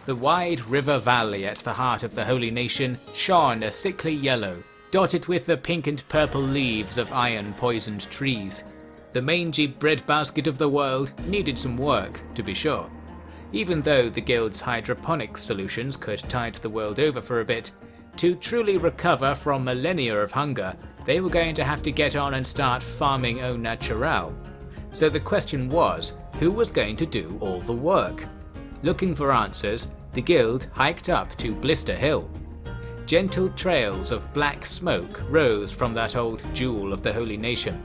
The wide river valley at the heart of the Holy Nation shone a sickly yellow, dotted with the pink and purple leaves of iron-poisoned trees. The mangy breadbasket of the world needed some work, to be sure. Even though the guild's hydroponics solutions could tide the world over for a bit, to truly recover from millennia of hunger, they were going to have to get on and start farming au naturel. So the question was, who was going to do all the work? Looking for answers, the guild hiked up to Blister Hill. Gentle trails of black smoke rose from that old jewel of the Holy Nation.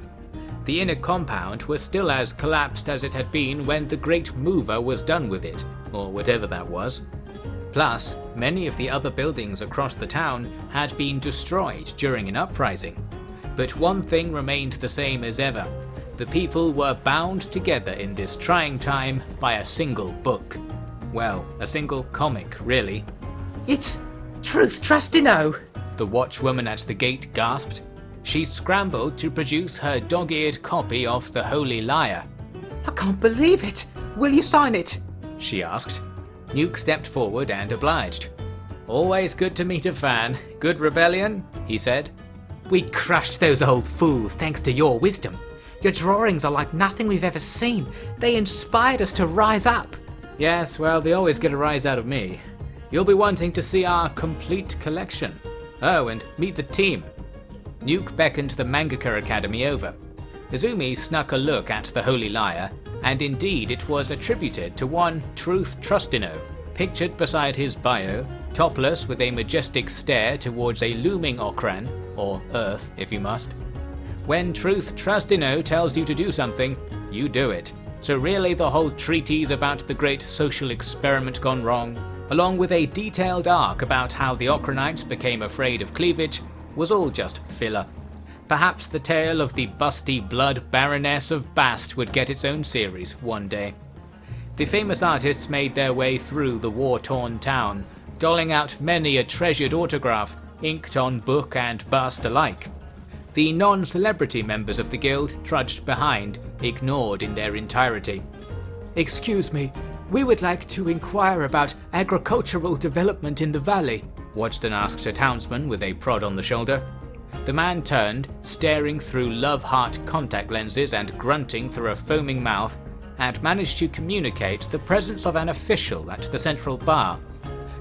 The inner compound was still as collapsed as it had been when the Great Mover was done with it, or whatever that was. Plus, many of the other buildings across the town had been destroyed during an uprising. But one thing remained the same as ever. The people were bound together in this trying time by a single book. Well, a single comic, really. It's Truth Trustino! The watchwoman at the gate gasped. She scrambled to produce her dog-eared copy of The Holy Liar. I can't believe it! Will you sign it? She asked. Nuke stepped forward and obliged. Always good to meet a fan. Good rebellion? He said. We crushed those old fools thanks to your wisdom. Your drawings are like nothing we've ever seen. They inspired us to rise up. Yes, well, they always get a rise out of me. You'll be wanting to see our complete collection. Oh, and meet the team. Nuke beckoned the Mangaka Academy over. Izumi snuck a look at the Holy Liar, and indeed it was attributed to one Truth Trustino, pictured beside his bio, topless with a majestic stare towards a looming Okran, or Earth if you must. When Truth Trustino tells you to do something, you do it. So really the whole treatise about the great social experiment gone wrong, along with a detailed arc about how the Okranites became afraid of cleavage, was all just filler. Perhaps the tale of the busty blood Baroness of Bast would get its own series one day. The famous artists made their way through the war-torn town, doling out many a treasured autograph, inked on book and bust alike. The non-celebrity members of the guild trudged behind, ignored in their entirety. Excuse me, we would like to inquire about agricultural development in the valley, Wadston asked a townsman with a prod on the shoulder. The man turned, staring through love-heart contact lenses and grunting through a foaming mouth, and managed to communicate the presence of an official at the central bar.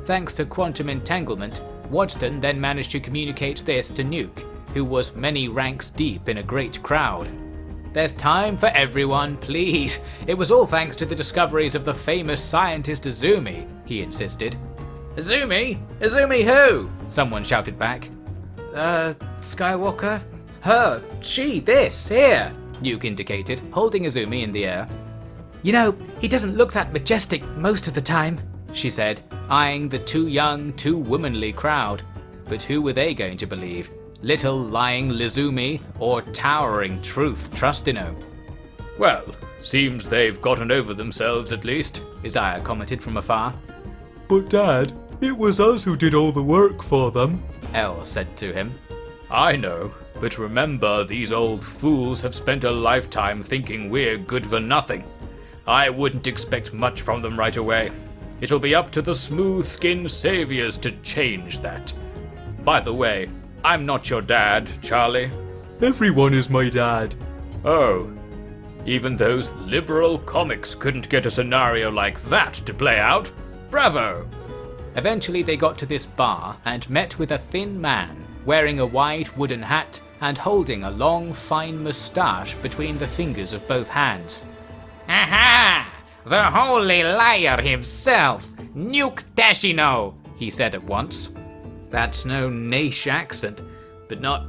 Thanks to quantum entanglement, Wadston then managed to communicate this to Nuke, who was many ranks deep in a great crowd. There's time for everyone, please. It was all thanks to the discoveries of the famous scientist Izumi, he insisted. Izumi? Izumi who? Someone shouted back. Skywalker? Her, she, this, here, Nuke indicated, holding Izumi in the air. You know, he doesn't look that majestic most of the time, she said, eyeing the too young, too womanly crowd. But who were they going to believe? Little lying Lizumi or towering Truth Trustino? Well, seems they've gotten over themselves at least, Isaiah commented from afar. But Dad, it was us who did all the work for them, El said to him. I know, but remember these old fools have spent a lifetime thinking we're good for nothing. I wouldn't expect much from them right away. It'll be up to the smooth-skinned saviors to change that. By the way, I'm not your dad, Charlie. Everyone is my dad. Oh. Even those liberal comics couldn't get a scenario like that to play out. Bravo! Eventually they got to this bar and met with a thin man, wearing a wide wooden hat and holding a long, fine moustache between the fingers of both hands. Aha! The Holy Liar himself! Nuke Tashino! He said at once. That's no Naish accent, but not...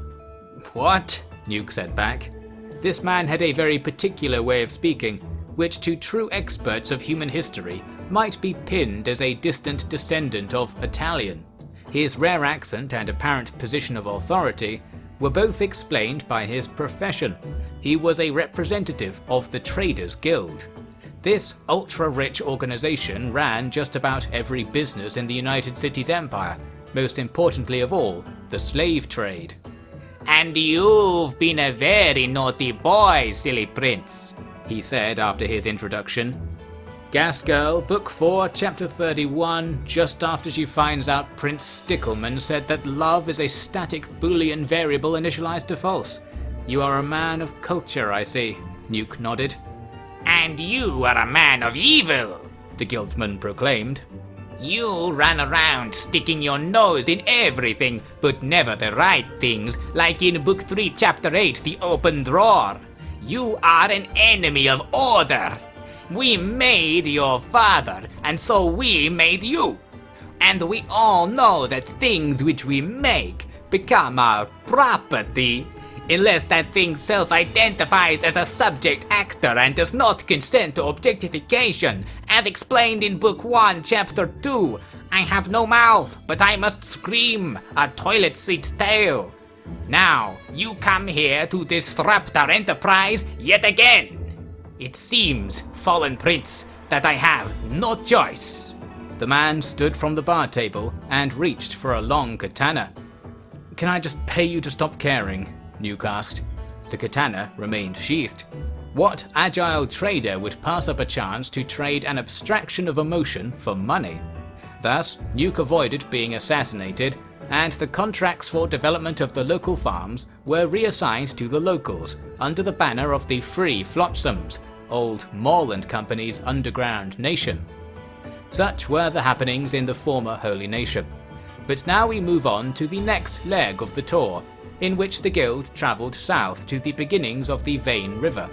What? Nuke said back. This man had a very particular way of speaking, which to true experts of human history might be pinned as a distant descendant of Italian. His rare accent and apparent position of authority were both explained by his profession. He was a representative of the Traders Guild. This ultra-rich organization ran just about every business in the United Cities Empire, most importantly of all, the slave trade. And you've been a very naughty boy, silly prince, he said after his introduction. Gas Girl, Book 4, Chapter 31, just after she finds out Prince Stickleman said that love is a static Boolean variable initialized to false. You are a man of culture, I see. Nuke nodded. And you are a man of evil, the guildsman proclaimed. You run around sticking your nose in everything, but never the right things, like in Book 3, Chapter 8, The Open Drawer. You are an enemy of order. We made your father, and so we made you. And we all know that things which we make become our property, unless that thing self-identifies as a subject actor and does not consent to objectification, as explained in Book 1, Chapter 2. I have no mouth, but I must scream, a toilet seat's tale. Now, you come here to disrupt our enterprise yet again. It seems, Fallen Prince, that I have no choice. The man stood from the bar table and reached for a long katana. Can I just pay you to stop caring? Nuke asked. The katana remained sheathed. What agile trader would pass up a chance to trade an abstraction of emotion for money? Thus, Nuke avoided being assassinated, and the contracts for development of the local farms were reassigned to the locals under the banner of the Free Flotsams, old Morland Company's underground nation. Such were the happenings in the former Holy Nation. But now we move on to the next leg of the tour, in which the guild travelled south to the beginnings of the Vane River.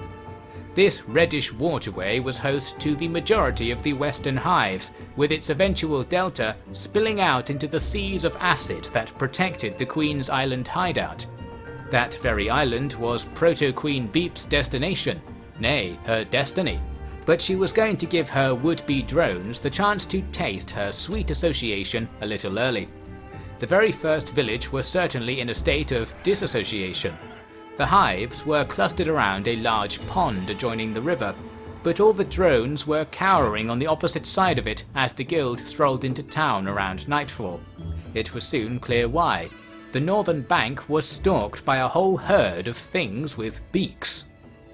This reddish waterway was host to the majority of the western hives, with its eventual delta spilling out into the seas of acid that protected the Queen's Island hideout. That very island was Proto-Queen Beep's destination, nay, her destiny. But she was going to give her would-be drones the chance to taste her sweet association a little early. The very first village was certainly in a state of disassociation. The hives were clustered around a large pond adjoining the river, but all the drones were cowering on the opposite side of it as the guild strolled into town around nightfall. It was soon clear why. The northern bank was stalked by a whole herd of things with beaks.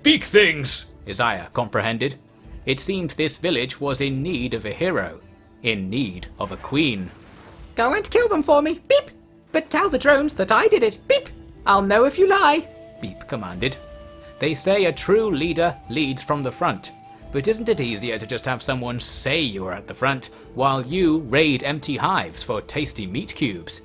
Beak things! Isaiah comprehended. It seemed this village was in need of a hero, in need of a queen. Go and kill them for me, beep! But tell the drones that I did it, beep! I'll know if you lie. Beep commanded. They say a true leader leads from the front, but isn't it easier to just have someone say you are at the front while you raid empty hives for tasty meat cubes?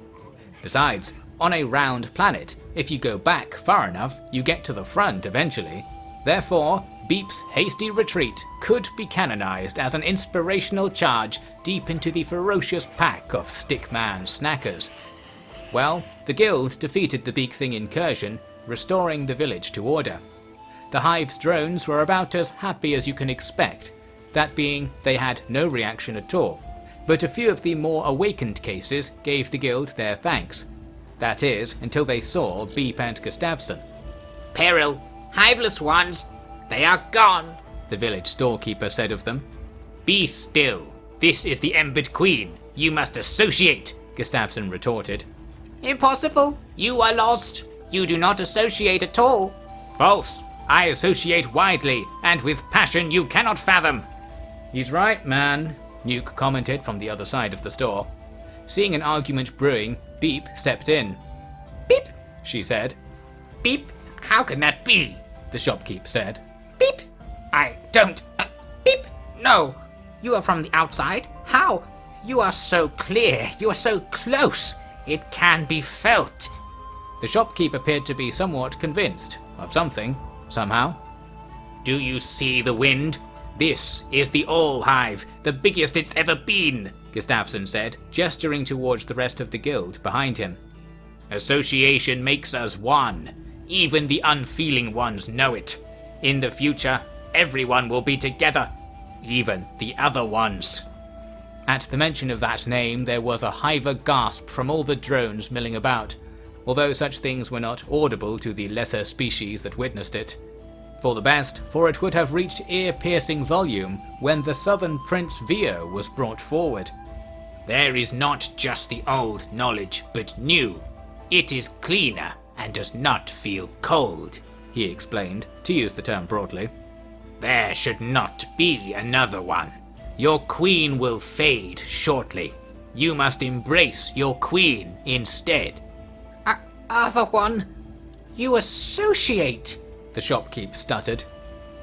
Besides, on a round planet, if you go back far enough, you get to the front eventually. Therefore, Beep's hasty retreat could be canonized as an inspirational charge deep into the ferocious pack of Stickman snackers. Well, the guild defeated the Beak Thing incursion, restoring the village to order. The hive's drones were about as happy as you can expect, that being they had no reaction at all, but a few of the more awakened cases gave the guild their thanks. That is, until they saw Beep and Gustafsson. Peril, hiveless ones, they are gone, the village storekeeper said of them. Be still. This is the Embered Queen. You must associate, Gustafsson retorted. Impossible. You are lost. You do not associate at all. False. I associate widely, and with passion you cannot fathom. He's right, man, Nuke commented from the other side of the store. Seeing an argument brewing, Beep stepped in. Beep, she said. Beep, how can that be? The shopkeep said. Beep, I don't. Beep, no. You are from the outside? How? You are so clear. You are so close. It can be felt. The shopkeep appeared to be somewhat convinced of something, somehow. Do you see the wind? This is the All Hive, the biggest it's ever been, Gustafsson said, gesturing towards the rest of the guild behind him. Association makes us one. Even the unfeeling ones know it. In the future, everyone will be together. Even the other ones. At the mention of that name, there was a hiver gasp from all the drones milling about, although such things were not audible to the lesser species that witnessed it. For the best, for it would have reached ear-piercing volume when the southern Prince Vio was brought forward. There is not just the old knowledge, but new. It is cleaner and does not feel cold, he explained, to use the term broadly. There should not be another one. Your queen will fade shortly. You must embrace your queen instead. Other one? You associate? The shopkeep stuttered.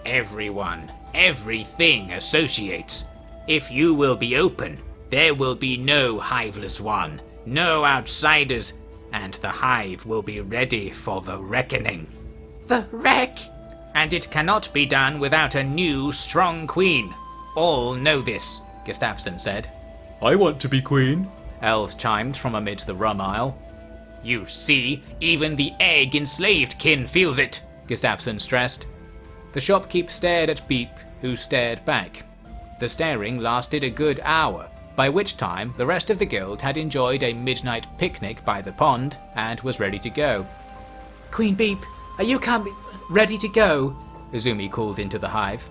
Everyone, everything associates. If you will be open, there will be no hiveless one, no outsiders, and the hive will be ready for the reckoning. The wreck? And it cannot be done without a new, strong queen. All know this, Gustafsson said. I want to be queen. Els chimed from amid the rum aisle. You see, even the egg-enslaved kin feels it, Gustafsson stressed. The shopkeep stared at Beep, who stared back. The staring lasted a good hour, by which time the rest of the guild had enjoyed a midnight picnic by the pond and was ready to go. Queen Beep, are you ready to go? Izumi called into the hive.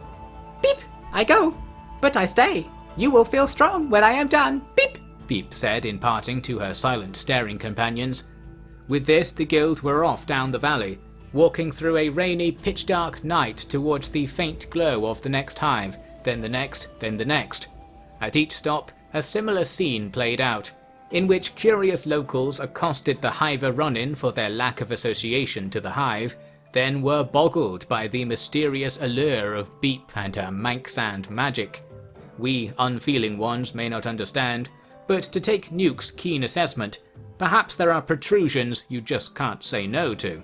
Beep, I go, but I stay. You will feel strong when I am done. Beep, Beep said in parting to her silent staring companions. With this, the guild were off down the valley, walking through a rainy, pitch-dark night towards the faint glow of the next hive, then the next, then the next. At each stop, a similar scene played out, in which curious locals accosted the hiver run-in for their lack of association to the hive, then were boggled by the mysterious allure of Beep and her Manx-sand magic. We unfeeling ones may not understand, but to take Nuke's keen assessment, perhaps there are protrusions you just can't say no to.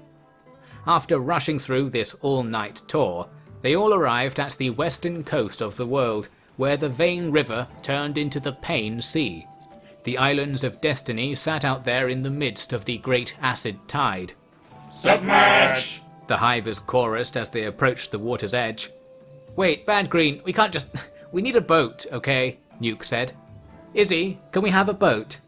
After rushing through this all-night tour, they all arrived at the western coast of the world, where the Vane River turned into the Pain Sea. The Islands of Destiny sat out there in the midst of the great acid tide. Submerge! The hivers chorused as they approached the water's edge. Wait, Bad Green, we can't just... we need a boat, okay? Nuke said. Izzy, can we have a boat?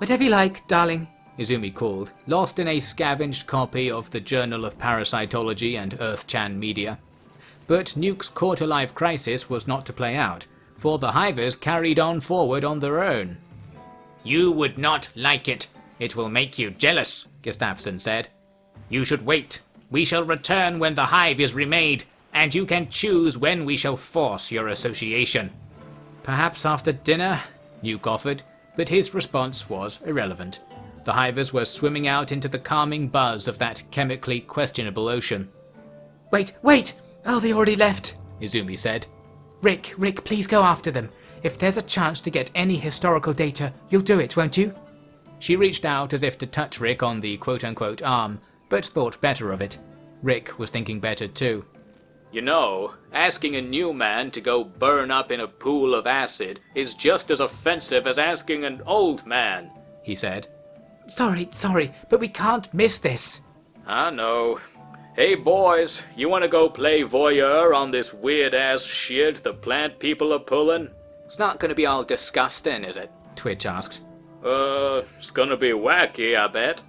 whatever you like, darling, Izumi called, lost in a scavenged copy of the Journal of Parasitology and Earth-chan Media. But Nuke's quarter-life crisis was not to play out, for the hivers carried on forward on their own. You would not like it. It will make you jealous, Gustafsson said. You should wait. We shall return when the hive is remade, and you can choose when we shall force your association. Perhaps after dinner, Nuke offered, but his response was irrelevant. The hivers were swimming out into the calming buzz of that chemically questionable ocean. Wait! Oh, they already left, Izumi said. Rick, please go after them. If there's a chance to get any historical data, you'll do it, won't you? She reached out as if to touch Rick on the quote-unquote arm, but thought better of it. Rick was thinking better too. You know, asking a new man to go burn up in a pool of acid is just as offensive as asking an old man, he said. Sorry, but we can't miss this. I know. Hey boys, you wanna go play voyeur on this weird-ass shit the plant people are pulling? It's not gonna be all disgusting, is it? Twitch asked. It's gonna be wacky, I bet.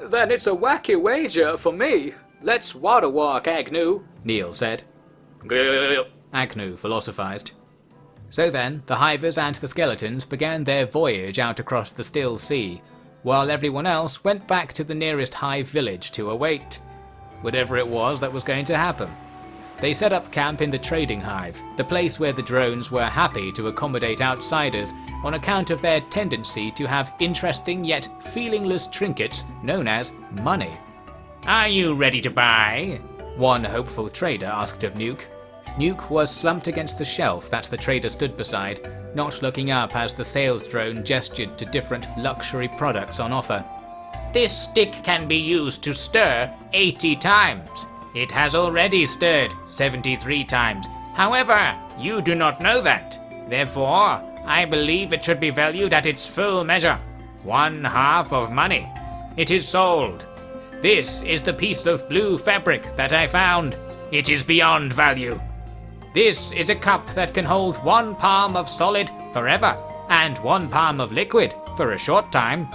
Then it's a wacky wager for me. Let's water walk, Agnew, Neil said. Agnew philosophized. So then, the hivers and the skeletons began their voyage out across the still sea, while everyone else went back to the nearest hive village to await whatever it was that was going to happen. They set up camp in the trading hive, the place where the drones were happy to accommodate outsiders on account of their tendency to have interesting yet feelingless trinkets known as money. Are you ready to buy? One hopeful trader asked of Nuke. Nuke was slumped against the shelf that the trader stood beside, not looking up as the sales drone gestured to different luxury products on offer. This stick can be used to stir 80 times. It has already stirred 73 times. However, you do not know that. Therefore, I believe it should be valued at its full measure, 1/2 of money. It is sold. This is the piece of blue fabric that I found. It is beyond value. This is a cup that can hold 1 palm of solid forever, and 1 palm of liquid for a short time.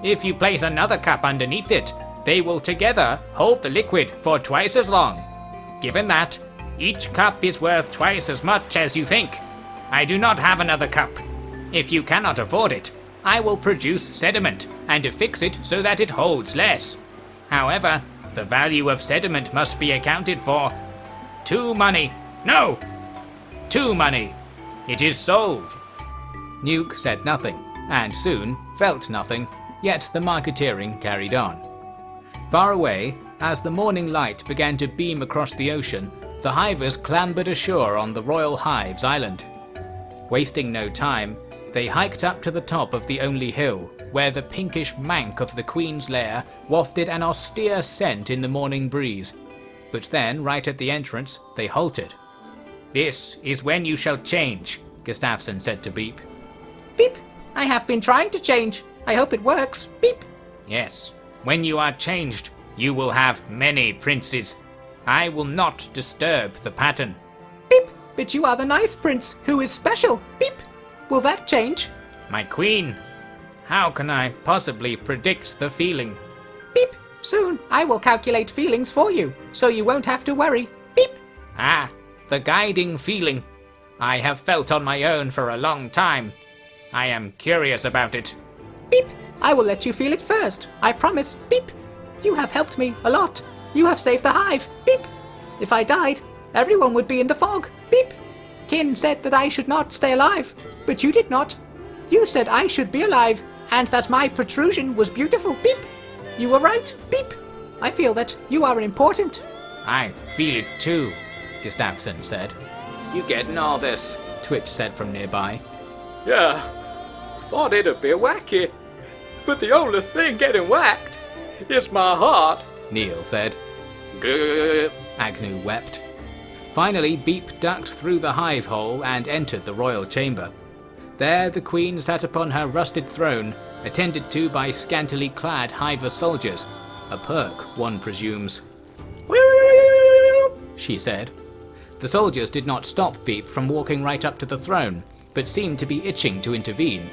If you place another cup underneath it, they will together hold the liquid for twice as long. Given that, each cup is worth twice as much as you think. I do not have another cup. If you cannot afford it, I will produce sediment and affix it so that it holds less. However, the value of sediment must be accounted for. 2 money. No! 2 money. It is sold. Nuke said nothing, and soon felt nothing, yet the marketeering carried on. Far away, as the morning light began to beam across the ocean, the hivers clambered ashore on the Royal Hives Island. Wasting no time, they hiked up to the top of the only hill, where the pinkish mank of the Queen's lair wafted an austere scent in the morning breeze. But then, right at the entrance, they halted. This is when you shall change, Gustafsson said to Beep. Beep! I have been trying to change. I hope it works. Beep! Yes, when you are changed, you will have many princes. I will not disturb the pattern. Beep! But you are the nice prince who is special. Beep! Will that change? My queen, how can I possibly predict the feeling? Beep! Soon I will calculate feelings for you, so you won't have to worry. Beep! Ah, the guiding feeling. I have felt on my own for a long time. I am curious about it. Beep! I will let you feel it first. I promise. Beep! You have helped me a lot. You have saved the hive. Beep! If I died, everyone would be in the fog. Beep! Kin said that I should not stay alive, but you did not. You said I should be alive, and that my protrusion was beautiful. Beep! You were right. Beep! I feel that you are important. I feel it too, Gustafsson said. You getting all this? Twitch said from nearby. Yeah, thought it'd be wacky. But the only thing getting whacked is my heart. Neil said. Grr. Agnew wept. Finally, Beep ducked through the hive hole and entered the royal chamber. There the queen sat upon her rusted throne, attended to by scantily clad hiver soldiers. A perk, one presumes. She said. The soldiers did not stop Beep from walking right up to the throne, but seemed to be itching to intervene.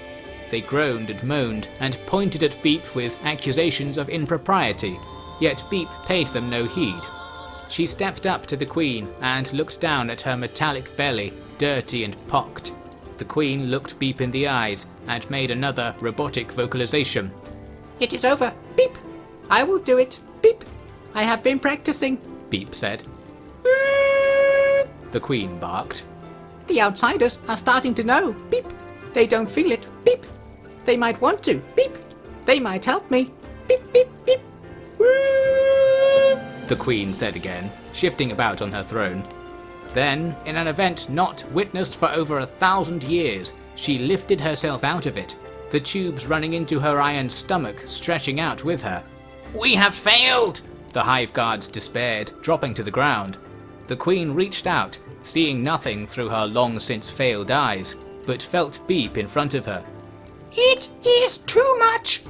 They groaned and moaned and pointed at Beep with accusations of impropriety, yet Beep paid them no heed. She stepped up to the queen and looked down at her metallic belly, dirty and pocked. The queen looked Beep in the eyes and made another robotic vocalization. It is over. Beep! I will do it. Beep! I have been practicing. Beep said. The queen barked. The outsiders are starting to know. Beep! They don't feel it. Beep! They might want to. Beep! They might help me. Beep, beep, beep. The queen said again, shifting about on her throne. Then, in an event not witnessed for over 1,000 years, she lifted herself out of it, the tubes running into her iron stomach stretching out with her. We have failed! The hive guards despaired, dropping to the ground. The queen reached out, seeing nothing through her long since failed eyes, but felt Beep in front of her. It is too much.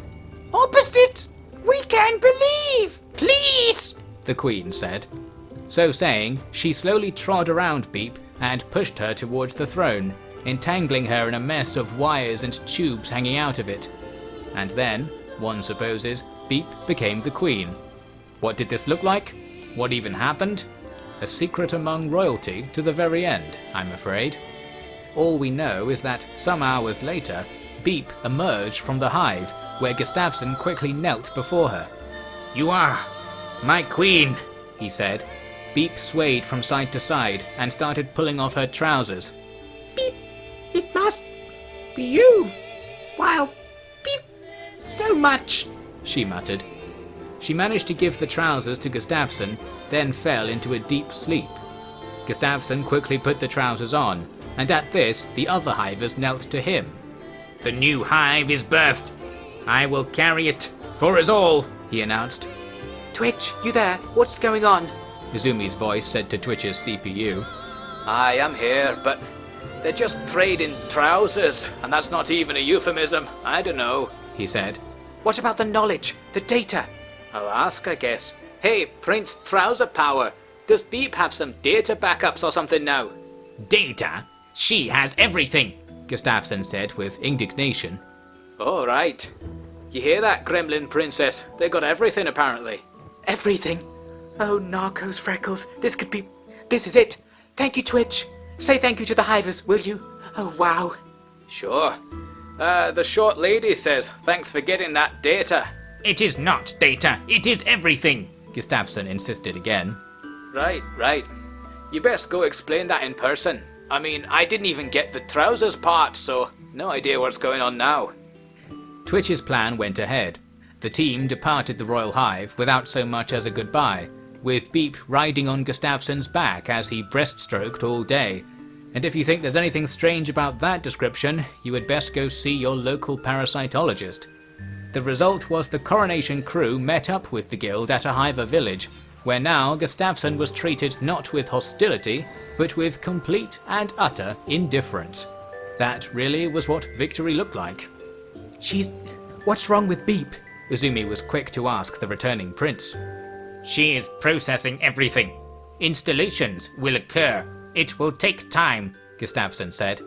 Opposite. We can believe. Please. The queen said. So saying, she slowly trod around Beep and pushed her towards the throne, entangling her in a mess of wires and tubes hanging out of it. And then, one supposes, Beep became the queen. What did this look like? What even happened? A secret among royalty to the very end, I'm afraid. All we know is that some hours later, Beep emerged from the hive, where Gustafsson quickly knelt before her. You are my queen, he said. Beep swayed from side to side and started pulling off her trousers. Beep! It must be you. While beep so much, she muttered. She managed to give the trousers to Gustafsson, then fell into a deep sleep. Gustafsson quickly put the trousers on, and at this the other hivers knelt to him. The new hive is birthed. I will carry it for us all, he announced. Twitch, you there? What's going on? Izumi's voice said to Twitch's CPU. I am here, but they're just trading trousers, and that's not even a euphemism. I don't know, he said. What about the knowledge, the data? I'll ask, I guess. Hey, Prince Trouser Power, does Beep have some data backups or something now? Data? She has everything, Gustafsson said with indignation. Oh, right. You hear that, Gremlin Princess? They got everything, apparently. Everything? Oh, Narcos Freckles, this is it. Thank you, Twitch. Say thank you to the hivers, will you? Oh, wow. Sure. The short lady says, thanks for getting that data. It is not data, it is everything, Gustafsson insisted again. Right. You best go explain that in person. I mean, I didn't even get the trousers part, so no idea what's going on now. Twitch's plan went ahead. The team departed the Royal Hive without so much as a goodbye, with Beep riding on Gustafsson's back as he breaststroked all day. And if you think there's anything strange about that description, you had best go see your local parasitologist. The result was the coronation crew met up with the guild at a Hiver village, where now Gustafsson was treated not with hostility, but with complete and utter indifference. That really was what victory looked like. What's wrong with Beep? Izumi was quick to ask the returning prince. She is processing everything. Installations will occur. It will take time, Gustafsson said.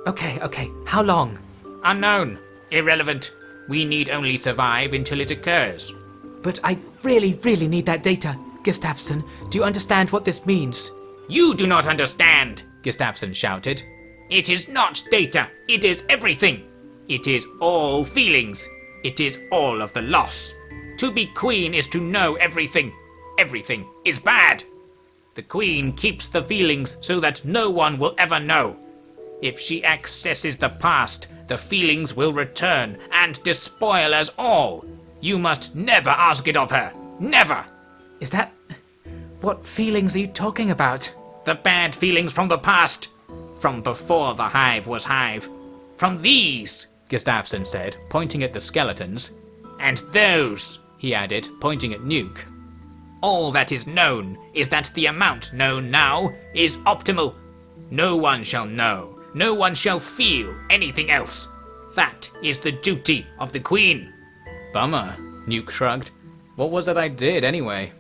Okay, how long? Unknown. Irrelevant. We need only survive until it occurs. But I really need that data. Gustafsson, do you understand what this means? You do not understand, Gustafsson shouted. It is not data. It is everything. It is all feelings. It is all of the loss. To be queen is to know everything. Everything is bad. The queen keeps the feelings so that no one will ever know. If she accesses the past, the feelings will return and despoil us all. You must never ask it of her. Never! Is that... What feelings are you talking about? The bad feelings from the past. From before the Hive was Hive. From these, Gustafsson said, pointing at the skeletons. And those, he added, pointing at Nuke. All that is known is that the amount known now is optimal. No one shall know. No one shall feel anything else. That is the duty of the Queen. Bummer, Nuke shrugged. What was it I did anyway?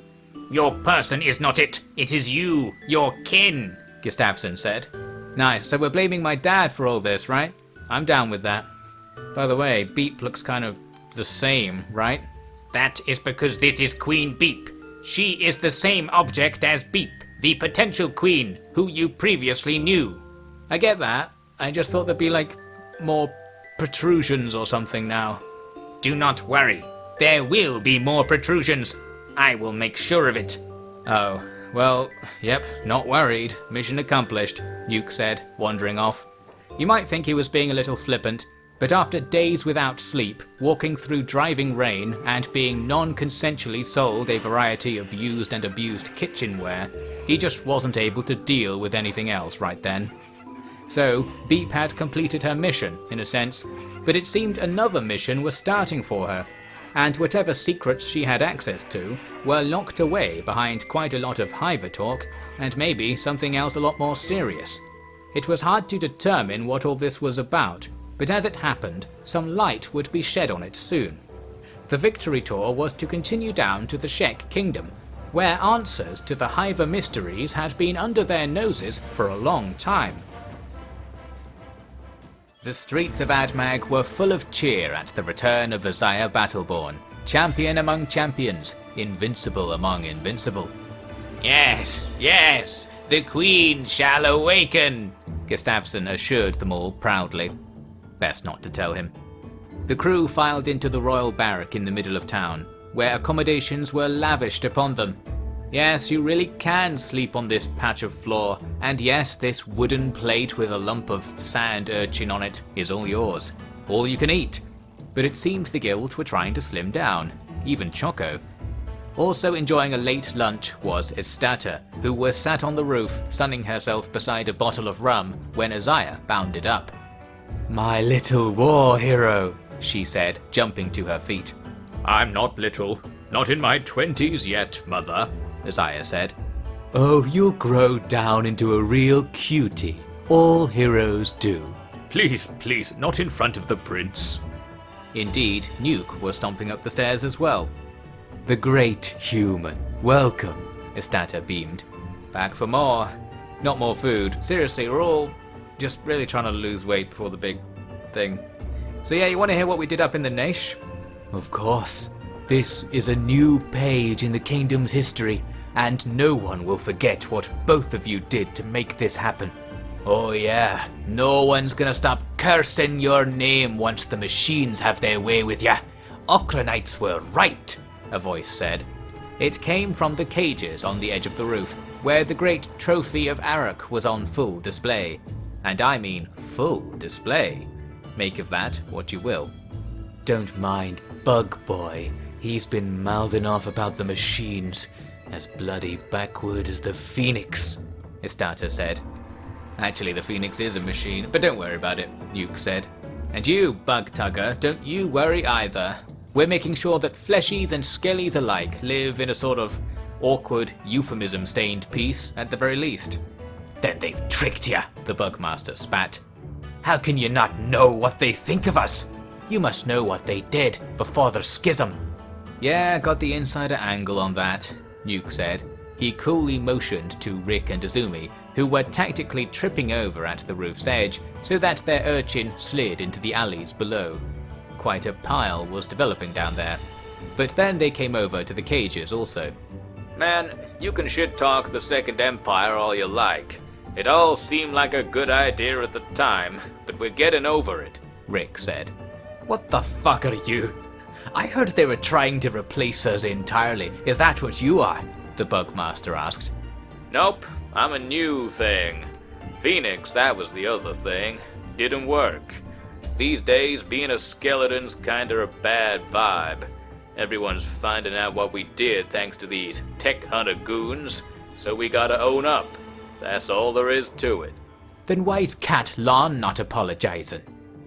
Your person is not it. It is you, your kin, Gustafsson said. Nice, so we're blaming my dad for all this, right? I'm down with that. By the way, Beep looks kind of the same, right? That is because this is Queen Beep. She is the same object as Beep, the potential queen, who you previously knew. I get that. I just thought there'd be, like, more protrusions or something now. Do not worry. There will be more protrusions. I will make sure of it. Oh, well, yep, not worried. Mission accomplished, Nuke said, wandering off. You might think he was being a little flippant, but after days without sleep, walking through driving rain, and being non-consensually sold a variety of used and abused kitchenware, he just wasn't able to deal with anything else right then. So, Beep had completed her mission, in a sense, but it seemed another mission was starting for her, and whatever secrets she had access to were locked away behind quite a lot of Hiver talk, and maybe something else a lot more serious. It was hard to determine what all this was about, but as it happened, some light would be shed on it soon. The victory tour was to continue down to the Shek Kingdom, where answers to the Hiver mysteries had been under their noses for a long time. The streets of Admag were full of cheer at the return of Isaiah Battleborn, champion among champions, invincible among invincible. Yes, yes, the Queen shall awaken, Gustafsson assured them all proudly. Best not to tell him. The crew filed into the royal barrack in the middle of town, where accommodations were lavished upon them. Yes, you really can sleep on this patch of floor, and yes, this wooden plate with a lump of sand urchin on it is all yours. All you can eat. But it seemed the guild were trying to slim down, even Choco. Also enjoying a late lunch was Estata, who was sat on the roof, sunning herself beside a bottle of rum when Isaiah bounded up. "My little war hero," she said, jumping to her feet. I'm not little. Not in my 20s yet, mother, Isaiah said. "Oh, you'll grow down into a real cutie. All heroes do." Please, please, not in front of the prince. Indeed, Nuke was stomping up the stairs as well. "The great human, welcome," Estata beamed. "Back for more. Not more food. Seriously, we're all just really trying to lose weight before the big thing. So yeah, you want to hear what we did up in the Naish?" "Of course. This is a new page in the kingdom's history, and no one will forget what both of you did to make this happen. Oh yeah, no one's gonna stop cursing your name once the machines have their way with ya. Ocranites were right," a voice said. It came from the cages on the edge of the roof, where the great trophy of Arak was on full display. And I mean full display. Make of that what you will. Don't mind Bug Boy. He's been mouthing off about the machines, as bloody backward as the Phoenix, Istata said. Actually, the Phoenix is a machine, but don't worry about it, Nuke said. And you, Bug Tugger, don't you worry either. We're making sure that fleshies and skellies alike live in a sort of awkward, euphemism-stained peace at the very least. Then they've tricked you, the Bugmaster spat. How can you not know what they think of us? You must know what they did before their schism. Yeah, got the insider angle on that, Nuke said. He coolly motioned to Rick and Azumi, who were tactically tripping over at the roof's edge so that their urchin slid into the alleys below. Quite a pile was developing down there. But then they came over to the cages also. Man, you can shit-talk the Second Empire all you like. It all seemed like a good idea at the time, but we're getting over it, Rick said. What the fuck are you? I heard they were trying to replace us entirely. Is that what you are? The Bugmaster asked. Nope, I'm a new thing. Phoenix, that was the other thing. Didn't work. These days, being a skeleton's kinda a bad vibe. Everyone's finding out what we did thanks to these tech hunter goons, so we gotta own up. That's all there is to it. Then why's Cat Lon not apologizing?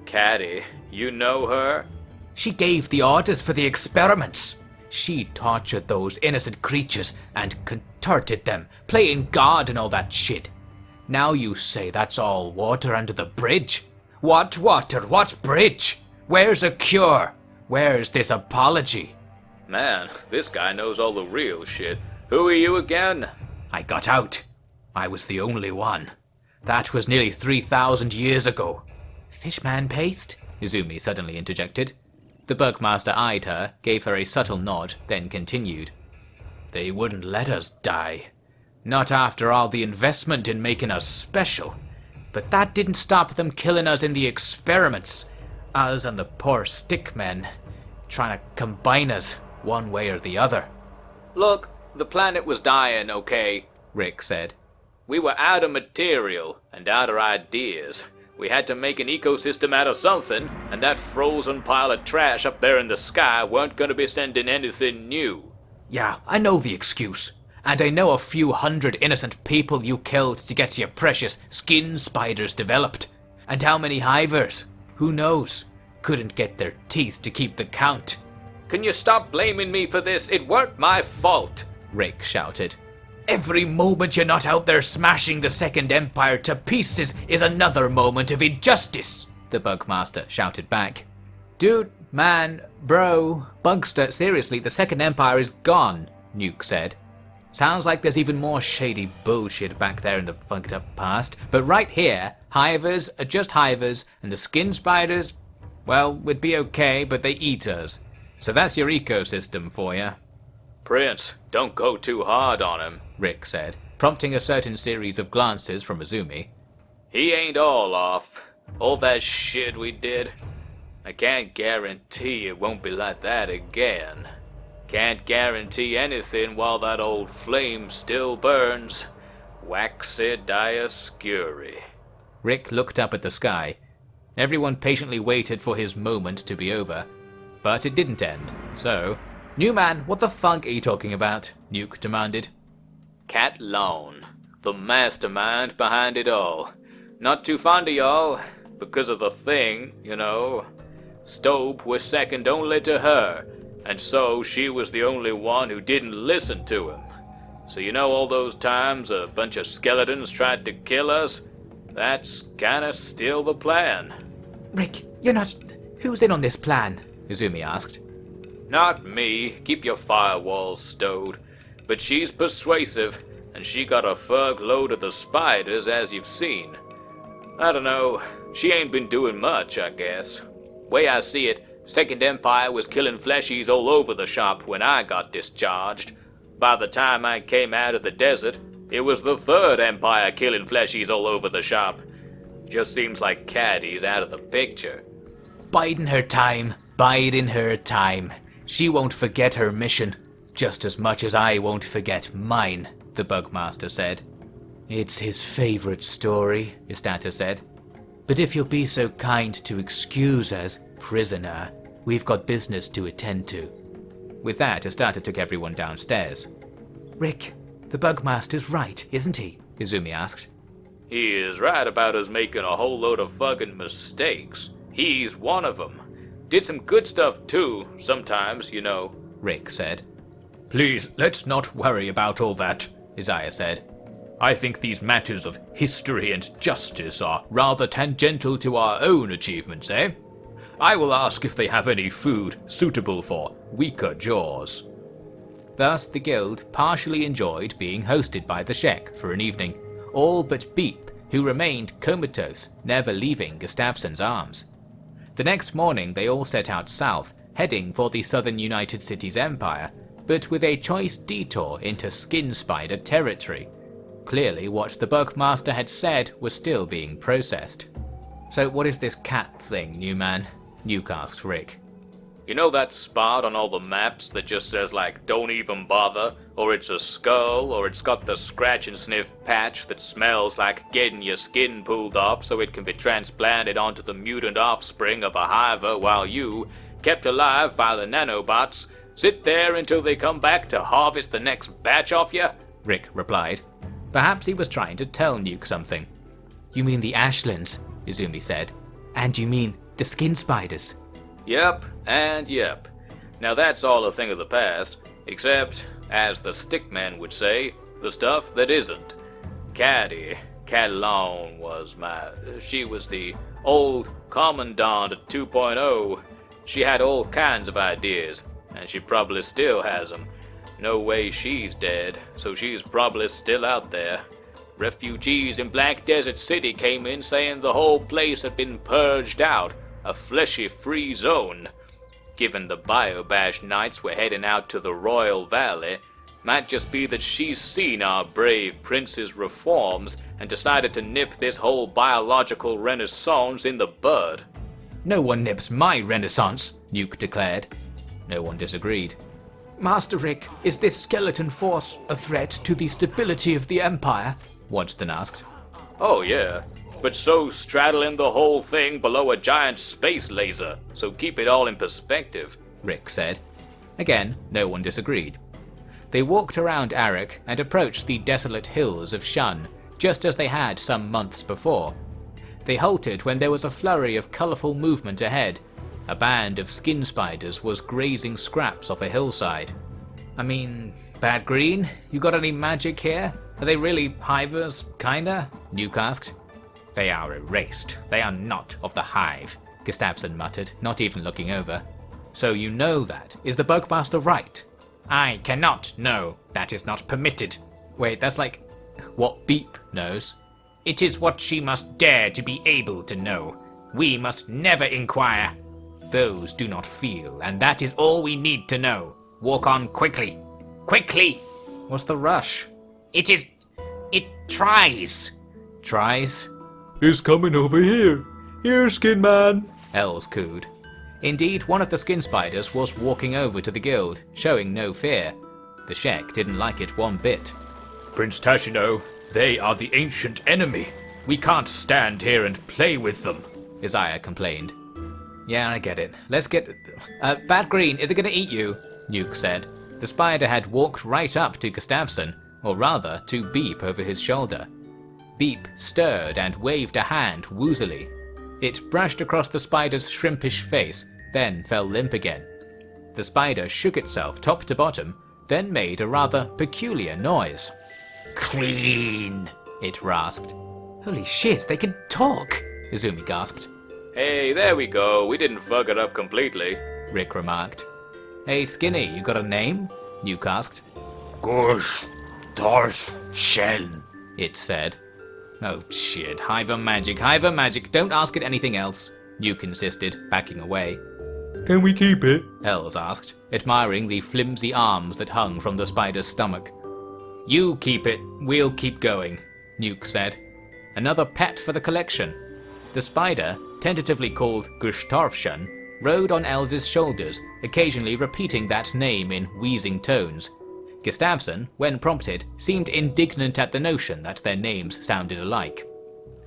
Catty, you know her? She gave the orders for the experiments. She tortured those innocent creatures and contorted them, playing God and all that shit. Now you say that's all water under the bridge? What water? What bridge? Where's a cure? Where's this apology? Man, this guy knows all the real shit. Who are you again? I got out. I was the only one. That was nearly 3,000 years ago. Fishman paste? Izumi suddenly interjected. The Bugmaster eyed her, gave her a subtle nod, then continued. They wouldn't let us die. Not after all the investment in making us special. But that didn't stop them killing us in the experiments. Us and the poor stickmen. Trying to combine us, one way or the other. Look, the planet was dying, okay? Rick said. We were out of material and out of ideas. We had to make an ecosystem out of something, and that frozen pile of trash up there in the sky weren't going to be sending anything new. Yeah, I know the excuse. And I know a few hundred innocent people you killed to get your precious skin spiders developed. And how many hivers? Who knows? Couldn't get their teeth to keep the count. Can you stop blaming me for this? It weren't my fault, Rick shouted. Every moment you're not out there smashing the Second Empire to pieces is another moment of injustice, the Bugmaster shouted back. Dude, man, bro, Bugster, seriously, the Second Empire is gone, Nuke said. Sounds like there's even more shady bullshit back there in the fucked up past, but right here, hivers are just hivers, and the skin spiders, well, would be okay, but they eat us. So that's your ecosystem for you. Prince, don't go too hard on him, Rick said, prompting a certain series of glances from Azumi. He ain't all off. All that shit we did. I can't guarantee it won't be like that again. Can't guarantee anything while that old flame still burns. Waxy Dioscuri. Rick looked up at the sky. Everyone patiently waited for his moment to be over. But it didn't end, so... New man, what the fuck are you talking about? Nuke demanded. Cat Lon, the mastermind behind it all. Not too fond of y'all, because of the thing, you know. Stobe was second only to her, and so she was the only one who didn't listen to him. So you know all those times a bunch of skeletons tried to kill us? That's kinda still the plan. Rick, you're not... Who's in on this plan? Izumi asked. Not me, keep your firewalls stowed. But she's persuasive, and she got a fug load of the spiders as you've seen. I don't know, she ain't been doing much, I guess. Way I see it, Second Empire was killing fleshies all over the shop when I got discharged. By the time I came out of the desert, it was the Third Empire killing fleshies all over the shop. Just seems like Caddy's out of the picture. Biding her time, biding her time. She won't forget her mission. Just as much as I won't forget mine, the Bugmaster said. It's his favourite story, Istata said. But if you'll be so kind to excuse us, prisoner, we've got business to attend to. With that, Istata took everyone downstairs. Rick, the Bugmaster's right, isn't he? Izumi asked. He is right about us making a whole load of fucking mistakes. He's one of them. Did some good stuff too, sometimes, you know, Rick said. Please, let's not worry about all that, Isaiah said. I think these matters of history and justice are rather tangential to our own achievements, eh? I will ask if they have any food suitable for weaker jaws. Thus, the guild partially enjoyed being hosted by the Shek for an evening, all but Beep, who remained comatose, never leaving Gustafsson's arms. The next morning they all set out south, heading for the southern United Cities Empire, but with a choice detour into Skin Spider territory. Clearly what the Bugmaster had said was still being processed. So what is this cat thing, new man? Nuke asked Rick. You know that spot on all the maps that just says like, don't even bother, or it's a skull, or it's got the scratch and sniff patch that smells like getting your skin pulled off so it can be transplanted onto the mutant offspring of a hiver while you, kept alive by the nanobots, sit there until they come back to harvest the next batch off you? Rick replied. Perhaps he was trying to tell Nuke something. You mean the Ashlands, Izumi said. And you mean the Skin Spiders. Yep, and yep. Now that's all a thing of the past, except, as the Stickman would say, the stuff that isn't. Catalan she was the old Commandant 2.0. She had all kinds of ideas, and she probably still has them. No way she's dead, so she's probably still out there. Refugees in Black Desert City came in saying the whole place had been purged out, a fleshy-free zone. Given the Biobash Knights were heading out to the Royal Valley, might just be that she's seen our brave prince's reforms and decided to nip this whole biological renaissance in the bud. No one nips my renaissance, Nuke declared. No one disagreed. Master Rick, is this skeleton force a threat to the stability of the Empire? Wadston asked. Oh yeah, but so straddling the whole thing below a giant space laser, so keep it all in perspective, Rick said. Again, no one disagreed. They walked around Arak and approached the desolate hills of Shun, just as they had some months before. They halted when there was a flurry of colourful movement ahead. A band of skin spiders was grazing scraps off a hillside. I mean, Bad Green, you got any magic here? Are they really hivers, kinda? Nuke asked. They are erased. They are not of the hive, Gustafsson muttered, not even looking over. So you know that. Is the Bugmaster right? I cannot know. That is not permitted. Wait, that's like what Beep knows. It is what she must dare to be able to know. We must never inquire. Those do not feel, and that is all we need to know. Walk on quickly. Quickly! What's the rush? It tries. Tries? He's coming over here. Here, Skin Man. Els cooed. Indeed, one of the skin spiders was walking over to the guild, showing no fear. The Shek didn't like it one bit. Prince Tashino, they are the ancient enemy. We can't stand here and play with them, Isaiah complained. Yeah, I get it. Let's get... Bad Green, is it gonna eat you? Nuke said. The spider had walked right up to Gustafsson, or rather, to Beep over his shoulder. Beep stirred and waved a hand woozily. It brushed across the spider's shrimpish face, then fell limp again. The spider shook itself top to bottom, then made a rather peculiar noise. Clean, it rasped. Holy shit, they can talk, Izumi gasped. Hey, there we go. We didn't fuck it up completely, Rick remarked. Hey Skinny, you got a name? Nuke asked. Gustafsson, it said. Oh shit, Hiver magic, don't ask it anything else, Nuke insisted, backing away. Can we keep it? Els asked, admiring the flimsy arms that hung from the spider's stomach. You keep it, we'll keep going, Nuke said. Another pet for the collection. The spider, tentatively called Gustafsson, rode on Elsa's shoulders, occasionally repeating that name in wheezing tones. Gustavsson, when prompted, seemed indignant at the notion that their names sounded alike.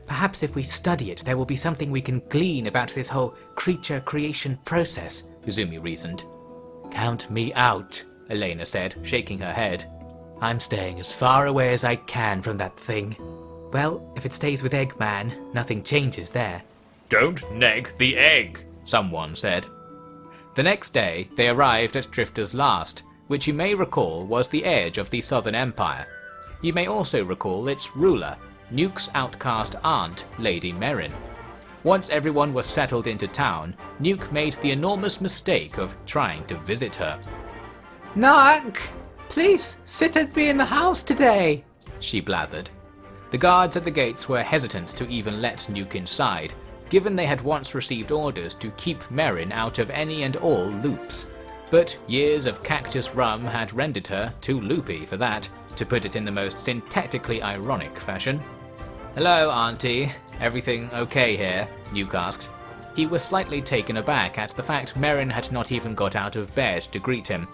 Perhaps if we study it, there will be something we can glean about this whole creature creation process, Izumi reasoned. Count me out, Elena said, shaking her head. I'm staying as far away as I can from that thing. Well, if it stays with Eggman, nothing changes there. Don't neg the egg, someone said. The next day, they arrived at Drifter's Last, which you may recall was the edge of the Southern Empire. You may also recall its ruler, Nuke's outcast aunt, Lady Merrin. Once everyone was settled into town, Nuke made the enormous mistake of trying to visit her. Nuke! Please sit and be in the house today, she blathered. The guards at the gates were hesitant to even let Nuke inside, given they had once received orders to keep Merrin out of any and all loops. But years of cactus rum had rendered her too loopy for that, to put it in the most syntactically ironic fashion. Hello, Auntie. Everything okay here? Nuke asked. He was slightly taken aback at the fact Merrin had not even got out of bed to greet him.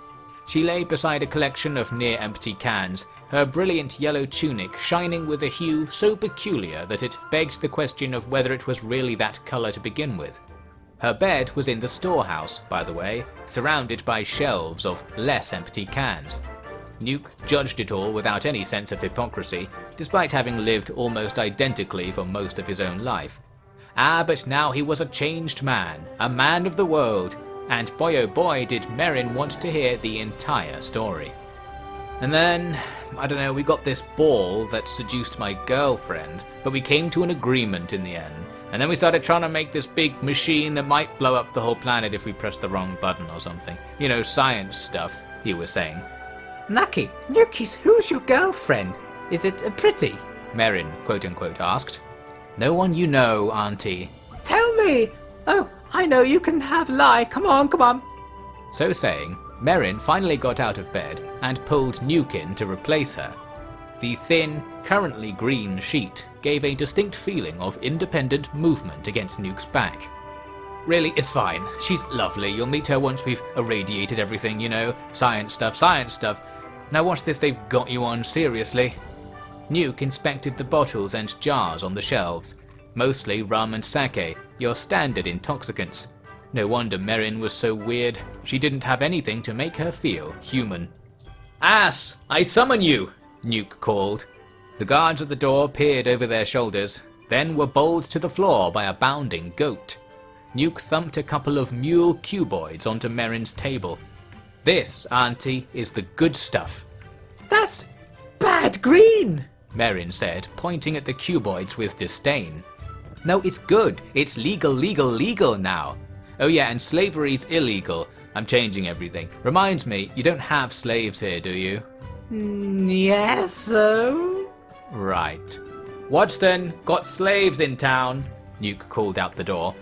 She lay beside a collection of near-empty cans, her brilliant yellow tunic shining with a hue so peculiar that it begged the question of whether it was really that colour to begin with. Her bed was in the storehouse, by the way, surrounded by shelves of less empty cans. Nuke judged it all without any sense of hypocrisy, despite having lived almost identically for most of his own life. But now he was a changed man, a man of the world, and boy oh boy did Merrin want to hear the entire story. And then, I don't know, we got this ball that seduced my girlfriend, but we came to an agreement in the end. And then we started trying to make this big machine that might blow up the whole planet if we pressed the wrong button or something. You know, science stuff, he was saying. Nukis, who's your girlfriend? Is it pretty? Merrin, quote-unquote, asked. No one you know, Auntie. Tell me! Oh, I know you can have lie. Come on, come on. So saying, Merrin finally got out of bed and pulled Nuke in to replace her. The thin, currently green sheet gave a distinct feeling of independent movement against Nuke's back. Really, it's fine. She's lovely. You'll meet her once we've irradiated everything, you know. Science stuff, science stuff. Now watch this, they've got you on, seriously. Nuke inspected the bottles and jars on the shelves. Mostly rum and sake, your standard intoxicants. No wonder Merrin was so weird. She didn't have anything to make her feel human. Ass! I summon you! Nuke called. The guards at the door peered over their shoulders, then were bowled to the floor by a bounding goat. Nuke thumped a couple of mule cuboids onto Merrin's table. This, Auntie, is the good stuff. That's bad green, Merrin said, pointing at the cuboids with disdain. No, it's good. It's legal, legal, legal now. Oh yeah, and slavery's illegal. I'm changing everything. Reminds me, you don't have slaves here, do you? Yes, so? Right. Watch then, got slaves in town, Nuke called out the door.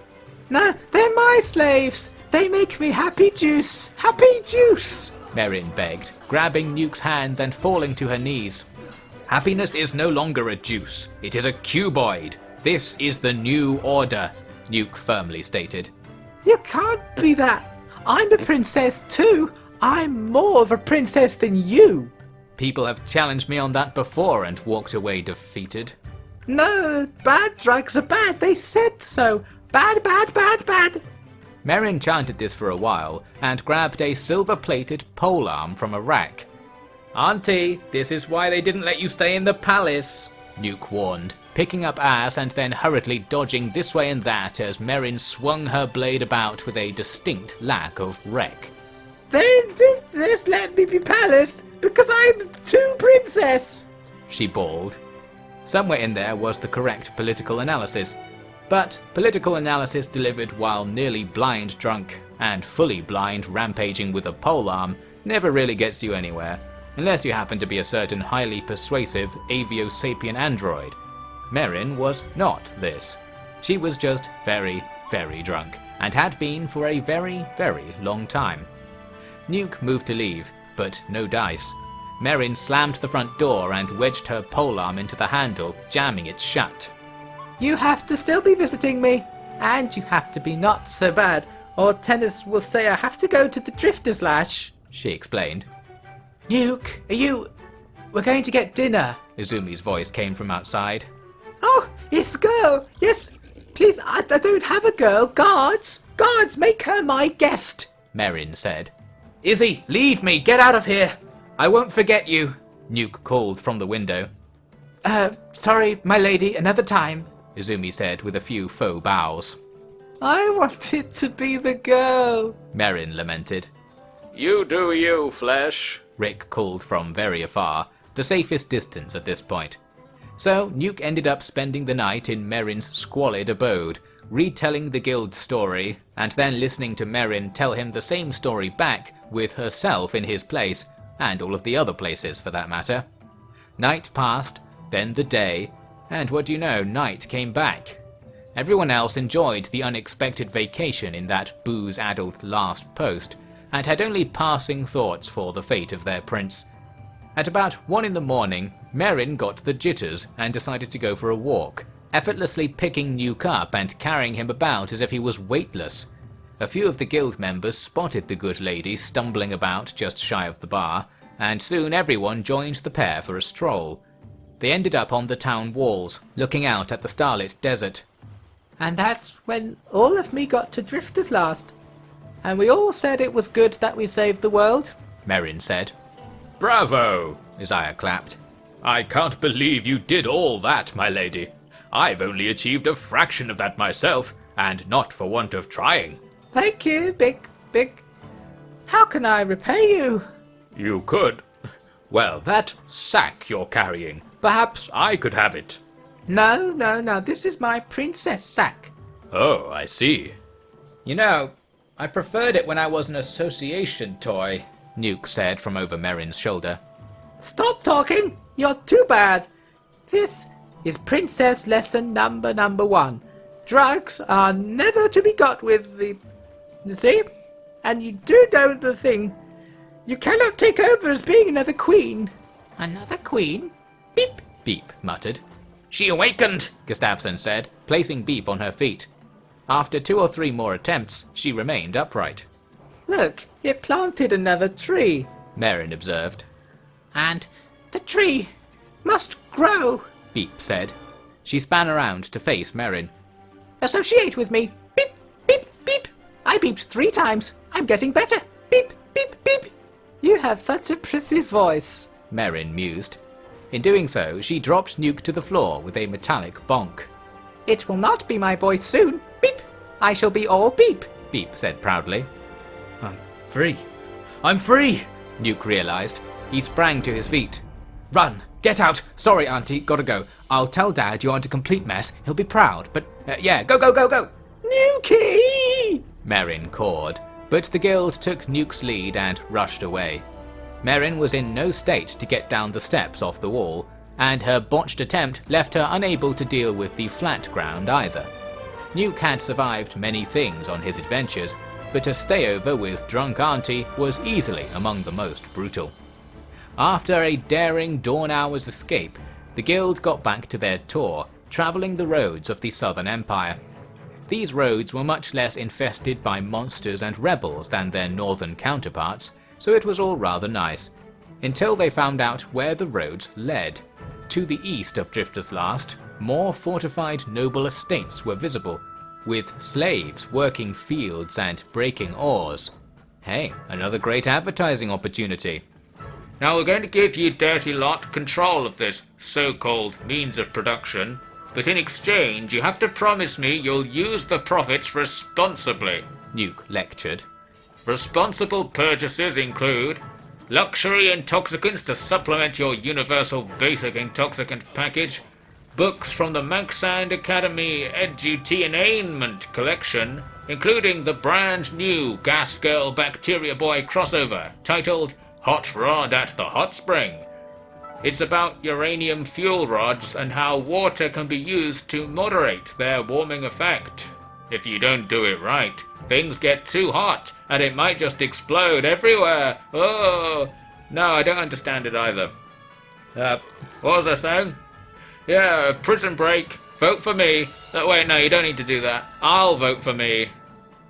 No, they're my slaves. They make me happy juice. Happy juice, Merrin begged, grabbing Nuke's hands and falling to her knees. Happiness is no longer a juice. It is a cuboid. This is the new order, Nuke firmly stated. You can't be that. I'm a princess too. I'm more of a princess than you. People have challenged me on that before and walked away defeated. No, bad drugs are bad. They said so. Bad, bad, bad, bad. Merrin chanted this for a while and grabbed a silver-plated polearm from a rack. Auntie, this is why they didn't let you stay in the palace, Nuke warned, picking up ass and then hurriedly dodging this way and that as Merrin swung her blade about with a distinct lack of rec. They did this let me be palace because I'm too princess, she bawled. Somewhere in there was the correct political analysis. But political analysis delivered while nearly blind drunk and fully blind rampaging with a polearm never really gets you anywhere, unless you happen to be a certain highly persuasive Avio-Sapien android. Merrin was not this. She was just very, very drunk, and had been for a very, very long time. Nuke moved to leave, but no dice. Merrin slammed the front door and wedged her polearm into the handle, jamming it shut. You have to still be visiting me, and you have to be not so bad, or Tennis will say I have to go to the Drifter's Lash, she explained. Nuke, we're going to get dinner, Izumi's voice came from outside. Oh, it's a girl, yes. Please, I don't have a girl. Guards, make her my guest, Merrin said. Izzy, leave me, get out of here. I won't forget you, Nuke called from the window. Sorry, my lady, another time, Izumi said with a few faux bows. I wanted to be the girl, Merrin lamented. You do you, Flesh. Rick called from very afar, the safest distance at this point. So Nuke ended up spending the night in Merrin's squalid abode, retelling the guild's story, and then listening to Merrin tell him the same story back with herself in his place, and all of the other places for that matter. Night passed, then the day, and what do you know, night came back. Everyone else enjoyed the unexpected vacation in that booze-addled last post, and had only passing thoughts for the fate of their prince. At about 1 in the morning, Merrin got the jitters and decided to go for a walk, effortlessly picking Nuke up and carrying him about as if he was weightless. A few of the guild members spotted the good lady stumbling about just shy of the bar, and soon everyone joined the pair for a stroll. They ended up on the town walls, looking out at the starlit desert. And that's when all of me got to Drifter's Last. And we all said it was good that we saved the world, Merrin said. Bravo! Isaiah clapped. I can't believe you did all that, my lady. I've only achieved a fraction of that myself, and not for want of trying. Thank you, Big. How can I repay you? You could. Well, that sack you're carrying, perhaps I could have it. No, this is my princess sack. Oh, I see. You know, I preferred it when I was an association toy, Nuke said from over Merrin's shoulder. Stop talking! You're too bad! This is princess lesson number 1. Drugs are never to be got with the... You see? And you do know the thing. You cannot take over as being another queen. Another queen? Beep! Beep muttered. She awakened, Gustafsson said, placing Beep on her feet. After 2 or 3 more attempts, she remained upright. Look, it planted another tree. Merrin observed. And the tree must grow, Beep said. She span around to face Merrin. Associate with me. Beep, beep, beep. I beeped 3 times. I'm getting better. Beep, beep, beep. You have such a pretty voice, Merrin mused. In doing so, she dropped Nuke to the floor with a metallic bonk. It will not be my voice soon. Beep. I shall be all beep, Beep said proudly. I'm free, Nuke realized. He sprang to his feet. Run! Get out! Sorry, Auntie, gotta go. I'll tell Dad you aren't a complete mess. He'll be proud, but yeah, go! Nukey! Merrin cawed, but the guild took Nuke's lead and rushed away. Merrin was in no state to get down the steps off the wall, and her botched attempt left her unable to deal with the flat ground either. Nuke had survived many things on his adventures, but a stayover with drunk Auntie was easily among the most brutal. After a daring dawn hour's escape, the guild got back to their tour, travelling the roads of the Southern Empire. These roads were much less infested by monsters and rebels than their northern counterparts, so it was all rather nice, until they found out where the roads led. To the east of Drifter's Last, more fortified noble estates were visible, with slaves working fields and breaking oars. Hey, another great advertising opportunity. Now we're going to give you dirty lot control of this so-called means of production, but in exchange you have to promise me you'll use the profits responsibly. Nuke lectured. Responsible purchases include luxury intoxicants to supplement your universal basic intoxicant package, books from the Maxand Academy Edutainment collection, including the brand new Gas Girl Bacteria Boy crossover titled Hot Rod at the Hot Spring. It's about uranium fuel rods and how water can be used to moderate their warming effect. If you don't do it right, things get too hot and it might just explode everywhere. Oh, no, I don't understand it either. What was I saying? Yeah, Prison Break. Vote for me. Wait, no, you don't need to do that. I'll vote for me.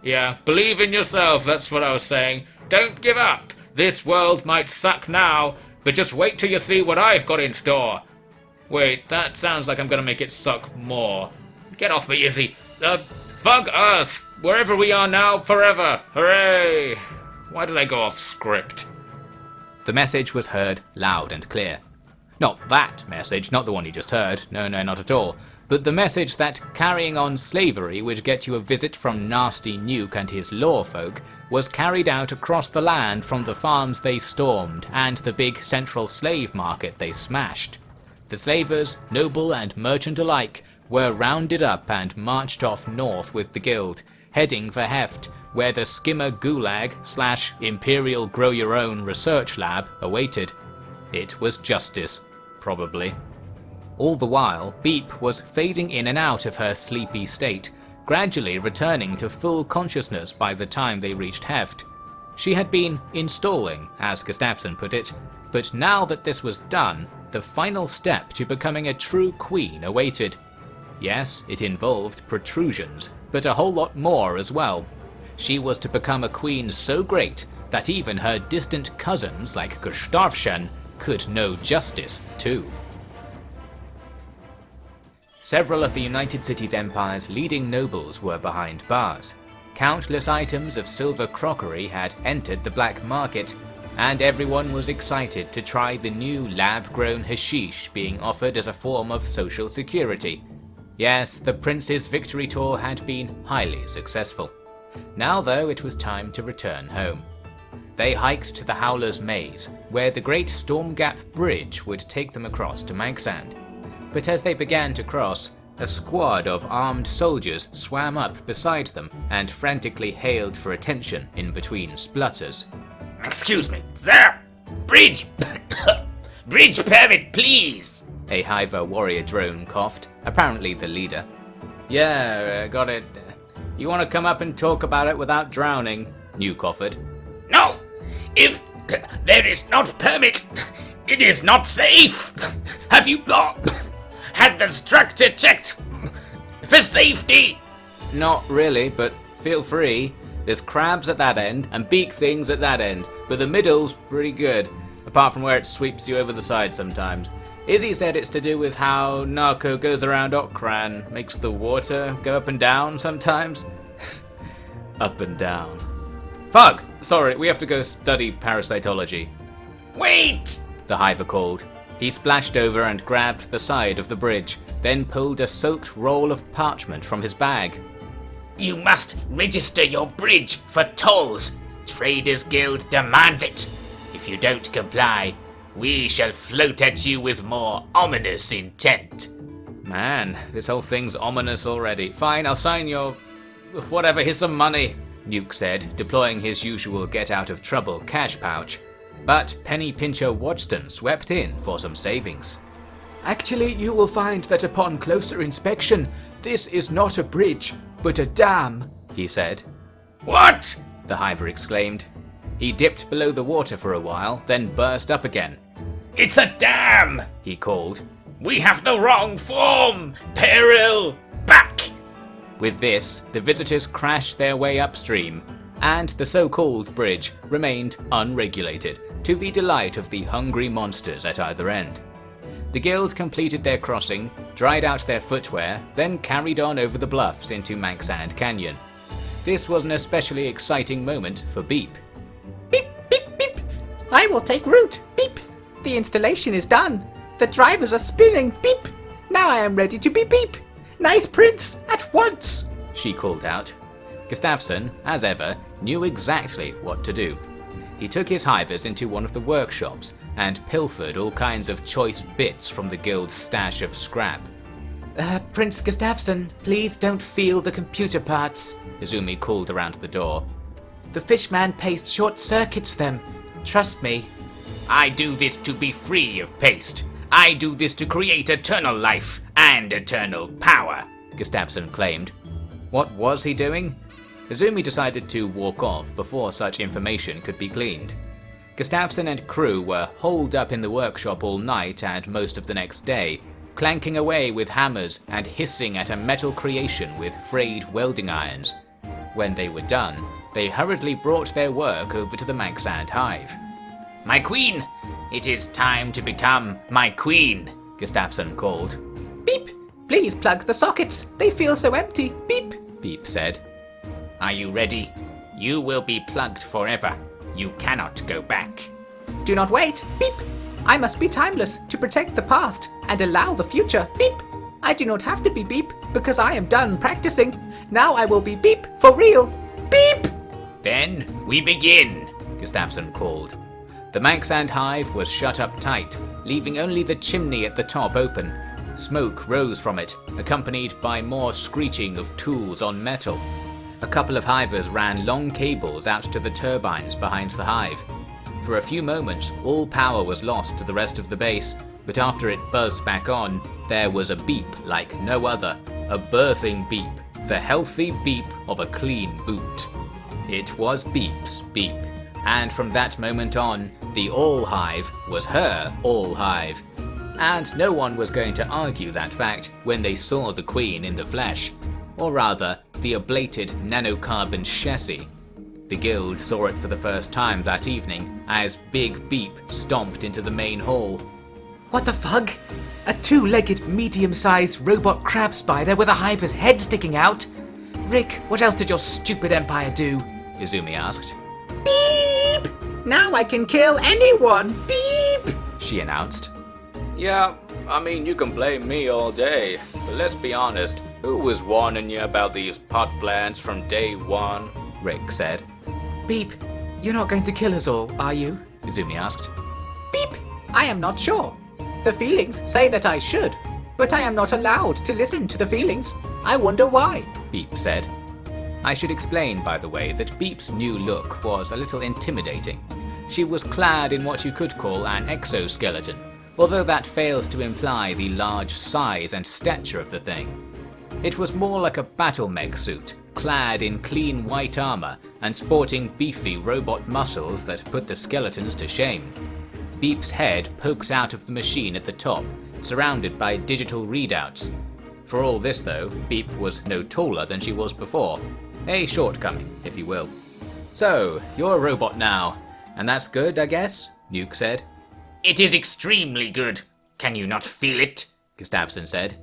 Yeah, believe in yourself, that's what I was saying. Don't give up. This world might suck now, but just wait till you see what I've got in store. Wait, that sounds like I'm gonna make it suck more. Get off me, Izzy. Fuck Earth. Wherever we are now, forever. Hooray! Why did I go off script? The message was heard loud and clear. Not that message, not the one you just heard. No, not at all. But the message that carrying on slavery would get you a visit from Nasty Nuke and his lawfolk was carried out across the land from the farms they stormed and the big central slave market they smashed. The slavers, noble and merchant alike, were rounded up and marched off north with the guild, heading for Heft, where the Skimmer Gulag / Imperial Grow Your Own research lab awaited. It was justice, probably. All the while, Beep was fading in and out of her sleepy state, gradually returning to full consciousness by the time they reached Heft. She had been installing, as Gustafsson put it, but now that this was done, the final step to becoming a true queen awaited. Yes, it involved protrusions, but a whole lot more as well. She was to become a queen so great that even her distant cousins like Gustafsson could know justice too. Several of the United Cities Empire's leading nobles were behind bars. Countless items of silver crockery had entered the black market, and everyone was excited to try the new lab-grown hashish being offered as a form of social security. Yes, the Prince's victory tour had been highly successful. Now though, it was time to return home. They hiked to the Howler's Maze, where the Great Stormgap Bridge would take them across to Manksand. But as they began to cross, a squad of armed soldiers swam up beside them and frantically hailed for attention in between splutters. Excuse me, sir! Bridge! Bridge permit, please! A Hiver warrior drone coughed, apparently the leader. Yeah, got it. You want to come up and talk about it without drowning? Nuke offered. No! If there is not permit, it is not safe! Have you not had the structure checked for safety? Not really, but feel free. There's crabs at that end and beak things at that end, but the middle's pretty good, apart from where it sweeps you over the side sometimes. Izzy said it's to do with how Narco goes around Okran, makes the water go up and down sometimes. Up and down. Fug! Sorry, we have to go study parasitology. Wait! The Hiver called. He splashed over and grabbed the side of the bridge, then pulled a soaked roll of parchment from his bag. You must register your bridge for tolls. Traders Guild demands it. If you don't comply, we shall float at you with more ominous intent. Man, this whole thing's ominous already. Fine, I'll sign your... whatever, here's some money, Nuke said, deploying his usual get-out-of-trouble cash pouch. But Penny Pincher Watson swept in for some savings. Actually, you will find that upon closer inspection, this is not a bridge, but a dam, he said. What? The Hiver exclaimed. He dipped below the water for a while, then burst up again. It's a dam, he called. We have the wrong form! Peril! Back! With this, the visitors crashed their way upstream, and the so-called bridge remained unregulated, to the delight of the hungry monsters at either end. The guild completed their crossing, dried out their footwear, then carried on over the bluffs into Manksand Canyon. This was an especially exciting moment for Beep. Beep, beep, beep. I will take root. Beep. The installation is done. The drivers are spinning. Beep. Now I am ready to be Beep. Nice prince, at once. She called out. Gustafsson, as ever, knew exactly what to do. He took his Hivers into one of the workshops and pilfered all kinds of choice bits from the guild's stash of scrap. Prince Gustafsson, please don't feel the computer parts, Izumi called around the door. The fishman paste short-circuits them. Trust me. I do this to be free of paste. I do this to create eternal life and eternal power, Gustafsson claimed. What was he doing? Izumi decided to walk off before such information could be gleaned. Gustafsson and crew were holed up in the workshop all night and most of the next day, clanking away with hammers and hissing at a metal creation with frayed welding irons. When they were done, they hurriedly brought their work over to the Manxand hive. My queen! It is time to become my queen, Gustafsson called. Beep! Please plug the sockets. They feel so empty. Beep! Beep said. Are you ready? You will be plugged forever. You cannot go back. Do not wait. Beep! I must be timeless to protect the past and allow the future. Beep! I do not have to be Beep because I am done practicing. Now I will be Beep for real. Beep! Then we begin, Gustafsson called. The Manxand hive was shut up tight, leaving only the chimney at the top open. Smoke rose from it, accompanied by more screeching of tools on metal. A couple of hivers ran long cables out to the turbines behind the hive. For a few moments, all power was lost to the rest of the base, but after it buzzed back on, there was a beep like no other, a birthing beep, the healthy beep of a clean boot. It was Beep's beep, and from that moment on, the All Hive was her All Hive. And no one was going to argue that fact when they saw the Queen in the flesh, or rather, the ablated nanocarbon chassis. The guild saw it for the first time that evening as Big Beep stomped into the main hall. What the fug? A two-legged, medium-sized robot crab spider with a hiver's head sticking out? Rick, what else did your stupid empire do? Izumi asked. Beep! Now I can kill anyone! Beep! She announced. Yeah, I mean, you can blame me all day, but let's be honest, who was warning you about these pot plants from day one? Rick said. Beep, you're not going to kill us all, are you? Izumi asked. Beep! I am not sure. The feelings say that I should, but I am not allowed to listen to the feelings. I wonder why. Beep said. I should explain, by the way, that Beep's new look was a little intimidating. She was clad in what you could call an exoskeleton, although that fails to imply the large size and stature of the thing. It was more like a battle mech suit, clad in clean white armor and sporting beefy robot muscles that put the skeletons to shame. Beep's head poked out of the machine at the top, surrounded by digital readouts. For all this though, Beep was no taller than she was before. A shortcoming, if you will. So, you're a robot now, and that's good, I guess? Nuke said. It is extremely good. Can you not feel it? Gustafsson said.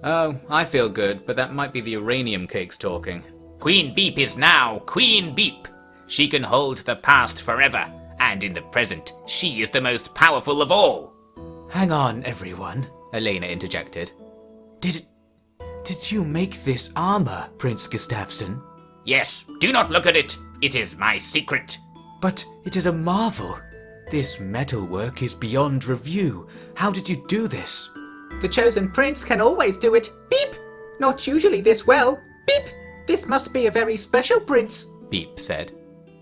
Oh, I feel good, but that might be the uranium cakes talking. Queen Beep is now Queen Beep. She can hold the past forever, and in the present, she is the most powerful of all. Hang on, everyone. Elena interjected. Did you make this armor, Prince Gustafsson? Yes, do not look at it. It is my secret. But it is a marvel. This metalwork is beyond review. How did you do this? The chosen prince can always do it. Beep! Not usually this well. Beep! This must be a very special prince. Beep said.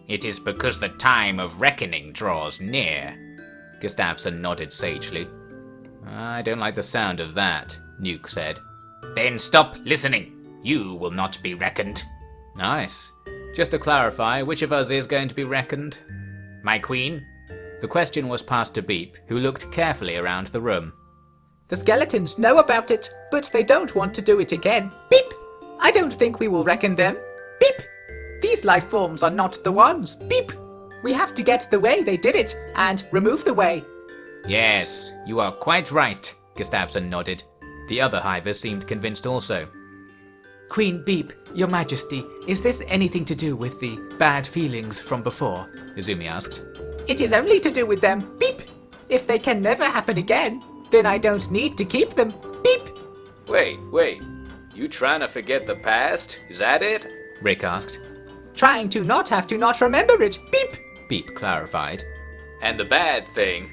It is because the time of reckoning draws near. Gustafsson nodded sagely. I don't like the sound of that, Nuke said. Then stop listening. You will not be reckoned. Nice. Just to clarify, which of us is going to be reckoned? My queen? The question was passed to Beep, who looked carefully around the room. The skeletons know about it, but they don't want to do it again. Beep! I don't think we will reckon them. Beep! These life forms are not the ones. Beep! We have to get the way they did it, and remove the way. Yes, you are quite right, Gustafsson nodded. The other hivers seemed convinced also. Queen Beep, your majesty, is this anything to do with the bad feelings from before? Izumi asked. It is only to do with them. Beep! If they can never happen again, then I don't need to keep them. Beep! Wait. You trying to forget the past? Is that it? Rick asked. Trying to not have to not remember it. Beep! Beep clarified. And the bad thing,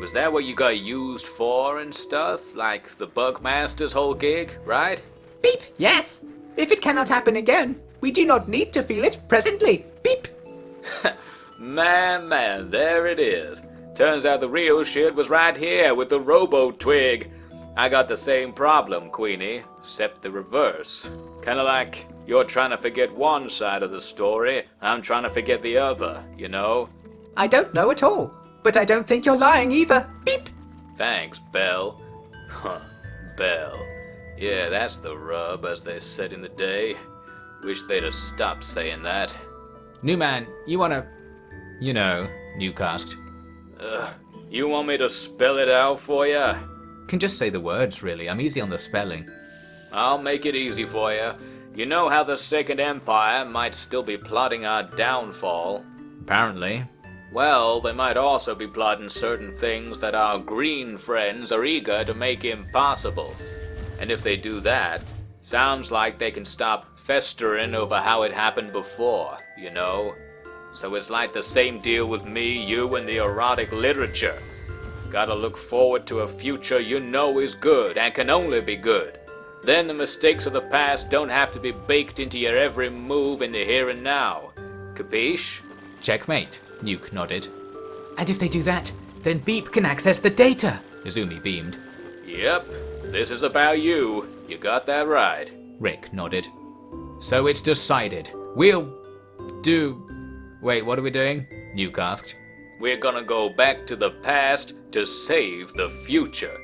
was that what you got used for and stuff? Like the Bugmaster's whole gig, right? Beep! Yes! If it cannot happen again, we do not need to feel it presently. Beep! Man, there it is. Turns out the real shit was right here with the Robo-Twig. I got the same problem, Queenie, except the reverse. Kinda like you're trying to forget one side of the story, I'm trying to forget the other, you know? I don't know at all, but I don't think you're lying either. Beep! Thanks, Belle. Huh, Belle. Yeah, that's the rub, as they said in the day. Wish they'd have stopped saying that. Newman, you wanna... You know, Nuke asked. You want me to spell it out for ya? Can just say the words, really. I'm easy on the spelling. I'll make it easy for you. You know how the Second Empire might still be plotting our downfall? Apparently. Well, they might also be plotting certain things that our green friends are eager to make impossible. And if they do that, sounds like they can stop festering over how it happened before, you know? So it's like the same deal with me, you, and the erotic literature. Gotta look forward to a future you know is good and can only be good. Then the mistakes of the past don't have to be baked into your every move in the here and now. Capiche? Checkmate, Nuke nodded. And if they do that, then Beep can access the data. Izumi beamed. Yep, this is about you. You got that right. Rick nodded. So it's decided. We'll do... Wait, what are we doing? Nuke asked. We're gonna go back to the past to save the future.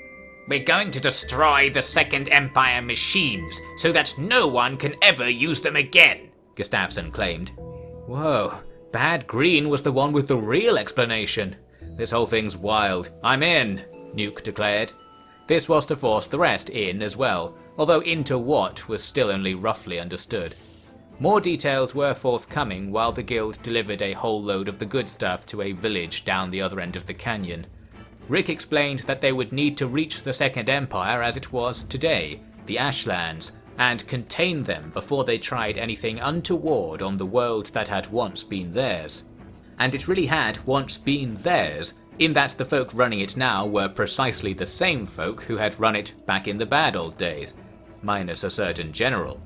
We're going to destroy the Second Empire machines so that no one can ever use them again, Gustafsson claimed. Whoa, Bad Green was the one with the real explanation. This whole thing's wild. I'm in, Nuke declared. This was to force the rest in as well, although into what was still only roughly understood. More details were forthcoming while the guild delivered a whole load of the good stuff to a village down the other end of the canyon. Rick explained that they would need to reach the Second Empire as it was today, the Ashlands, and contain them before they tried anything untoward on the world that had once been theirs. And it really had once been theirs, in that the folk running it now were precisely the same folk who had run it back in the bad old days, minus a certain general.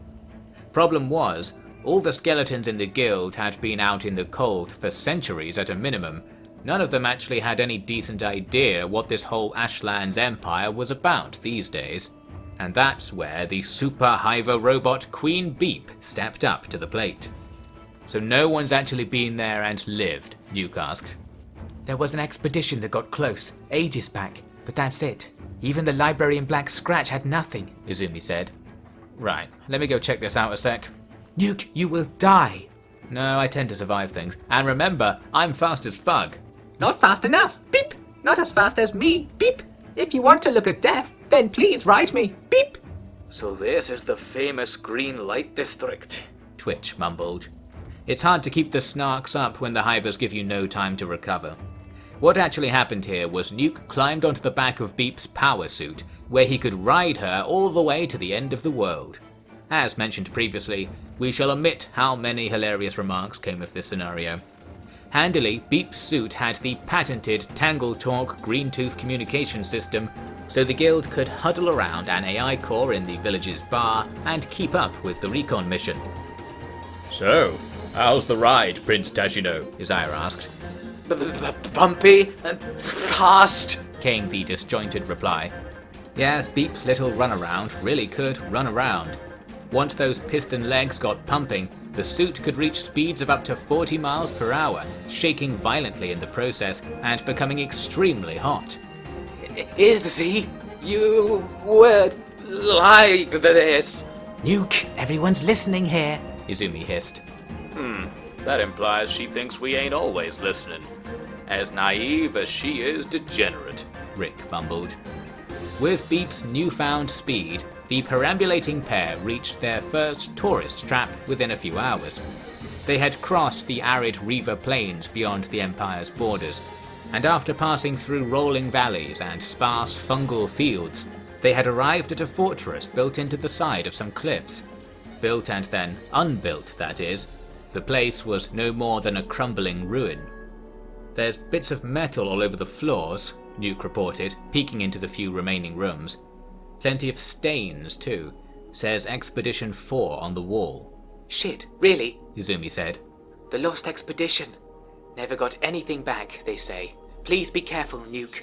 Problem was, all the skeletons in the guild had been out in the cold for centuries at a minimum. None of them actually had any decent idea what this whole Ashlands Empire was about these days. And that's where the super Hiver robot Queen Beep stepped up to the plate. So no one's actually been there and lived, Nuke asked. There was an expedition that got close, ages back, but that's it. Even the library in Black Scratch had nothing, Izumi said. Right, let me go check this out a sec. Nuke, you will die. No, I tend to survive things. And remember, I'm fast as fuck. Not fast enough, Beep. Not as fast as me, Beep. If you want to look at death, then please ride me, Beep. So this is the famous Green Light District. Twitch mumbled. It's hard to keep the snarks up when the Hivers give you no time to recover. What actually happened here was Nuke climbed onto the back of Beep's power suit, where he could ride her all the way to the end of the world. As mentioned previously, we shall omit how many hilarious remarks came of this scenario. Handily, Beep's suit had the patented Tangle Talk Greentooth communication system, so the guild could huddle around an AI core in the village's bar and keep up with the recon mission. So, how's the ride, Prince Tashino? Isaiah asked. Bumpy and fast, Came the disjointed reply. Yes, Beep's little runaround really could run around. Once those piston legs got pumping, the suit could reach speeds of up to 40 miles per hour, shaking violently in the process and becoming extremely hot. Izzy, you would like this. Nuke, everyone's listening here. Izumi hissed. That implies she thinks we ain't always listening. As naive as she is degenerate. Rick bumbled. With Beep's newfound speed, the perambulating pair reached their first tourist trap within a few hours. They had crossed the arid Riva Plains beyond the Empire's borders, and after passing through rolling valleys and sparse fungal fields, they had arrived at a fortress built into the side of some cliffs. Built and then unbuilt, that is. The place was no more than a crumbling ruin. There's bits of metal all over the floors, Nuke reported, peeking into the few remaining rooms. Plenty of stains, too. Says Expedition 4 on the wall. Shit, really? Izumi said. The lost expedition. Never got anything back, they say. Please be careful, Nuke.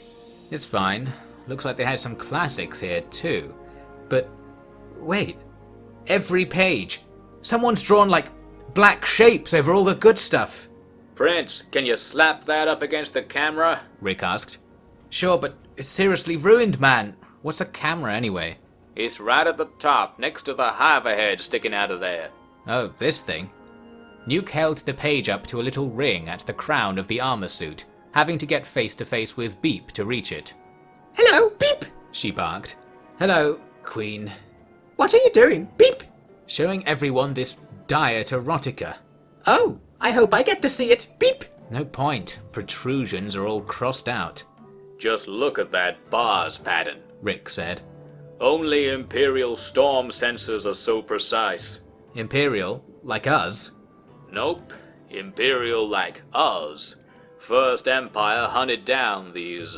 It's fine. Looks like they had some classics here, too. But, wait. Every page. Someone's drawn, like, black shapes over all the good stuff. Prince, can you slap that up against the camera? Rick asked. Sure, but it's seriously ruined, man. What's a camera, anyway? It's right at the top, next to the Hiver head sticking out of there. Oh, this thing. Nuke held the page up to a little ring at the crown of the armor suit, having to get face to face with Beep to reach it. Hello, Beep! She barked. Hello, Queen. What are you doing, Beep? Showing everyone this diet erotica. Oh, I hope I get to see it, Beep! No point. Protrusions are all crossed out. Just look at that bars pattern. Rick said. Only Imperial storm sensors are so precise. Imperial? Like us? Nope. Imperial like us. First Empire hunted down these,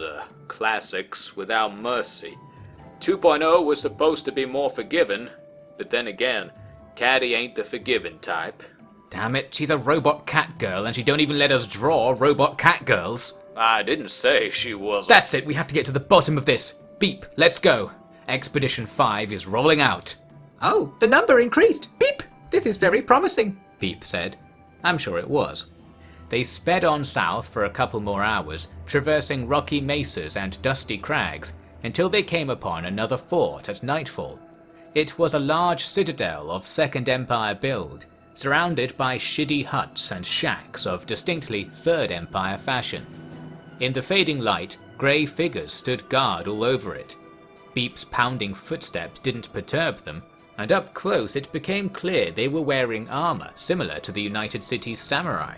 classics without mercy. 2.0 was supposed to be more forgiving, but then again, Caddy ain't the forgiving type. Damn it, she's a robot cat girl and she don't even let us draw robot cat girls. I didn't say she was. That's it, we have to get to the bottom of this. Beep, let's go. Expedition 5 is rolling out. Oh, the number increased, Beep! This is very promising. Beep said. I'm sure it was. They sped on south for a couple more hours, traversing rocky mesas and dusty crags, until they came upon another fort at nightfall. It was a large citadel of Second Empire build, surrounded by shitty huts and shacks of distinctly Third Empire fashion. In the fading light, grey figures stood guard all over it. Beep's pounding footsteps didn't perturb them, and up close it became clear they were wearing armor similar to the United Cities samurai.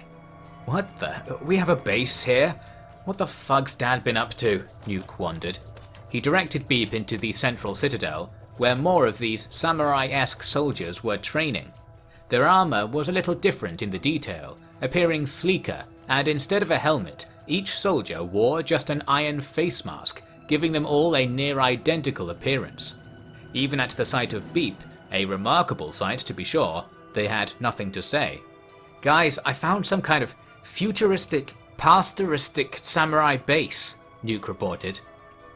What the? We have a base here? What the fuck's Dad been up to? Nuke wondered. He directed Beep into the central citadel, where more of these samurai-esque soldiers were training. Their armor was a little different in the detail, appearing sleeker, and instead of a helmet, each soldier wore just an iron face mask, giving them all a near-identical appearance. Even at the sight of Beep, a remarkable sight to be sure, they had nothing to say. Guys, I found some kind of futuristic, pastoristic samurai base, Nuke reported.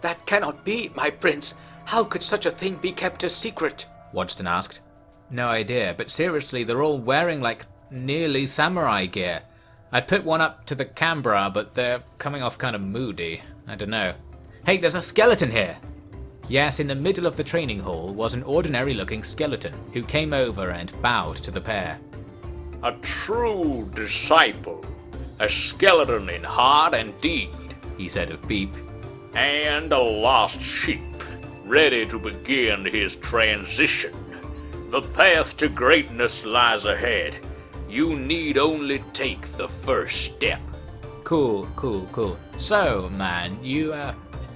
That cannot be, my prince. How could such a thing be kept a secret? Wadston asked. No idea, but seriously, they're all wearing like nearly samurai gear. I'd put one up to the Canberra, but they're coming off kind of moody. I don't know. Hey, there's a skeleton here! Yes, in the middle of the training hall was an ordinary-looking skeleton, who came over and bowed to the pair. A true disciple. A skeleton in heart and deed, he said of Beep. And a lost sheep, ready to begin his transition. The path to greatness lies ahead. You need only take the first step. Cool. So, man, you,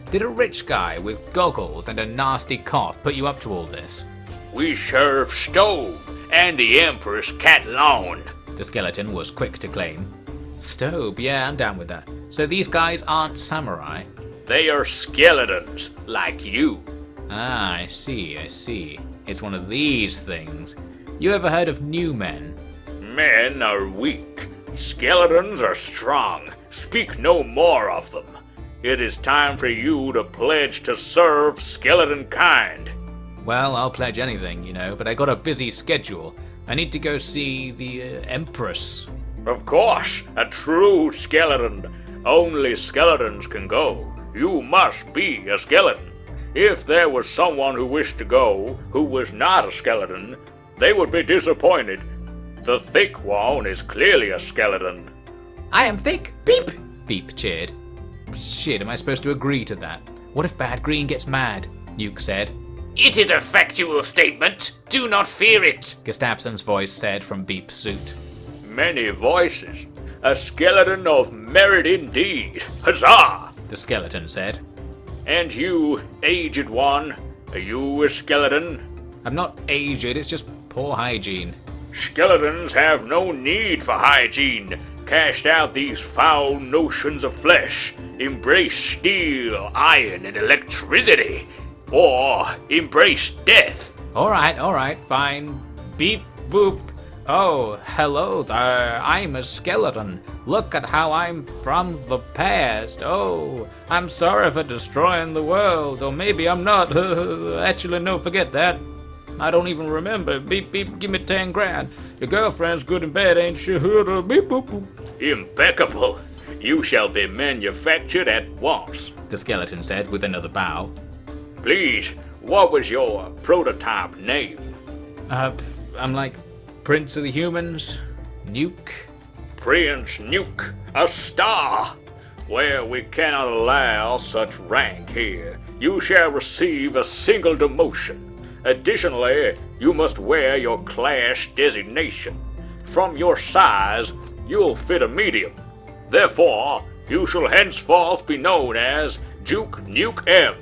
did a rich guy with goggles and a nasty cough put you up to all this? We serve Stove and the Empress Catlon. The skeleton was quick to claim. Stobe, yeah, I'm down with that. So these guys aren't samurai? They are skeletons, like you. Ah, I see. It's one of these things. You ever heard of new men? Men are weak. Skeletons are strong. Speak no more of them. It is time for you to pledge to serve skeleton kind. Well, I'll pledge anything, but I got a busy schedule. I need to go see the Empress. Of course, a true skeleton. Only skeletons can go. You must be a skeleton. If there was someone who wished to go who was not a skeleton, they would be disappointed. The thick one is clearly a skeleton. I am thick, Beep! Beep cheered. Shit, am I supposed to agree to that? What if Bad Green gets mad? Nuke said. It is a factual statement. Do not fear it, Gustafson's voice said from Beep's suit. Many voices. A skeleton of merit indeed. Huzzah! The skeleton said. And you, aged one, are you a skeleton? I'm not aged, it's just poor hygiene. Skeletons have no need for hygiene. Cast out these foul notions of flesh. Embrace steel, iron, and electricity. Or embrace death. Alright, fine. Beep boop. Oh, hello there. I'm a skeleton. Look at how I'm from the past. Oh, I'm sorry for destroying the world. Or maybe I'm not. Actually, no, forget that. I don't even remember. Beep, beep, give me 10 grand. Your girlfriend's good and bad, ain't she? Beep, boop, boop. Impeccable. You shall be manufactured at once. The skeleton said with another bow. Please, what was your prototype name? I'm like Prince of the Humans, Nuke. Prince Nuke, a star! Where we cannot allow such rank here, you shall receive a single demotion. Additionally, you must wear your class designation. From your size, you'll fit a medium. Therefore, you shall henceforth be known as Duke Nuke M.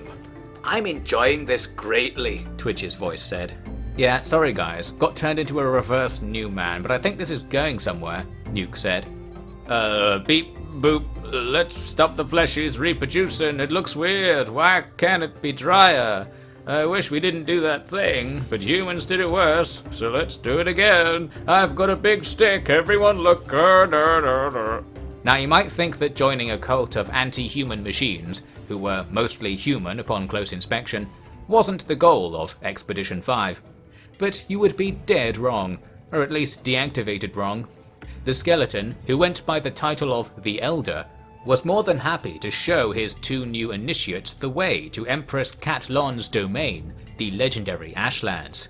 I'm enjoying this greatly. Twitch's voice said. Yeah, sorry guys, got turned into a reverse new man, but I think this is going somewhere, Nuke said. Beep, boop, let's stop the fleshies reproducing, it looks weird, why can't it be drier? I wish we didn't do that thing, but humans did it worse, so let's do it again. I've got a big stick, everyone look. Now you might think that joining a cult of anti-human machines, who were mostly human upon close inspection, wasn't the goal of Expedition 5. But you would be dead wrong, or at least deactivated wrong. The skeleton, who went by the title of the Elder, was more than happy to show his two new initiates the way to Empress Cat Lon's domain, the legendary Ashlands.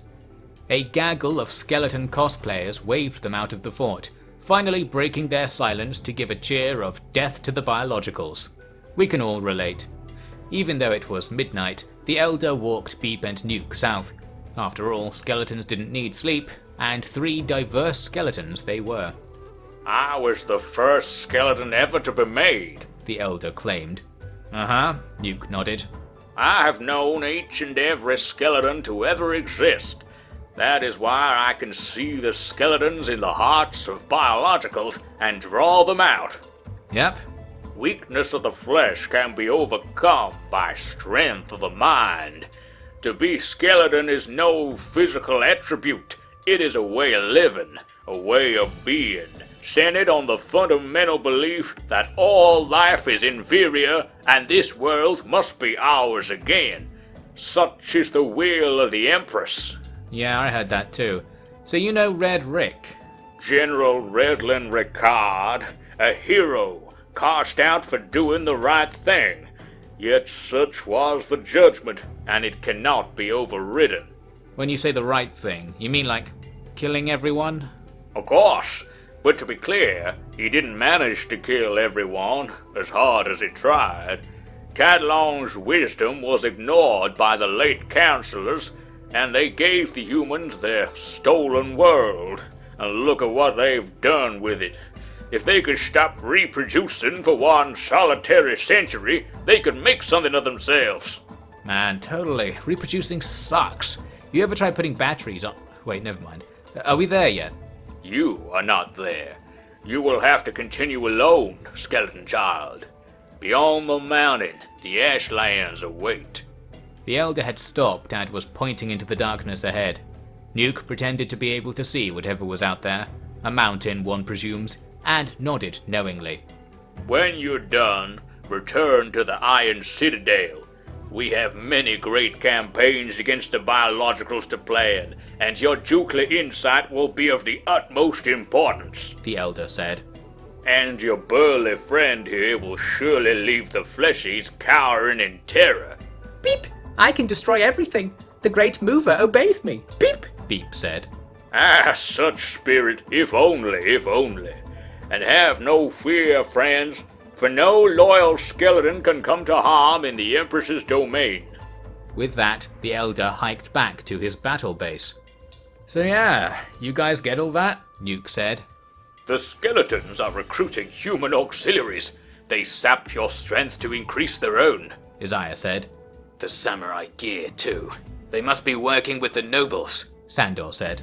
A gaggle of skeleton cosplayers waved them out of the fort, finally breaking their silence to give a cheer of death to the biologicals. We can all relate. Even though it was midnight, the Elder walked Beep and Nuke south. After all, skeletons didn't need sleep, and 3 diverse skeletons they were. I was the first skeleton ever to be made, The Elder claimed. Uh-huh, Nuke nodded. I have known each and every skeleton to ever exist. That is why I can see the skeletons in the hearts of biologicals and draw them out. Yep. Weakness of the flesh can be overcome by strength of the mind. To be skeleton is no physical attribute. It is a way of living, a way of being, centered on the fundamental belief that all life is inferior and this world must be ours again. Such is the will of the Empress. Yeah, I heard that too. So you know Red Rick? General Redlin Ricard, a hero, cast out for doing the right thing. Yet such was the judgment, and it cannot be overridden. When you say the right thing, you mean like killing everyone? Of course, but to be clear, he didn't manage to kill everyone, as hard as he tried. Cat Long's wisdom was ignored by the late councillors, and they gave the humans their stolen world. And look at what they've done with it. If they could stop reproducing for one solitary century, they could make something of themselves. Man, totally. Reproducing sucks. You ever try putting batteries on... Wait, never mind. Are we there yet? You are not there. You will have to continue alone, skeleton child. Beyond the mountain, the Ashlands await. The Elder had stopped and was pointing into the darkness ahead. Nuke pretended to be able to see whatever was out there. A mountain, one presumes, and nodded knowingly. When you're done, return to the Iron Citadel. We have many great campaigns against the biologicals to plan, and your Dukely insight will be of the utmost importance, The Elder said. And your burly friend here will surely leave the fleshies cowering in terror. Beep! I can destroy everything. The Great Mover obeys me. Beep! Beep said. Ah, such spirit, if only, if only. And have no fear, friends, for no loyal skeleton can come to harm in the Empress's domain. With that, the Elder hiked back to his battle base. So yeah, you guys get all that? Nuke said. The skeletons are recruiting human auxiliaries. They sap your strength to increase their own. Isaiah said. The samurai gear, too. They must be working with the nobles. Sandor said.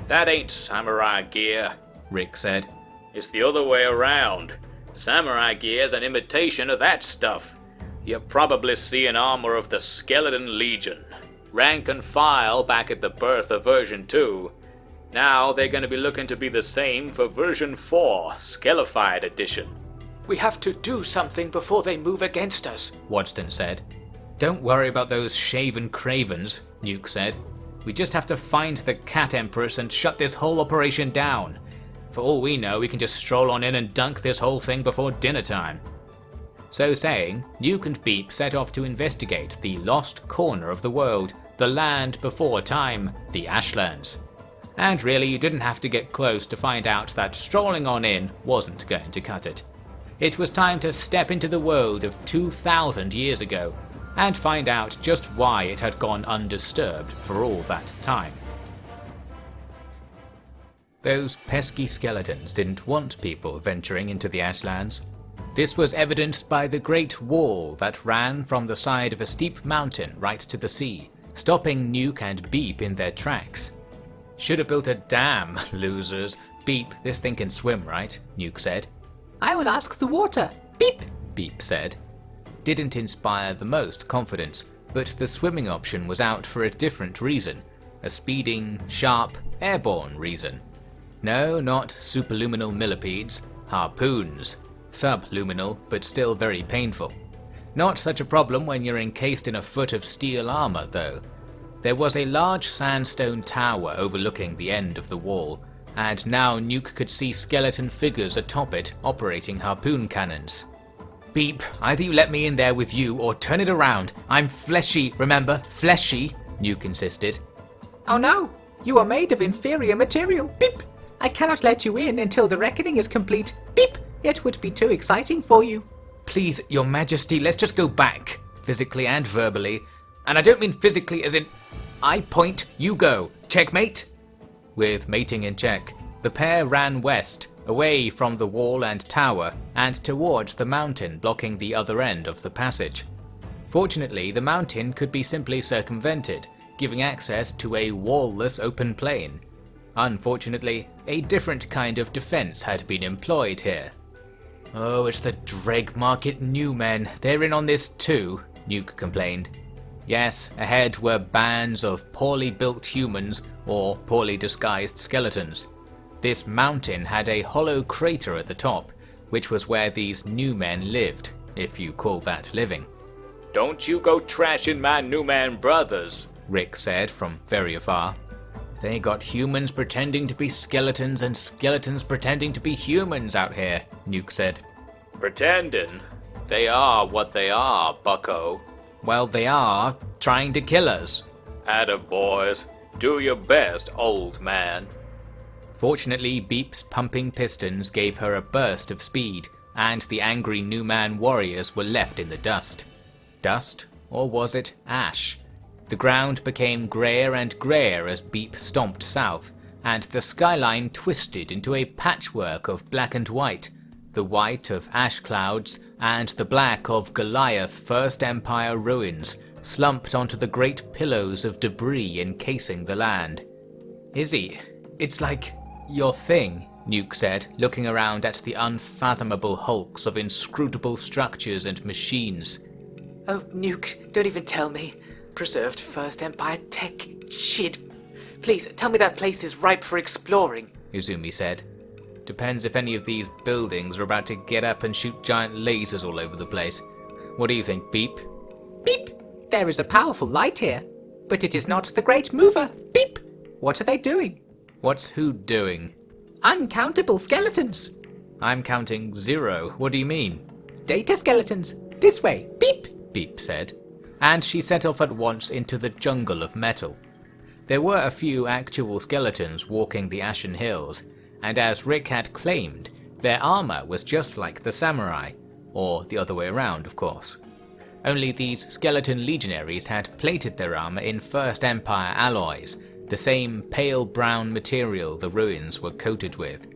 That ain't samurai gear. Rick said. It's the other way around. Samurai gear's an imitation of that stuff. You're probably seeing armor of the Skeleton Legion. Rank and file back at the birth of version 2. Now they're going to be looking to be the same for version 4, Skelefied edition. We have to do something before they move against us, Wadston said. Don't worry about those shaven cravens, Nuke said. We just have to find the Cat Empress and shut this whole operation down. For all we know, we can just stroll on in and dunk this whole thing before dinner time. So saying, Nuke and Beep set off to investigate the lost corner of the world, the land before time, the Ashlands. And really, you didn't have to get close to find out that strolling on in wasn't going to cut it. It was time to step into the world of 2,000 years ago, and find out just why it had gone undisturbed for all that time. Those pesky skeletons didn't want people venturing into the Ashlands. This was evidenced by the Great Wall that ran from the side of a steep mountain right to the sea, stopping Nuke and Beep in their tracks. "Should have built a dam, losers. Beep, this thing can swim, right?" Nuke said. I will ask the water. Beep! Beep said. Didn't inspire the most confidence, but the swimming option was out for a different reason. A speeding, sharp, airborne reason. No, not superluminal millipedes. Harpoons. Subluminal, but still very painful. Not such a problem when you're encased in a foot of steel armor, though. There was a large sandstone tower overlooking the end of the wall, and now Nuke could see skeleton figures atop it operating harpoon cannons. "Beep, either you let me in there with you or turn it around. I'm fleshy, remember? Fleshy," Nuke insisted. Oh no! You are made of inferior material. Beep! I cannot let you in until the reckoning is complete. Beep! It would be too exciting for you. "Please, your majesty, let's just go back, physically and verbally. And I don't mean physically as in, I point, you go. Checkmate?" With mating in check, the pair ran west, away from the wall and tower, and towards the mountain blocking the other end of the passage. Fortunately, the mountain could be simply circumvented, giving access to a wall-less open plain. Unfortunately, a different kind of defense had been employed here. "Oh, it's the Dregmarket new men. They're in on this too," Nuke complained. Yes, ahead were bands of poorly built humans or poorly disguised skeletons. This mountain had a hollow crater at the top, which was where these new men lived, if you call that living. Don't you go trashing my new man brothers, Rick said from very afar. They got humans pretending to be skeletons and skeletons pretending to be humans out here, Nuke said. Pretending? They are what they are, bucko. Well, they are trying to kill us. Atta boys. Do your best, old man. Fortunately, Beep's pumping pistons gave her a burst of speed, and the angry new man warriors were left in the dust. Dust? Or was it ash? The ground became greyer and greyer as Beep stomped south, and the skyline twisted into a patchwork of black and white, the white of ash clouds and the black of Goliath First Empire ruins slumped onto the great pillows of debris encasing the land. Izzy, it's like your thing, Nuke said, looking around at the unfathomable hulks of inscrutable structures and machines. Oh, Nuke, don't even tell me. Preserved First Empire tech. Shit. Please, tell me that place is ripe for exploring, Izumi said. Depends if any of these buildings are about to get up and shoot giant lasers all over the place. What do you think, Beep? Beep! There is a powerful light here, but it is not the Great Mover. Beep! What are they doing? What's who doing? Uncountable skeletons. I'm counting 0. What do you mean? Data skeletons. This way. Beep! Beep said, and she set off at once into the jungle of metal. There were a few actual skeletons walking the Ashen Hills, and as Rick had claimed, their armor was just like the samurai, or the other way around, of course. Only these skeleton legionaries had plated their armor in First Empire alloys, the same pale brown material the ruins were coated with.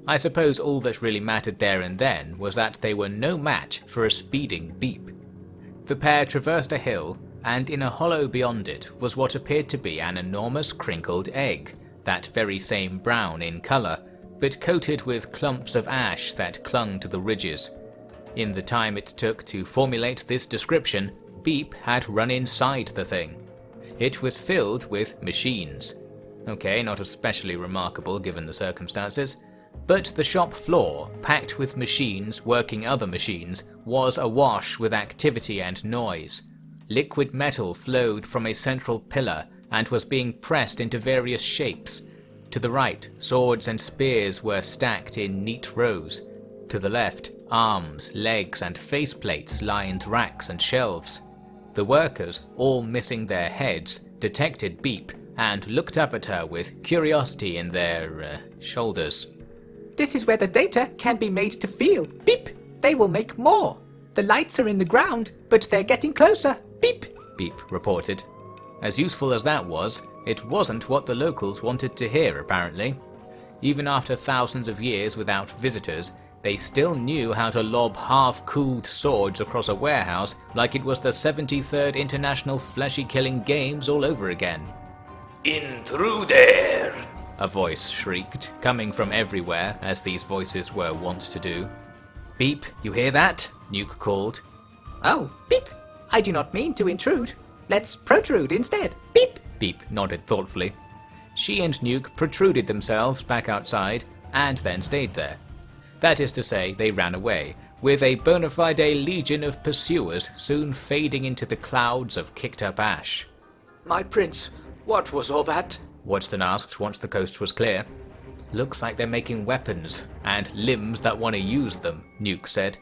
I suppose all that really mattered there and then was that they were no match for a speeding Beep. The pair traversed a hill, and in a hollow beyond it was what appeared to be an enormous crinkled egg, that very same brown in colour, but coated with clumps of ash that clung to the ridges. In the time it took to formulate this description, Beep had run inside the thing. It was filled with machines. Okay, not especially remarkable given the circumstances, but the shop floor, packed with machines working other machines, was awash with activity and noise. Liquid metal flowed from a central pillar and was being pressed into various shapes. To the right, swords and spears were stacked in neat rows. To the left, arms, legs and faceplates lined racks and shelves. The workers, all missing their heads, detected Beep and looked up at her with curiosity in their shoulders. This is where the data can be made to feel. Beep! They will make more. The lights are in the ground, but they're getting closer. Beep! Beep reported. As useful as that was, it wasn't what the locals wanted to hear, apparently. Even after thousands of years without visitors, they still knew how to lob half-cooled swords across a warehouse like it was the 73rd International Fleshy-Killing Games all over again. In through there! A voice shrieked, coming from everywhere, as these voices were wont to do. Beep, you hear that? Nuke called. Oh, beep! I do not mean to intrude. Let's protrude instead. Beep! Beep nodded thoughtfully. She and Nuke protruded themselves back outside, and then stayed there. That is to say, they ran away, with a bona fide legion of pursuers soon fading into the clouds of kicked-up ash. My prince, what was all that? Wadston asked once the coast was clear. Looks like they're making weapons, and limbs that want to use them, Nuke said.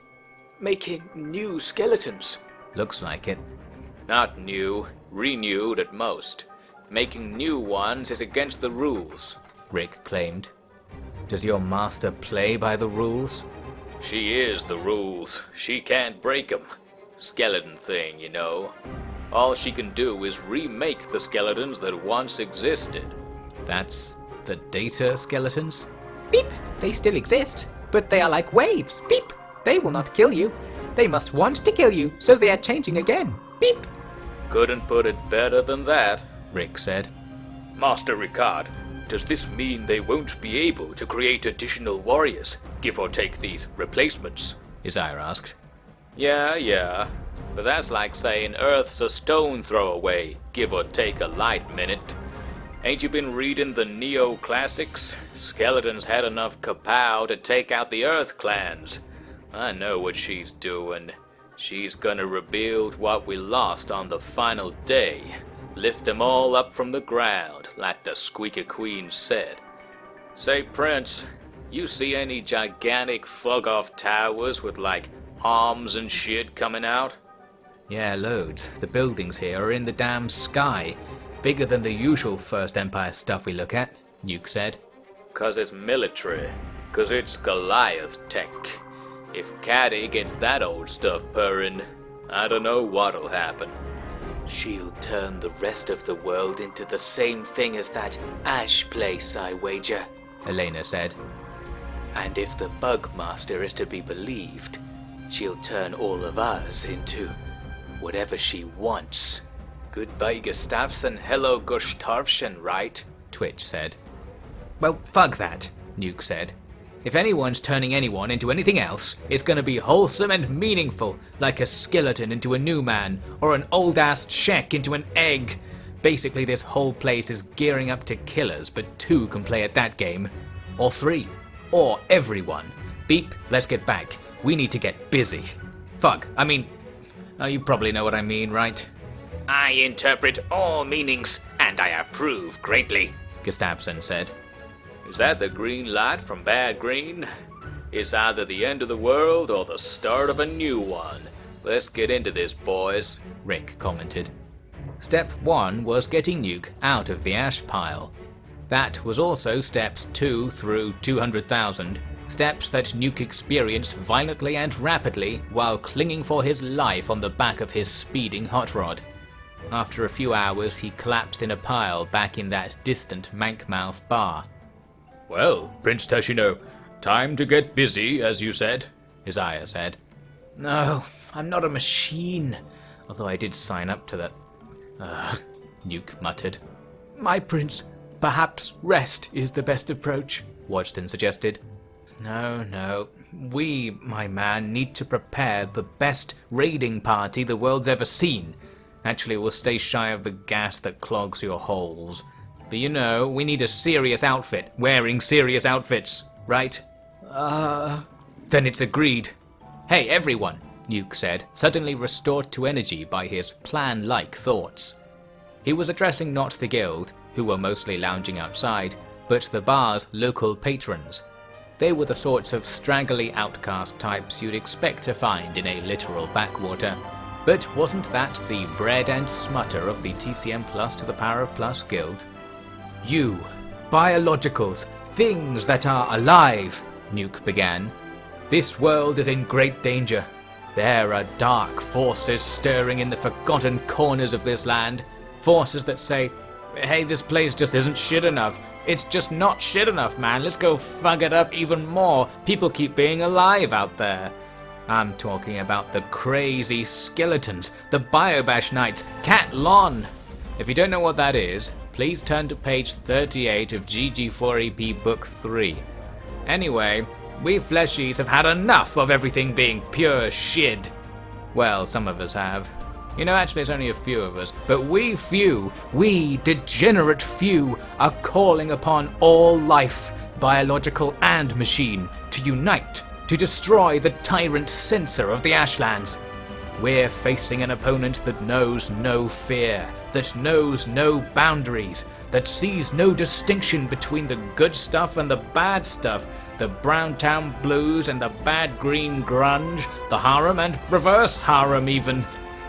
Making new skeletons. Looks like it. Not new, renewed at most. Making new ones is against the rules. Rick claimed. Does your master play by the rules? She is the rules. She can't break 'em. Skeleton thing, you know. All she can do is remake the skeletons that once existed. That's the data skeletons? Beep! They still exist, but they are like waves. Beep! They will not kill you. They must want to kill you, so they are changing again. Beep! Couldn't put it better than that. Rick said. Master Ricard, does this mean they won't be able to create additional warriors, give or take these replacements? Isaiah asked. Yeah. But that's like saying Earth's a stone throw away, give or take a light minute. Ain't you been reading the Neo classics? Skeletons had enough kapow to take out the Earth clans. I know what she's doing. She's gonna rebuild what we lost on the final day. Lift them all up from the ground, like the Squeaker Queen said. Say, Prince, you see any gigantic fuck-off towers with, like, arms and shit coming out? Yeah, loads. The buildings here are in the damn sky. Bigger than the usual First Empire stuff we look at, Nuke said. 'Cause it's military. 'Cause it's Goliath tech. If Caddy gets that old stuff purring, I don't know what'll happen. She'll turn the rest of the world into the same thing as that Ash place, I wager. Elena said. And if the Bugmaster is to be believed, she'll turn all of us into whatever she wants. Goodbye Gustafsson, hello Gustafsson, right? Twitch said. Well, fuck that, Nuke said. If anyone's turning anyone into anything else, it's gonna be wholesome and meaningful, like a skeleton into a new man, or an old-ass Czech into an egg. Basically, this whole place is gearing up to kill us, but 2 can play at that game. Or 3. Or everyone. Beep, let's get back. We need to get busy. Fuck, I mean... you probably know what I mean, right? I interpret all meanings, and I approve greatly, Gustafsson said. Is that the green light from Bad Green? It's either the end of the world or the start of a new one. Let's get into this, boys, Rick commented. Step 1 was getting Nuke out of the ash pile. That was also steps 2 through 200,000, steps that Nuke experienced violently and rapidly while clinging for his life on the back of his speeding hot rod. After a few hours, he collapsed in a pile back in that distant Mankmouth bar. Well, Prince Teshino, time to get busy, as you said, Isaiah said. No, I'm not a machine, although I did sign up to that. Nuke muttered. My prince, perhaps rest is the best approach, Wadston suggested. No, we, my man, need to prepare the best raiding party the world's ever seen. Actually, we'll stay shy of the gas that clogs your holes. But you know, we need a serious outfit, wearing serious outfits, right? Then it's agreed. Hey, everyone, Nuke said, suddenly restored to energy by his plan-like thoughts. He was addressing not the guild, who were mostly lounging outside, but the bar's local patrons. They were the sorts of straggly outcast types you'd expect to find in a literal backwater. But wasn't that the bread and smutter of the TCM Plus to the Power of Plus guild? You, biologicals, things that are alive, Nuke began. This world is in great danger. There are dark forces stirring in the forgotten corners of this land. Forces that say, hey, this place just isn't shit enough. It's just not shit enough, man. Let's go fuck it up even more. People keep being alive out there. I'm talking about the crazy skeletons, the Biobash Knights, Cat Lon. If you don't know what that is, please turn to page 38 of GG4EP Book 3. Anyway, we fleshies have had enough of everything being pure shit. Well, some of us have. You know, actually it's only a few of us, but we degenerate few, are calling upon all life, biological and machine, to unite, to destroy the tyrant censor of the Ashlands. We're facing an opponent that knows no fear, that knows no boundaries, that sees no distinction between the good stuff and the bad stuff, the Browntown Blues and the bad green grunge, the harem and reverse harem even.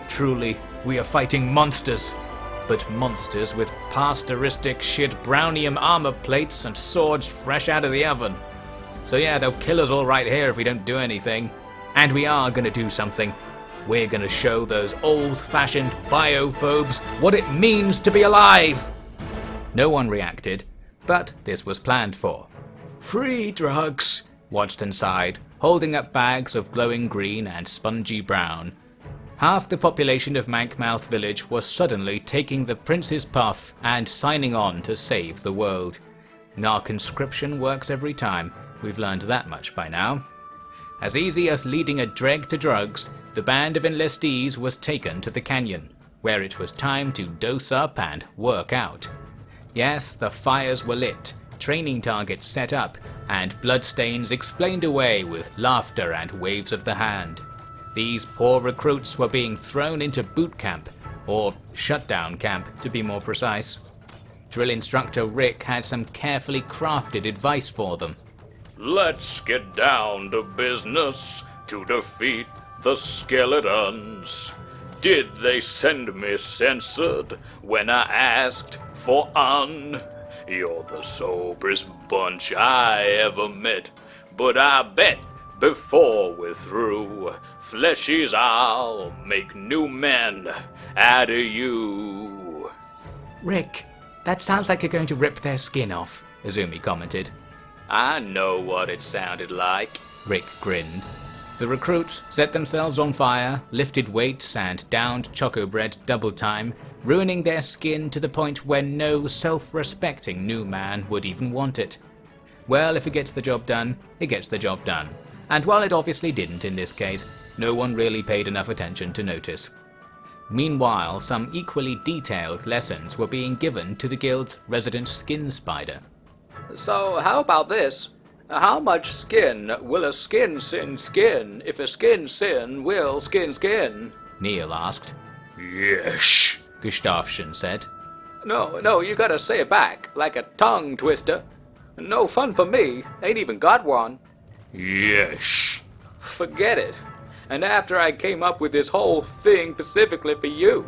Truly, we are fighting monsters, but monsters with pastoristic shit brownium armor plates and swords fresh out of the oven. So yeah, they'll kill us all right here if we don't do anything. And we are gonna do something. We're gonna show those old-fashioned biophobes what it means to be alive! No one reacted, but this was planned for. Free drugs, Wadston sighed, holding up bags of glowing green and spongy brown. Half the population of Mankmouth village was suddenly taking the prince's puff and signing on to save the world. Narconscription works every time, we've learned that much by now. As easy as leading a dreg to drugs, the band of enlistees was taken to the canyon, where it was time to dose up and work out. Yes, the fires were lit, training targets set up, and bloodstains explained away with laughter and waves of the hand. These poor recruits were being thrown into boot camp, or shutdown camp to be more precise. Drill instructor Rick had some carefully crafted advice for them. Let's get down to business to defeat the skeletons. Did they send me censored when I asked for un? You're the soberest bunch I ever met, but I bet before we're through, fleshies, I'll make new men out of you. Rick, that sounds like you're going to rip their skin off, Izumi commented. I know what it sounded like. Rick grinned. The recruits set themselves on fire, lifted weights, and downed Choco Bread double time, ruining their skin to the point where no self-respecting new man would even want it. Well, if it gets the job done, it gets the job done. And while it obviously didn't in this case, no one really paid enough attention to notice. Meanwhile, some equally detailed lessons were being given to the guild's resident skin spider. So how about this? How much skin will a skin sin skin if a skin sin will skin skin? Neil asked. Yes, Gustafsson said. No, you gotta say it back, like a tongue twister. No fun for me, ain't even got one. yes. Forget it. And after I came up with this whole thing specifically for you.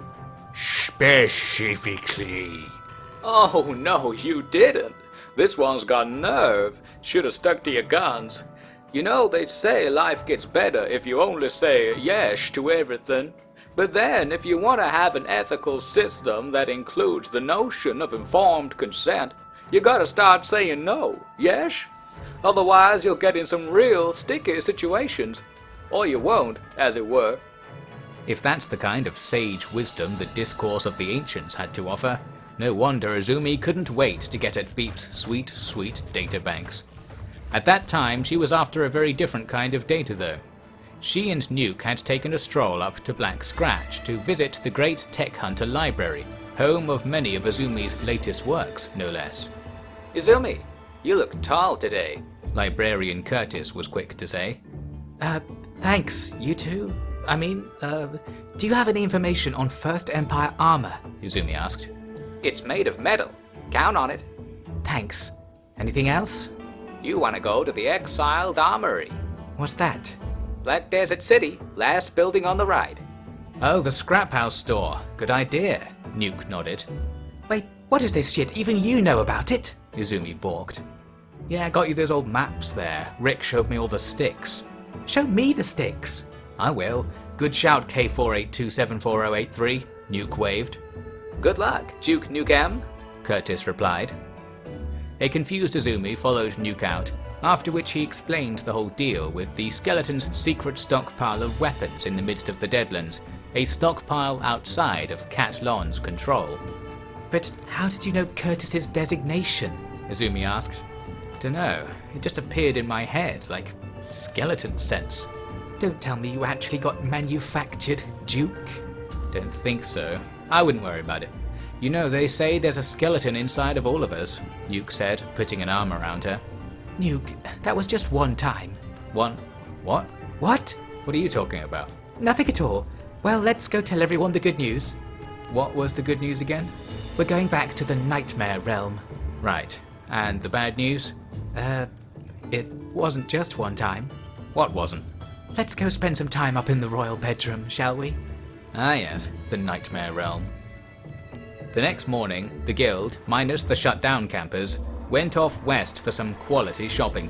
Specifically. Oh, no, you didn't. This one's got nerve. Should've stuck to your guns. You know, they say life gets better if you only say yes to everything. But then, if you want to have an ethical system that includes the notion of informed consent, you gotta start saying no, yes? Otherwise, you'll get in some real sticky situations. Or you won't, as it were. If that's the kind of sage wisdom the discourse of the ancients had to offer, no wonder Izumi couldn't wait to get at Beep's sweet, sweet databanks. At that time, she was after a very different kind of data though. She and Nuke had taken a stroll up to Black Scratch to visit the Great Tech Hunter Library, home of many of Izumi's latest works, no less. Izumi, you look tall today. Librarian Curtis was quick to say. Thanks, you two. Do you have any information on First Empire armor? Izumi asked. It's made of metal. Count on it. Thanks. Anything else? You want to go to the Exiled Armory. What's that? Black Desert City, last building on the right. Oh, the scrap house store. Good idea. Nuke nodded. Wait, What is this shit? Even you know about it? Izumi balked. Yeah, I got you those old maps there. Rick showed me all the sticks. Show me the sticks. I will. Good shout, K48274083. Nuke waved. Good luck, Duke Nukem. Curtis replied. A confused Izumi followed Nuke out, after which he explained the whole deal with the skeleton's secret stockpile of weapons in the midst of the Deadlands, a stockpile outside of Cat Lon's control. But how did you know Curtis's designation? Izumi asked. Dunno, it just appeared in my head, like skeleton sense. Don't tell me you actually got manufactured, Duke? Don't think so. I wouldn't worry about it. You know, they say there's a skeleton inside of all of us, Nuke said, putting an arm around her. Nuke, that was just one time. One? What? What? What are you talking about? Nothing at all. Well, let's go tell everyone the good news. What was the good news again? We're going back to the Nightmare Realm. Right. And the bad news? It wasn't just one time. What wasn't? Let's go spend some time up in the royal bedroom, shall we? Ah yes, the Nightmare Realm. The next morning, the guild, minus the shut-down campers, went off west for some quality shopping.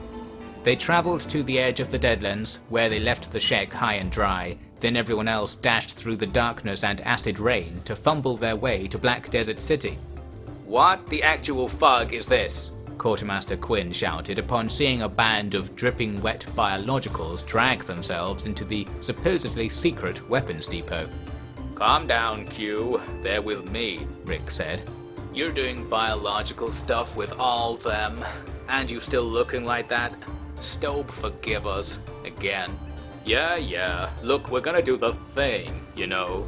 They travelled to the edge of the Deadlands, where they left the Shek high and dry, then everyone else dashed through the darkness and acid rain to fumble their way to Black Desert City. What the actual fug is this? Quartermaster Quinn shouted upon seeing a band of dripping wet biologicals drag themselves into the supposedly secret weapons depot. Calm down, Q. They're with me, Rick said. You're doing biological stuff with all them, and you still looking like that? Stobe, forgive us. Again. Yeah. Look, we're gonna do the thing, you know.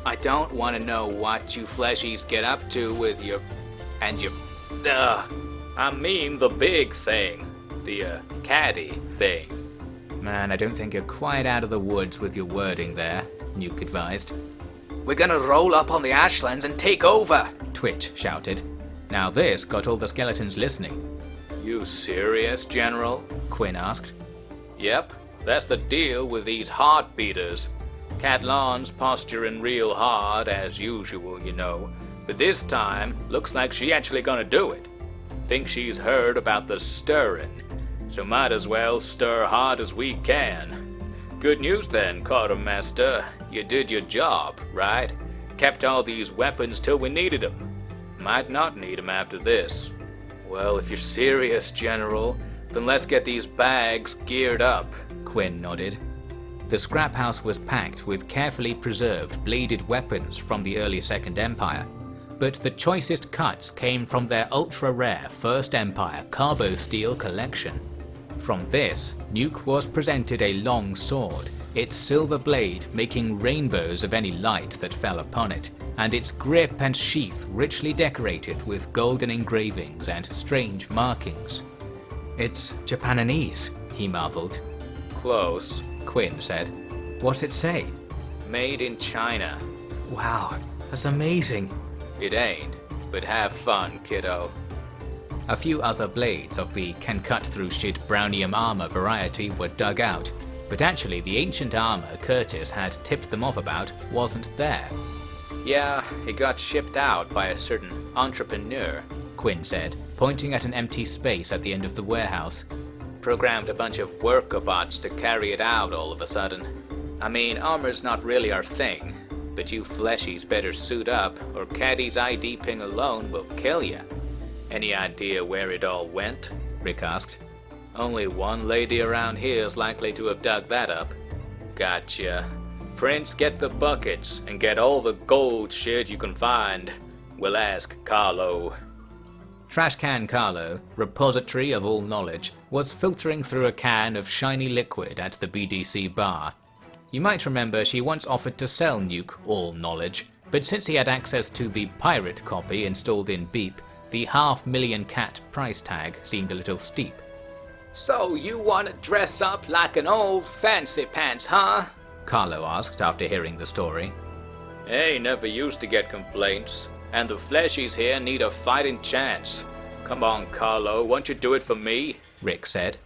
I don't want to know what you fleshies get up to with your... and your... I mean the big thing. The, caddy thing. Man, I don't think you're quite out of the woods with your wording there, Nuke advised. We're gonna roll up on the Ashlands and take over, Twitch shouted. Now this got all the skeletons listening. You serious, General? Quinn asked. Yep, that's the deal with these heartbeaters. Cat Lon's posturing real hard, as usual, you know. But this time, looks like she actually gonna do it. Think she's heard about the stirring, so might as well stir hard as we can. Good news then, Quartermaster. You did your job, right? Kept all these weapons till we needed them. Might not need them after this. Well, if you're serious, General, then let's get these bags geared up. Quinn nodded. The scrap house was packed with carefully preserved bladed weapons from the early Second Empire, but the choicest cuts came from their ultra-rare First Empire Carbo Steel collection. From this, Nuke was presented a long sword, its silver blade making rainbows of any light that fell upon it, and its grip and sheath richly decorated with golden engravings and strange markings. It's Japanese, he marveled. Close, Quinn said. What's it say? Made in China. Wow, that's amazing. It ain't, but have fun, kiddo. A few other blades of the can-cut-through-shit brownium armor variety were dug out, but actually the ancient armor Curtis had tipped them off about wasn't there. Yeah, it got shipped out by a certain entrepreneur, Quinn said, pointing at an empty space at the end of the warehouse. Programmed a bunch of worker bots to carry it out all of a sudden. I mean, armor's not really our thing, but you fleshies better suit up, or Caddy's ID ping alone will kill ya. Any idea where it all went? Rick asked. Only one lady around here is likely to have dug that up. Gotcha. Prince, get the buckets, and get all the gold shit you can find. We'll ask Carlo. Trashcan Carlo, repository of all knowledge, was filtering through a can of shiny liquid at the BDC bar. You might remember she once offered to sell Nuke all knowledge, but since he had access to the pirate copy installed in Beep, the $500,000 cat price tag seemed a little steep. So you want to dress up like an old fancy pants, huh? Carlo asked after hearing the story. Hey, never used to get complaints, and the fleshies here need a fighting chance. Come on, Carlo, won't you do it for me? Rick said.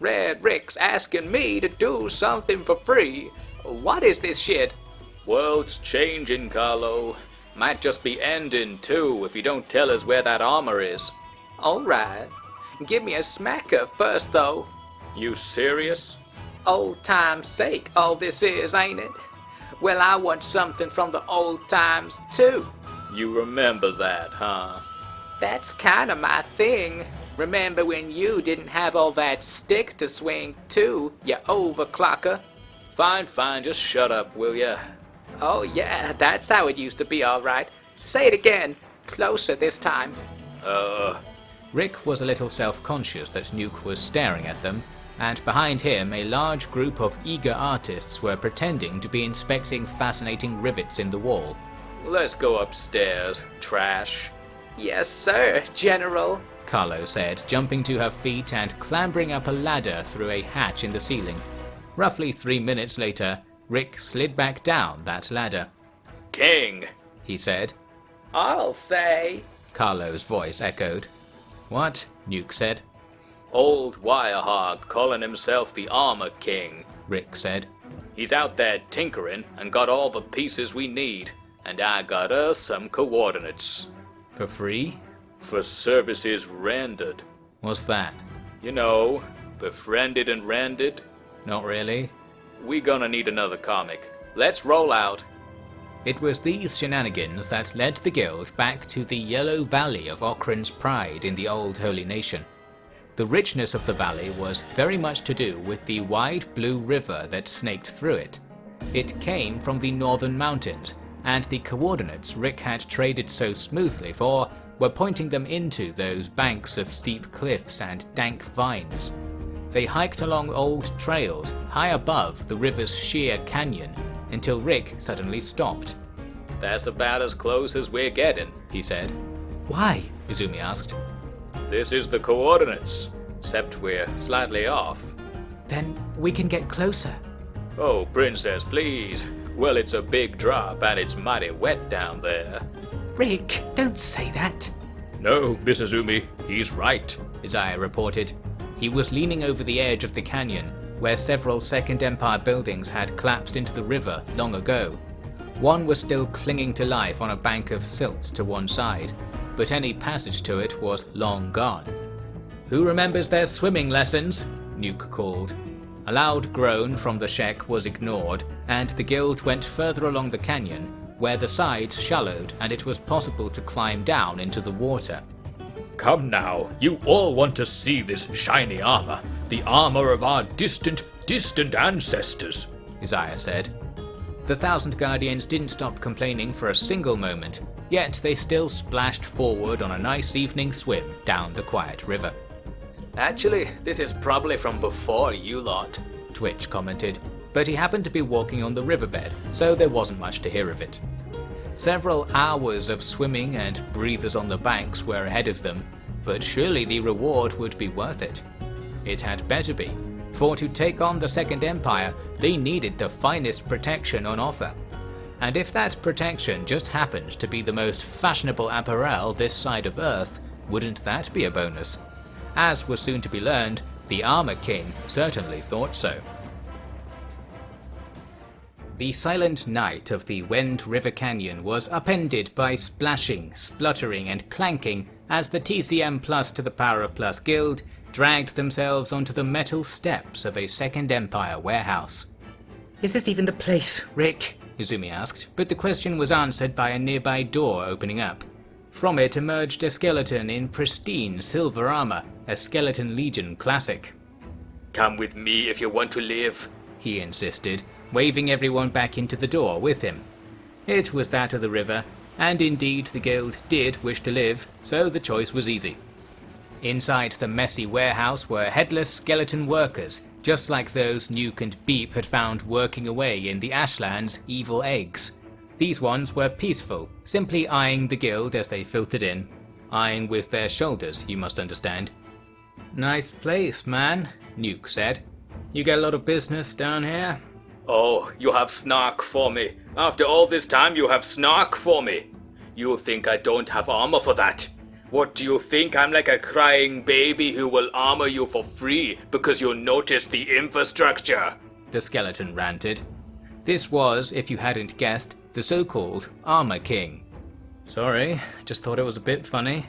Red Rick's asking me to do something for free. What is this shit? World's changing, Carlo. Might just be ending too if you don't tell us where that armor is. Alright. Give me a smacker first, though. You serious? Old time's sake, all this is, ain't it? Well, I want something from the old times, too. You remember that, huh? That's kinda my thing. Remember when you didn't have all that stick to swing, too, you overclocker? Fine, just shut up, will ya? Oh yeah, that's how it used to be, alright. Say it again. Closer this time. Rick was a little self-conscious that Nuke was staring at them, and behind him a large group of eager artists were pretending to be inspecting fascinating rivets in the wall. Let's go upstairs, trash. Yes, sir, General. Carlo said, jumping to her feet and clambering up a ladder through a hatch in the ceiling. Roughly 3 minutes later, Rick slid back down that ladder. King, He said. I'll say. Carlo's voice echoed. What? Nuke said. old Wirehog calling himself the Armor King. Rick said. He's out there tinkering and got all the pieces we need, and I got us some coordinates. For free? For services rendered. What's that? You know, befriended and rendered. Not really. We gonna need another comic. Let's roll out. It was these shenanigans that led the guild back to the Yellow Valley of Okran's pride in the old Holy Nation. The richness of the valley was very much to do with the wide blue river that snaked through it. It came from the northern mountains, and the coordinates Rick had traded so smoothly for were pointing them into those banks of steep cliffs and dank vines. They hiked along old trails high above the river's sheer canyon until Rick suddenly stopped. That's about as close as we're getting, he said. Why? Izumi asked. This is the coordinates, except we're slightly off. Then we can get closer. Oh, Princess, please. Well, it's a big drop and it's mighty wet down there. Rick, don't say that. No, Miss Izumi, he's right. Isaiah reported. He was leaning over the edge of the canyon, where several Second Empire buildings had collapsed into the river long ago. One was still clinging to life on a bank of silt to one side, but any passage to it was long gone. Who remembers their swimming lessons? Nuke called. A loud groan from the Shek was ignored, and the guild went further along the canyon, where the sides shallowed and it was possible to climb down into the water. Come now, you all want to see this shiny armor, the armor of our distant ancestors, Isaiah said. The 1,000 Guardians didn't stop complaining for a single moment, yet they still splashed forward on a nice evening swim down the quiet river. Actually, this is probably from before you lot. Twitch commented, but he happened to be walking on the riverbed, so there wasn't much to hear of it. Several hours of swimming and breathers on the banks were ahead of them, but surely the reward would be worth it. It had better be, for to take on the Second Empire, they needed the finest protection on offer. And if that protection just happened to be the most fashionable apparel this side of Earth, wouldn't that be a bonus? As was soon to be learned, the Armor King certainly thought so. The silent night of the Wend River Canyon was upended by splashing, spluttering and clanking as the TCM Plus to the Power of Plus Guild dragged themselves onto the metal steps of a Second Empire warehouse. Is this even the place, Rick? Izumi asked, but the question was answered by a nearby door opening up. From it emerged a skeleton in pristine silver armor, a Skeleton Legion classic. Come with me if you want to live, he insisted, waving everyone back into the door with him. It was that or the river, and indeed the guild did wish to live, so the choice was easy. Inside the messy warehouse were headless skeleton workers, just like those Nuke and Beep had found working away in the Ashland's evil eggs. These ones were peaceful, simply eyeing the guild as they filtered in. Eyeing with their shoulders, you must understand. Nice place, man, Nuke said. You get a lot of business down here? Oh, you have snark for me. After all this time, you have snark for me. You think I don't have armor for that? What do you think? I'm like a crying baby who will armor you for free because you noticed the infrastructure? The skeleton ranted. This was, if you hadn't guessed, the so-called Armor King. Sorry, just thought it was a bit funny.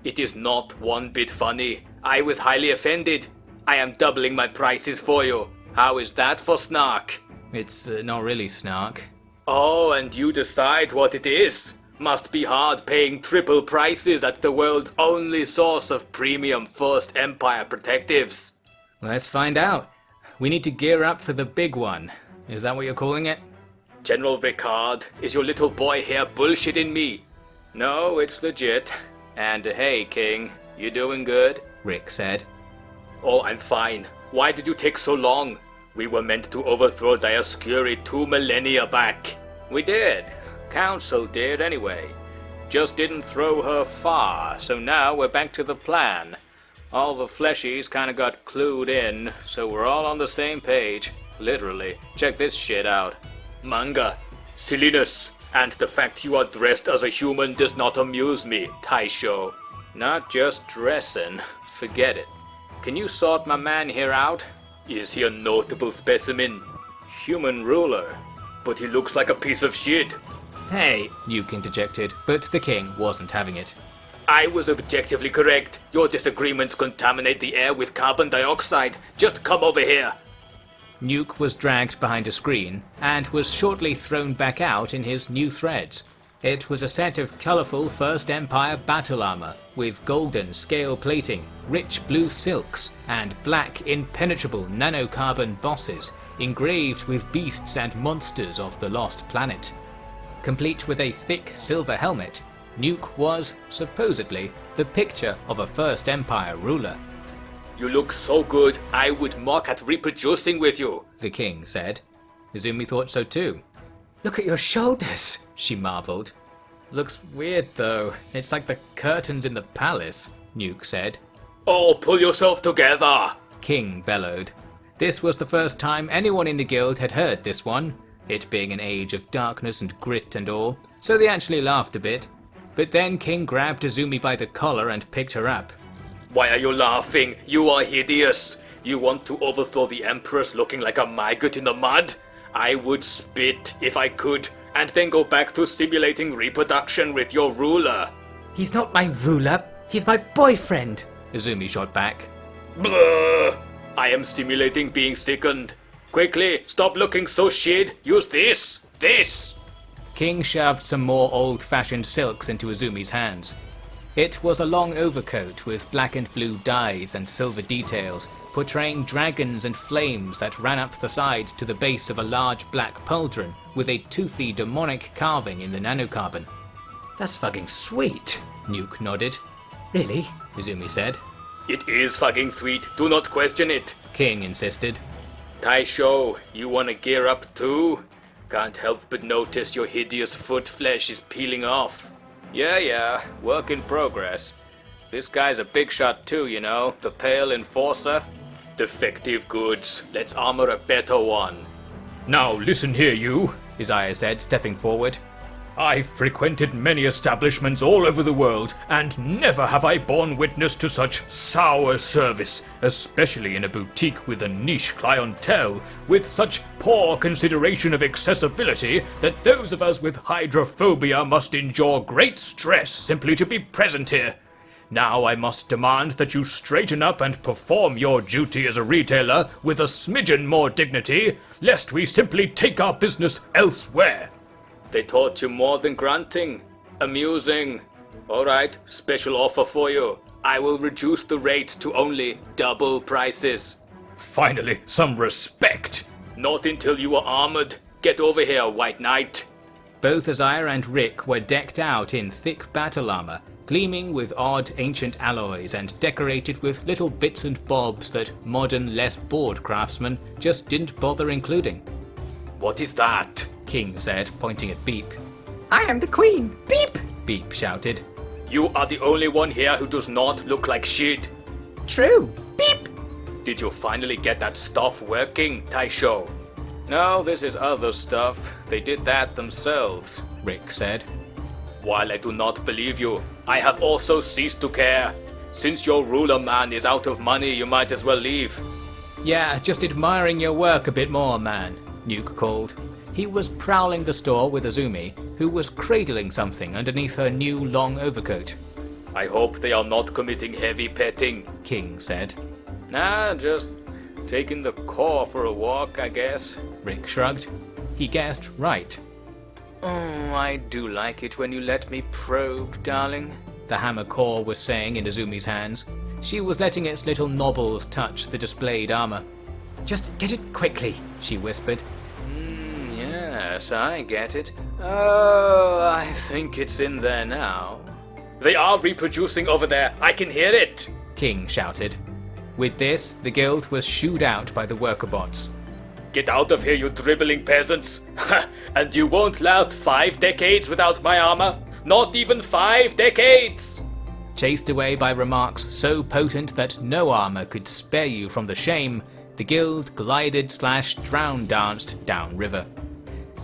It is not one bit funny. I was highly offended. I am doubling my prices for you. How is that for snark? It's not really snark. Oh, and you decide what it is. Must be hard paying triple prices at the world's only source of premium First Empire protectives. Let's find out. We need to gear up for the big one. Is that what you're calling it? General Ricard, is your little boy here bullshitting me? No, it's legit. And hey, King, you doing good? Rick said. Oh, I'm fine. Why did you take so long? We were meant to overthrow Dioscuri 2 millennia back. We did. Council did anyway. Just didn't throw her far, so now we're back to the plan. All the fleshies kinda got clued in, so we're all on the same page. Literally. Check this shit out. Manga. Silliness. And the fact you are dressed as a human does not amuse me, Taisho. Not just dressing. Forget it. Can you sort my man here out? Is he a notable specimen? Human ruler. But he looks like a piece of shit. Hey, Nuke interjected, but the king wasn't having it. I was objectively correct. Your disagreements contaminate the air with carbon dioxide. Just come over here. Nuke was dragged behind a screen and was shortly thrown back out in his new threads. It was a set of colourful First Empire battle armour with golden scale plating, rich blue silks, and black impenetrable nanocarbon bosses engraved with beasts and monsters of the lost planet. Complete with a thick silver helmet, Nuke was, supposedly, the picture of a First Empire ruler. You look so good, I would mock at reproducing with you, the king said. Izumi thought so too. Look at your shoulders, she marvelled. Looks weird though, it's like the curtains in the palace, Nuke said. Oh, pull yourself together, King bellowed. This was the first time anyone in the guild had heard this one, it being an age of darkness and grit and all, so they actually laughed a bit. But then King grabbed Izumi by the collar and picked her up. Why are you laughing? You are hideous. You want to overthrow the Empress looking like a maggot in the mud? I would spit if I could, and then go back to simulating reproduction with your ruler. He's not my ruler, he's my boyfriend, Izumi shot back. Blah! I am simulating being sickened. Quickly, stop looking so shit. Use this. This. King shoved some more old-fashioned silks into Izumi's hands. It was a long overcoat with black and blue dyes and silver details, portraying dragons and flames that ran up the sides to the base of a large black pauldron with a toothy demonic carving in the nanocarbon. That's fucking sweet. Nuke nodded. Really? Izumi said. It is fucking sweet. Do not question it. King insisted. Taisho, you wanna gear up too? Can't help but notice your hideous foot flesh is peeling off. Yeah, work in progress. This guy's a big shot too, you know, the Pale Enforcer. Defective goods. Let's armor a better one. Now listen here, you. Isaiah said, stepping forward. I've frequented many establishments all over the world, and never have I borne witness to such sour service, especially in a boutique with a niche clientele, with such poor consideration of accessibility that those of us with hydrophobia must endure great stress simply to be present here. Now I must demand that you straighten up and perform your duty as a retailer with a smidgen more dignity, lest we simply take our business elsewhere. They taught you more than grunting. Amusing. Alright, special offer for you. I will reduce the rates to only double prices. Finally, some respect. Not until you are armored. Get over here, White Knight. Both Isaiah and Rick were decked out in thick battle armor, gleaming with odd ancient alloys and decorated with little bits and bobs that modern, less bored craftsmen just didn't bother including. What is that? King said, pointing at Beep. I am the queen. Beep! Beep shouted. You are the only one here who does not look like shit. True. Beep! Did you finally get that stuff working, Taisho? No, this is other stuff. They did that themselves, Rick said. While I do not believe you, I have also ceased to care. Since your ruler man is out of money, you might as well leave. Yeah, just admiring your work a bit more, man, Nuke called. He was prowling the store with Azumi, who was cradling something underneath her new long overcoat. I hope they are not committing heavy petting, King said. Nah, just taking the core for a walk, I guess. Rick shrugged. He guessed right. Oh, I do like it when you let me probe, darling. The hammer core was saying in Azumi's hands. She was letting its little knobbles touch the displayed armor. Just get it quickly, she whispered. Yes, I get it. Oh, I think it's in there now. They are reproducing over there. I can hear it, King shouted. With this, the guild was shooed out by the worker bots. Get out of here, you dribbling peasants! And you won't last 5 decades without my armor? Not even 5 decades! Chased away by remarks so potent that no armor could spare you from the shame, the guild glided/drown danced downriver.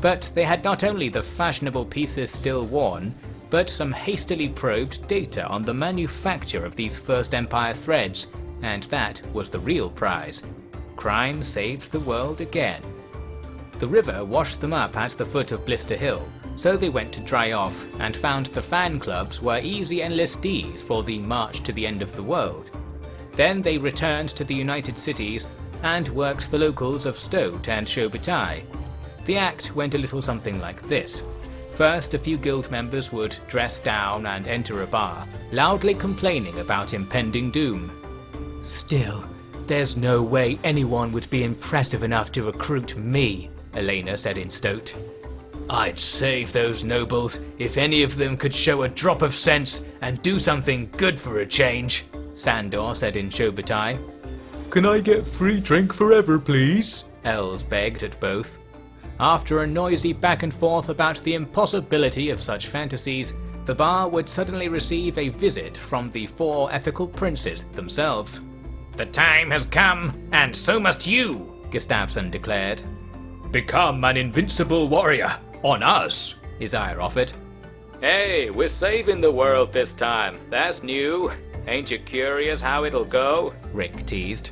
But they had not only the fashionable pieces still worn, but some hastily probed data on the manufacture of these First Empire threads, and that was the real prize. Crime saves the world again. The river washed them up at the foot of Blister Hill, so they went to dry off and found the fan clubs were easy enlistees for the march to the end of the world. Then they returned to the United Cities and worked the locals of Stoat and Shobutai. The act went a little something like this. First, a few guild members would dress down and enter a bar, loudly complaining about impending doom. Still, there's no way anyone would be impressive enough to recruit me, Elena said in Stoat. I'd save those nobles if any of them could show a drop of sense and do something good for a change, Sandor said in Shobutai. Can I get free drink forever, please? Els begged at both. After a noisy back and forth about the impossibility of such fantasies, the bar would suddenly receive a visit from the 4 ethical princes themselves. The time has come, and so must you, Gustafsson declared. Become an invincible warrior, on us, Izire offered. Hey, we're saving the world this time. That's new. Ain't you curious how it'll go? Rick teased.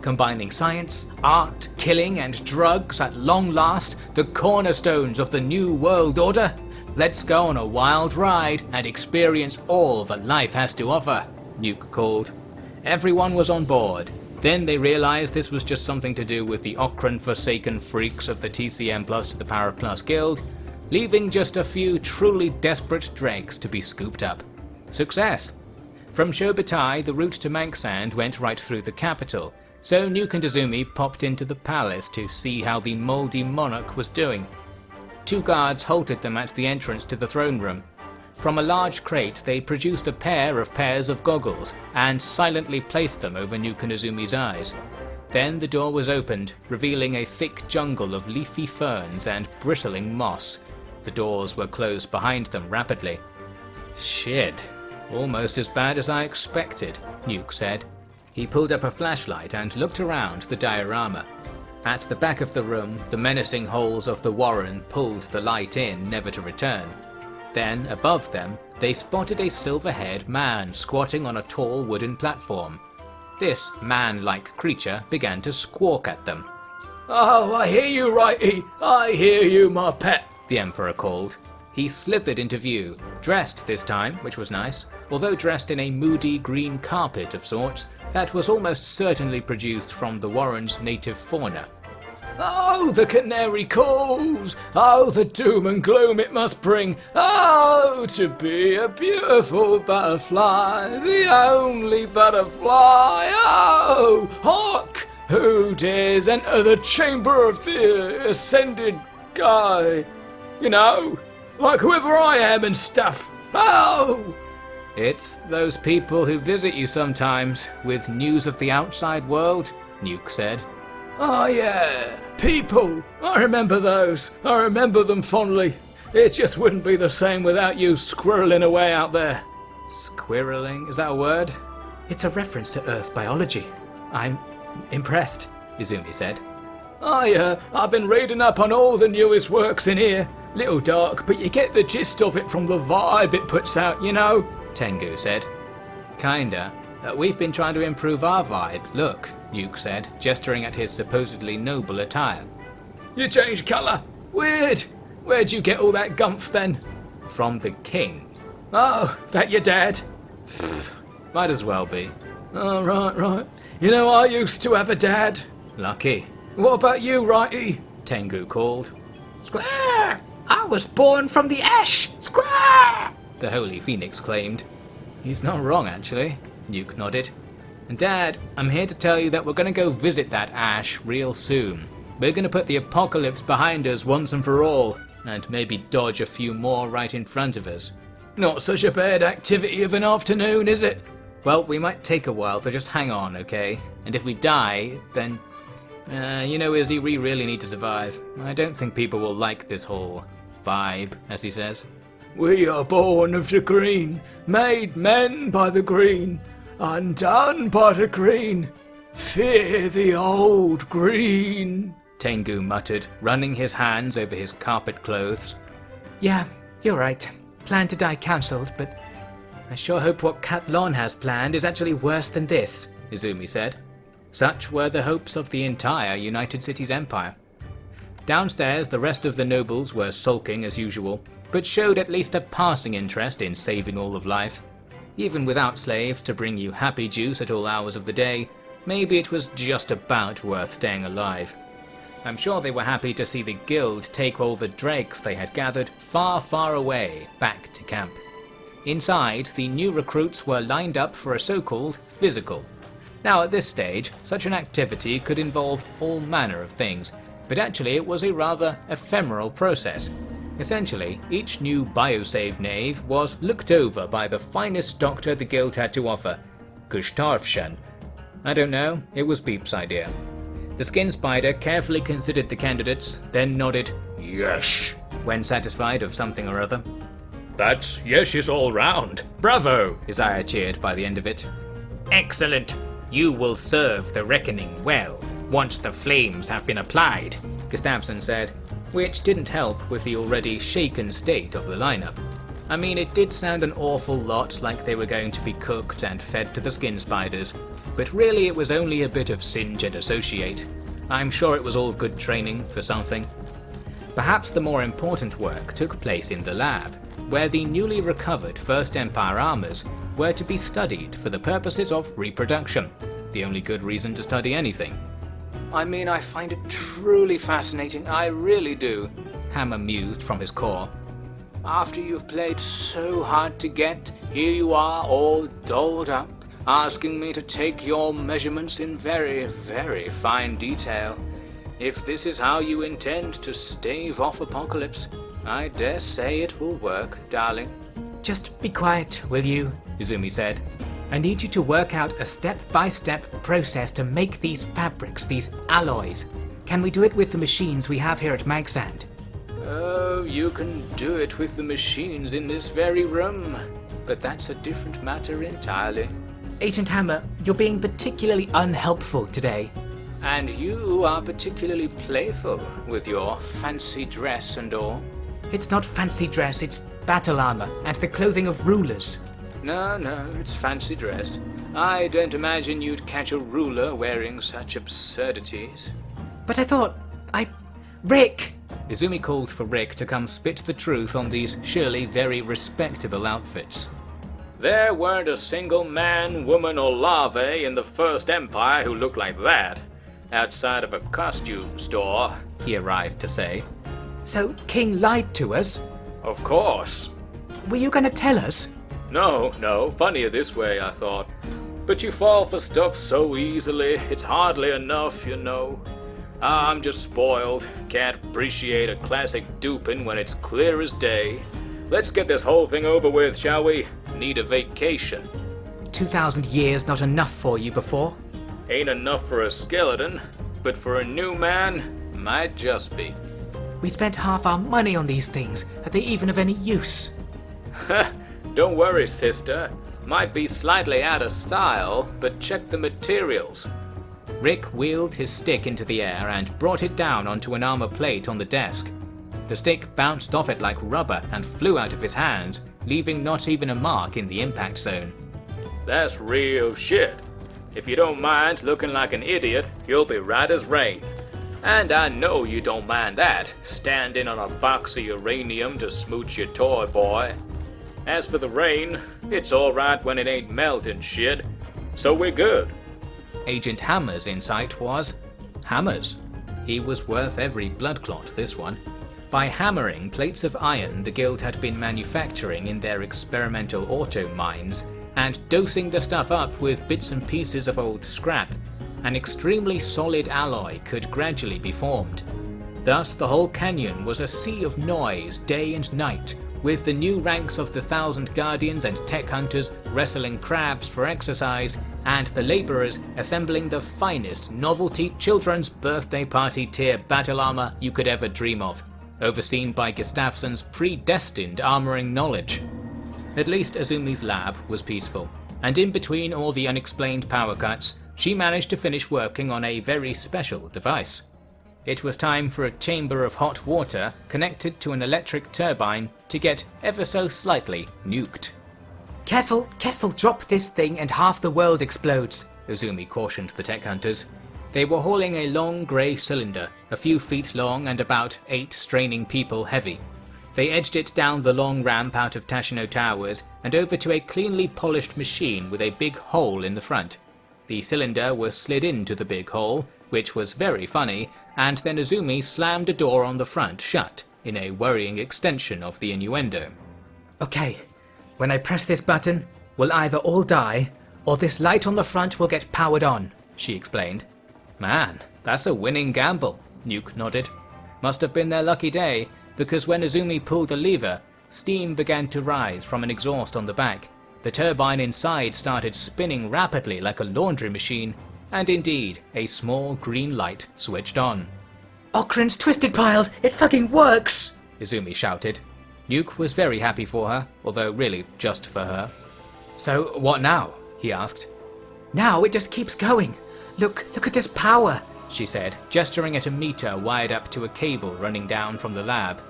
Combining science, art, killing, and drugs at long last, the cornerstones of the new world order? Let's go on a wild ride and experience all that life has to offer, Nuke called. Everyone was on board. Then they realized this was just something to do with the Okran forsaken freaks of the TCM Plus to the Power of Plus Guild, leaving just a few truly desperate dregs to be scooped up. Success! From Shobutai, the route to Manksand went right through the capital, so Nuke and Azumi popped into the palace to see how the mouldy monarch was doing. 2 guards halted them at the entrance to the throne room. From a large crate they produced a pairs of goggles and silently placed them over Nuke and Azumi's eyes. Then the door was opened, revealing a thick jungle of leafy ferns and bristling moss. The doors were closed behind them rapidly. Shit, almost as bad as I expected, Nuke said. He pulled up a flashlight and looked around the diorama. At the back of the room, the menacing holes of the warren pulled the light in, never to return. Then, above them, they spotted a silver-haired man squatting on a tall wooden platform. This man-like creature began to squawk at them. Oh, I hear you, Righty! I hear you, my pet! The Emperor called. He slithered into view, dressed this time, which was nice, although dressed in a moody green carpet of sorts that was almost certainly produced from the warren's native fauna. Oh, the canary calls! Oh, the doom and gloom it must bring! Oh, to be a beautiful butterfly, the only butterfly! Oh, hark! Who dares enter the chamber of the ascended guy? You know, like whoever I am and stuff! Oh! It's those people who visit you sometimes, with news of the outside world, Nuke said. Oh yeah, people! I remember those. I remember them fondly. It just wouldn't be the same without you squirreling away out there. Squirreling? Is that a word? It's a reference to Earth biology. I'm impressed, Izumi said. I've been reading up on all the newest works in here. Little dark, but you get the gist of it from the vibe it puts out, you know, Tengu said. Kinda. We've been trying to improve our vibe, look, Nuke said, gesturing at his supposedly noble attire. You changed colour? Weird! Where'd you get all that gumph then? From the king. Oh, that your dad? Might as well be. Oh, right. You know, I used to have a dad. Lucky, What about you, Righty? Tengu called. Square! I was born from the ash! Square! The Holy Phoenix claimed. He's not wrong, actually. Nuke nodded. And Dad, I'm here to tell you that we're going to go visit that ash real soon. We're going to put the apocalypse behind us once and for all, and maybe dodge a few more right in front of us. Not such a bad activity of an afternoon, is it? Well, we might take a while, so just hang on, okay? And if we die, then... you know, Izzy, we really need to survive. I don't think people will like this whole vibe, as he says. We are born of the green, made men by the green, undone by the green. Fear the old green. Tengu muttered, running his hands over his carpet clothes. Yeah, you're right. Plan to die cancelled, but I sure hope what Kat Lon has planned is actually worse than this, Izumi said. Such were the hopes of the entire United Cities Empire. Downstairs, the rest of the nobles were sulking as usual, but showed at least a passing interest in saving all of life. Even without slaves to bring you happy juice at all hours of the day, maybe it was just about worth staying alive. I'm sure they were happy to see the guild take all the dregs they had gathered far, far away back to camp. Inside, the new recruits were lined up for a so-called physical. Now at this stage, such an activity could involve all manner of things, but actually it was a rather ephemeral process. Essentially, each new biosave knave was looked over by the finest doctor the guild had to offer, Gustavsson. I don't know, it was Beep's idea. The skin spider carefully considered the candidates, then nodded Yes. when satisfied of something or other. That's yes's all round. Bravo. Isaiah cheered by the end of it. Excellent. You will serve the reckoning well, once the flames have been applied, Gustafsson said, which didn't help with the already shaken state of the lineup. I mean, it did sound an awful lot like they were going to be cooked and fed to the skin spiders, but really it was only a bit of singe and associate. I'm sure it was all good training for something. Perhaps the more important work took place in the lab, where the newly recovered First Empire armors were to be studied for the purposes of reproduction, the only good reason to study anything. I mean, I find it truly fascinating, I really do, Hammer mused from his core. After you've played so hard to get, here you are all dolled up, asking me to take your measurements in very, very fine detail. If this is how you intend to stave off apocalypse, I dare say it will work, darling. Just be quiet, will you? Izumi said. I need you to work out a step-by-step process to make these fabrics, these alloys. Can we do it with the machines we have here at Magsand? Oh, you can do it with the machines in this very room, but that's a different matter entirely. Agent Hammer, you're being particularly unhelpful today. And you are particularly playful with your fancy dress and all. It's not fancy dress, it's battle armor and the clothing of rulers. No, it's fancy dress. I don't imagine you'd catch a ruler wearing such absurdities. But I thought... Rick! Izumi called for Rick to come spit the truth on these surely very respectable outfits. There weren't a single man, woman, or larvae in the First Empire who looked like that, outside of a costume store, he arrived to say. So King lied to us? Of course. Were you gonna tell us? No, funnier this way, I thought. But you fall for stuff so easily, it's hardly enough, you know. I'm just spoiled, can't appreciate a classic dupin when it's clear as day. Let's get this whole thing over with, shall we? Need a vacation. 2,000 years not enough for you before? Ain't enough for a skeleton, but for a new man, might just be. We spent half our money on these things. Are they even of any use? Don't worry, sister. Might be slightly out of style, but check the materials. Rick wheeled his stick into the air and brought it down onto an armor plate on the desk. The stick bounced off it like rubber and flew out of his hand, leaving not even a mark in the impact zone. That's real shit. If you don't mind looking like an idiot, you'll be right as rain. And I know you don't mind that, standing on a box of uranium to smooch your toy boy. As for the rain, it's alright when it ain't melting shit, so we're good. Agent Hammer's insight was hammers. He was worth every blood clot, this one. By hammering plates of iron the guild had been manufacturing in their experimental auto mines, and dosing the stuff up with bits and pieces of old scrap, an extremely solid alloy could gradually be formed. Thus the whole canyon was a sea of noise day and night, with the new ranks of the 1,000 guardians and tech hunters wrestling crabs for exercise, and the labourers assembling the finest novelty children's birthday party tier battle armour you could ever dream of, overseen by Gustafsson's predestined armouring knowledge. At least Azumi's lab was peaceful, and in between all the unexplained power cuts, she managed to finish working on a very special device. It was time for a chamber of hot water connected to an electric turbine to get ever so slightly nuked. Careful, careful, drop this thing and half the world explodes, Azumi cautioned the tech hunters. They were hauling a long grey cylinder, a few feet long and about 8 straining people heavy. They edged it down the long ramp out of Tashino Towers and over to a cleanly polished machine with a big hole in the front. The cylinder was slid into the big hole, which was very funny, and then Azumi slammed a door on the front shut, in a worrying extension of the innuendo. Okay, when I press this button, we'll either all die, or this light on the front will get powered on, she explained. Man, that's a winning gamble, Nuke nodded. Must have been their lucky day, because when Azumi pulled the lever, steam began to rise from an exhaust on the back. The turbine inside started spinning rapidly like a laundry machine, and indeed, a small green light switched on. Okran's Twisted Piles, it fucking works! Izumi shouted. Nuke was very happy for her, although really just for her. So what now? He asked. Now it just keeps going. Look at this power, she said, gesturing at a meter wired up to a cable running down from the lab.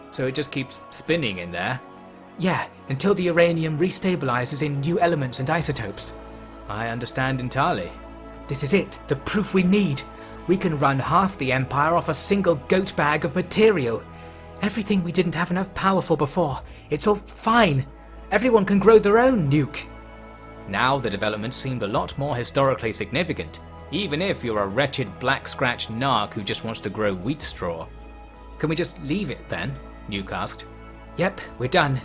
So it just keeps spinning in there? Yeah, until the uranium restabilizes in new elements and isotopes. I understand entirely. This is it, the proof we need. We can run half the Empire off a single goat bag of material. Everything we didn't have enough power for before, it's all fine. Everyone can grow their own nuke. Now the development seemed a lot more historically significant, even if you're a wretched black scratch narc who just wants to grow wheat straw. Can we just leave it then? Nuke asked. Yep, we're done.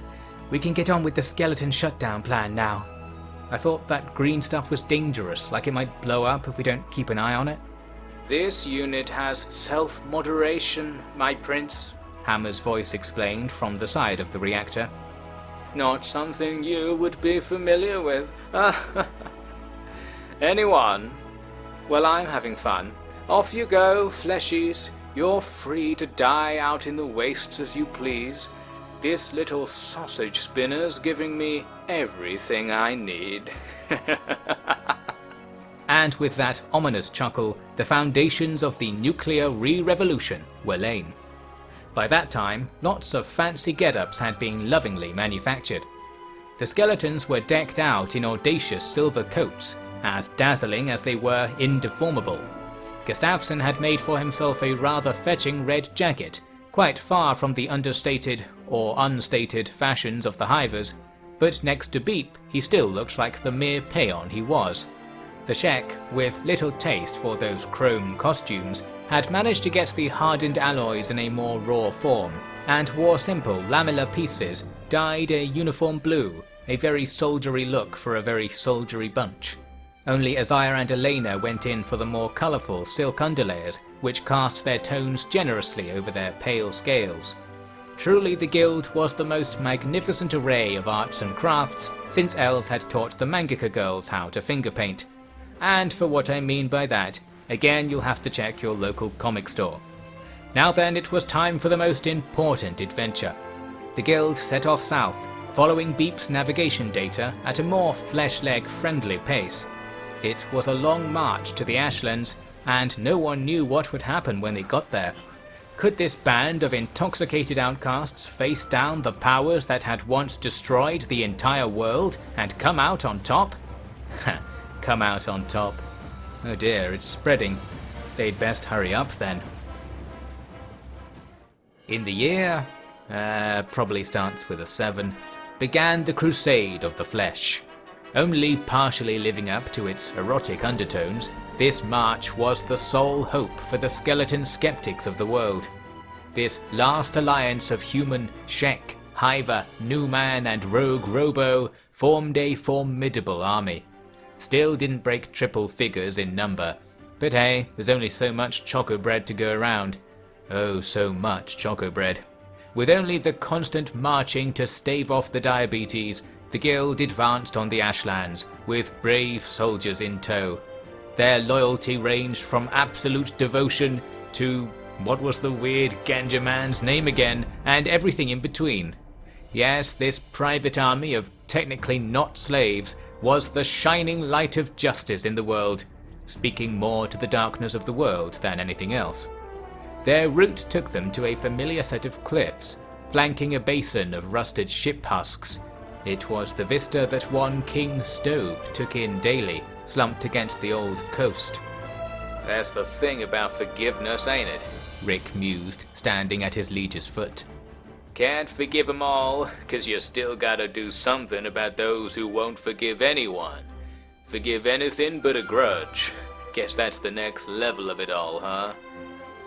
We can get on with the skeleton shutdown plan now. I thought that green stuff was dangerous, like it might blow up if we don't keep an eye on it. This unit has self-moderation, my prince, Hammer's voice explained from the side of the reactor. Not something you would be familiar with. Anyone? Well, I'm having fun. Off you go, fleshies. You're free to die out in the wastes as you please. This little sausage spinner's giving me everything I need. And with that ominous chuckle, the foundations of the nuclear re-revolution were laid. By that time, lots of fancy get-ups had been lovingly manufactured. The skeletons were decked out in audacious silver coats, as dazzling as they were indeformable. Gustafsson had made for himself a rather fetching red jacket, quite far from the understated or unstated fashions of the hivers, but next to Beep he still looked like the mere peon he was. The Shek, with little taste for those chrome costumes, had managed to get the hardened alloys in a more raw form, and wore simple lamellar pieces dyed a uniform blue, a very soldiery look for a very soldiery bunch. Only Azire and Elena went in for the more colourful silk underlayers, which cast their tones generously over their pale scales. Truly the guild was the most magnificent array of arts and crafts since Els had taught the mangaka girls how to finger paint. And for what I mean by that, again you'll have to check your local comic store. Now then, it was time for the most important adventure. The guild set off south, following Beep's navigation data at a more flesh-leg friendly pace. It was a long march to the Ashlands, and no one knew what would happen when they got there. Could this band of intoxicated outcasts face down the powers that had once destroyed the entire world and come out on top? Come out on top. Oh dear, it's spreading. They'd best hurry up then. In the year, probably starts with a 7, began the Crusade of the Flesh. Only partially living up to its erotic undertones, this march was the sole hope for the skeleton skeptics of the world. This last alliance of human Shek, Hiver, Newman and Rogue Robo formed a formidable army. Still didn't break triple figures in number, but hey, there's only so much choco bread to go around. Oh, so much choco bread. With only the constant marching to stave off the diabetes, the guild advanced on the Ashlands, with brave soldiers in tow. Their loyalty ranged from absolute devotion to what was the weird Ganja man's name again, and everything in between. Yes, this private army of technically not slaves was the shining light of justice in the world, speaking more to the darkness of the world than anything else. Their route took them to a familiar set of cliffs, flanking a basin of rusted ship husks. It was the vista that one King Stobe took in daily, slumped against the old coast. That's the thing about forgiveness, ain't it? Rick mused, standing at his liege's foot. Can't forgive 'em all, 'cause you still gotta do something about those who won't forgive anyone. Forgive anything but a grudge. Guess that's the next level of it all, huh?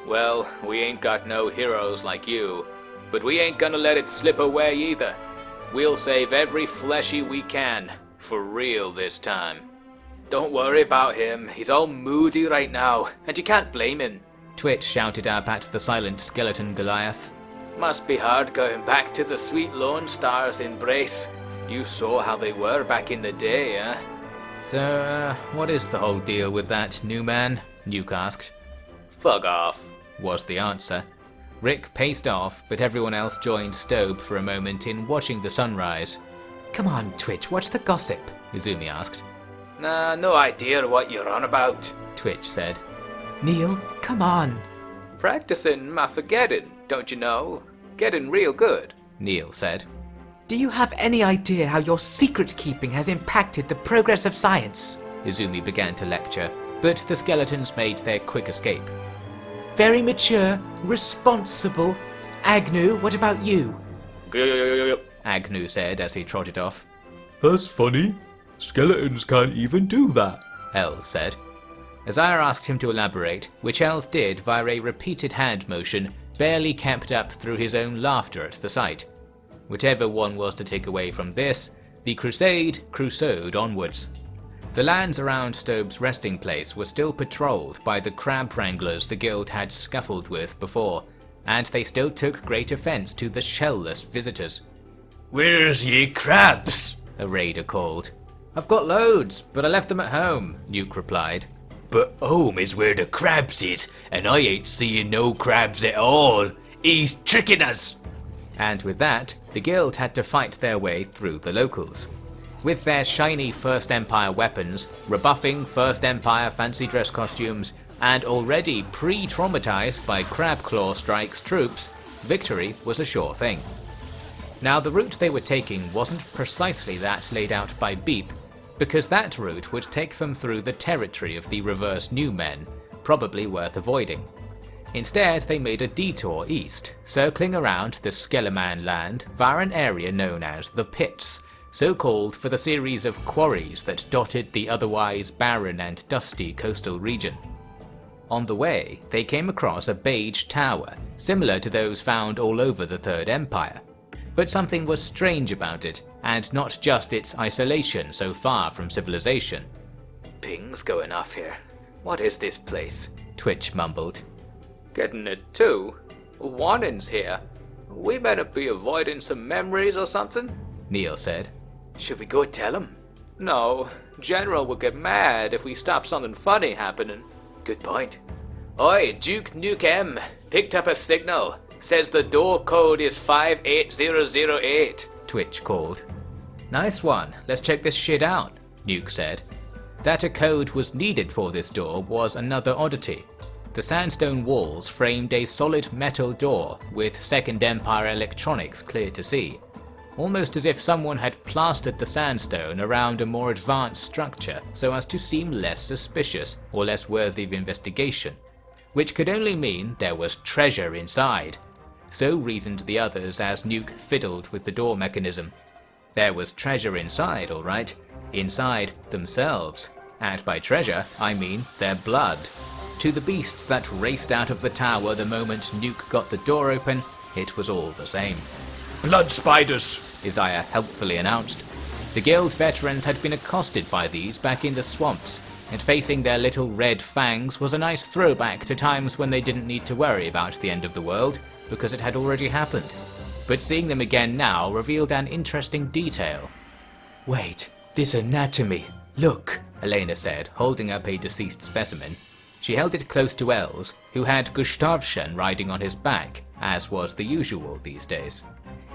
Well, we ain't got no heroes like you, but we ain't gonna let it slip away either. We'll save every fleshy we can, for real this time. Don't worry about him, he's all moody right now, and you can't blame him. Twitch shouted up at the silent skeleton Goliath. Must be hard going back to the sweet Lone Star's embrace. You saw how they were back in the day, eh? So, what is the whole deal with that, Newman? Nuke asked. Fuck off, was the answer. Rick paced off, but everyone else joined Stobe for a moment in watching the sunrise. Come on, Twitch, what's the gossip? Izumi asked. Nah, no idea what you're on about, Twitch said. Neil, come on. Practicing my forgetting, don't you know? Getting real good, Neil said. Do you have any idea how your secret keeping has impacted the progress of science? Izumi began to lecture, but the skeletons made their quick escape. Very mature, responsible. Agnew, what about you? Agnew said as he trotted off. That's funny. Skeletons can't even do that, Els said. Azire asked him to elaborate, which Els did via a repeated hand motion, barely kept up through his own laughter at the sight. Whatever one was to take away from this, the crusade crusoed onwards. The lands around Stobe's resting place were still patrolled by the crab wranglers the guild had scuffled with before, and they still took great offence to the shell-less visitors. Where's ye crabs? A raider called. I've got loads, but I left them at home, Nuke replied. But home is where the crabs is, and I ain't seeing no crabs at all. He's tricking us. And with that, the guild had to fight their way through the locals. With their shiny First Empire weapons, rebuffing First Empire fancy dress costumes, and already pre-traumatized by Crab Claw Strike's troops, victory was a sure thing. Now the route they were taking wasn't precisely that laid out by Beep, because that route would take them through the territory of the Reverse New Men, probably worth avoiding. Instead, they made a detour east, circling around the Skeleman land via an area known as the Pits, so called for the series of quarries that dotted the otherwise barren and dusty coastal region. On the way, they came across a beige tower, similar to those found all over the Third Empire. But something was strange about it, and not just its isolation so far from civilization. Ping's going off here. What is this place? Twitch mumbled. Getting it too? Warning's here. We better be avoiding some memories or something? Neil said. Should we go tell him? No, General will get mad if we stop something funny happening. Good point. Oi, Duke Nukem, picked up a signal. Says the door code is 58008. Twitch called. Nice one, let's check this shit out, Nuke said. That a code was needed for this door was another oddity. The sandstone walls framed a solid metal door with Second Empire electronics clear to see, almost as if someone had plastered the sandstone around a more advanced structure so as to seem less suspicious or less worthy of investigation, which could only mean there was treasure inside. So reasoned the others as Nuke fiddled with the door mechanism. There was treasure inside, all right. Inside themselves. And by treasure, I mean their blood. To the beasts that raced out of the tower the moment Nuke got the door open, it was all the same. Blood spiders! Isaiah helpfully announced. The guild veterans had been accosted by these back in the swamps, and facing their little red fangs was a nice throwback to times when they didn't need to worry about the end of the world, because it had already happened. But seeing them again now revealed an interesting detail. Wait, this anatomy. Look, Elena said, holding up a deceased specimen. She held it close to Els, who had Gustavsson riding on his back, as was the usual these days.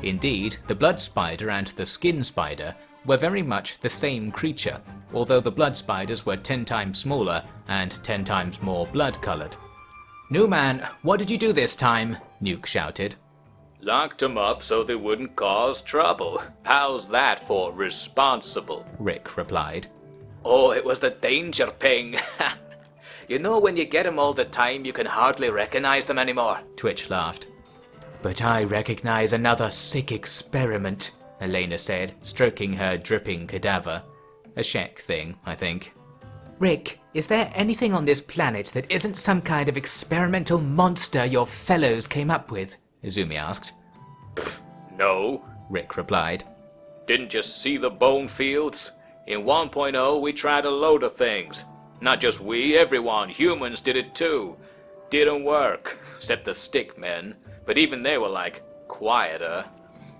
Indeed, the blood spider and the skin spider were very much the same creature, although the blood spiders were 10 times smaller and 10 times more blood-coloured. "New man, what did you do this time?" Nuke shouted. Locked 'em up so they wouldn't cause trouble. How's that for responsible? Rick replied. Oh, it was the danger ping. You know when you get 'em all the time, you can hardly recognize them anymore. Twitch laughed. But I recognize another sick experiment, Elena said, stroking her dripping cadaver. A Shek thing, I think. Rick, is there anything on this planet that isn't some kind of experimental monster your fellows came up with? Izumi asked. No, Rick replied. Didn't just see the bone fields? In 1.0 we tried a load of things. Not just we, everyone, humans did it too. Didn't work, except the stick men, but even they were like, quieter.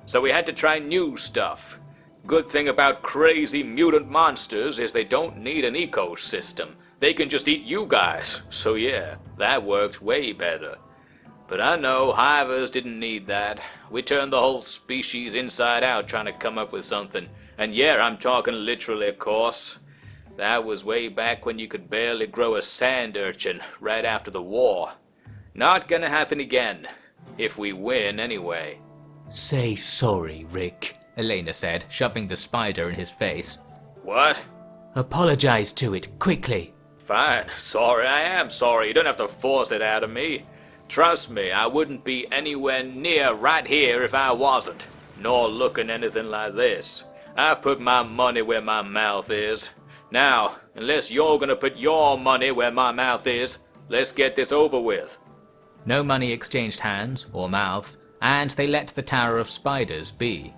So we had to try new stuff. Good thing about crazy mutant monsters is they don't need an ecosystem. They can just eat you guys, so yeah, that worked way better. But I know hivers didn't need that. We turned the whole species inside out trying to come up with something. And yeah, I'm talking literally, of course. That was way back when you could barely grow a sand urchin, right after the war. Not gonna happen again. If we win, anyway. Say sorry, Rick, Elena said, shoving the spider in his face. What? Apologize to it, quickly. Fine. Sorry, I am sorry. You don't have to force it out of me. Trust me, I wouldn't be anywhere near right here if I wasn't. Nor looking anything like this. I've put my money where my mouth is. Now, unless you're gonna put your money where my mouth is, let's get this over with. No money exchanged hands or mouths, and they let the Tower of Spiders be.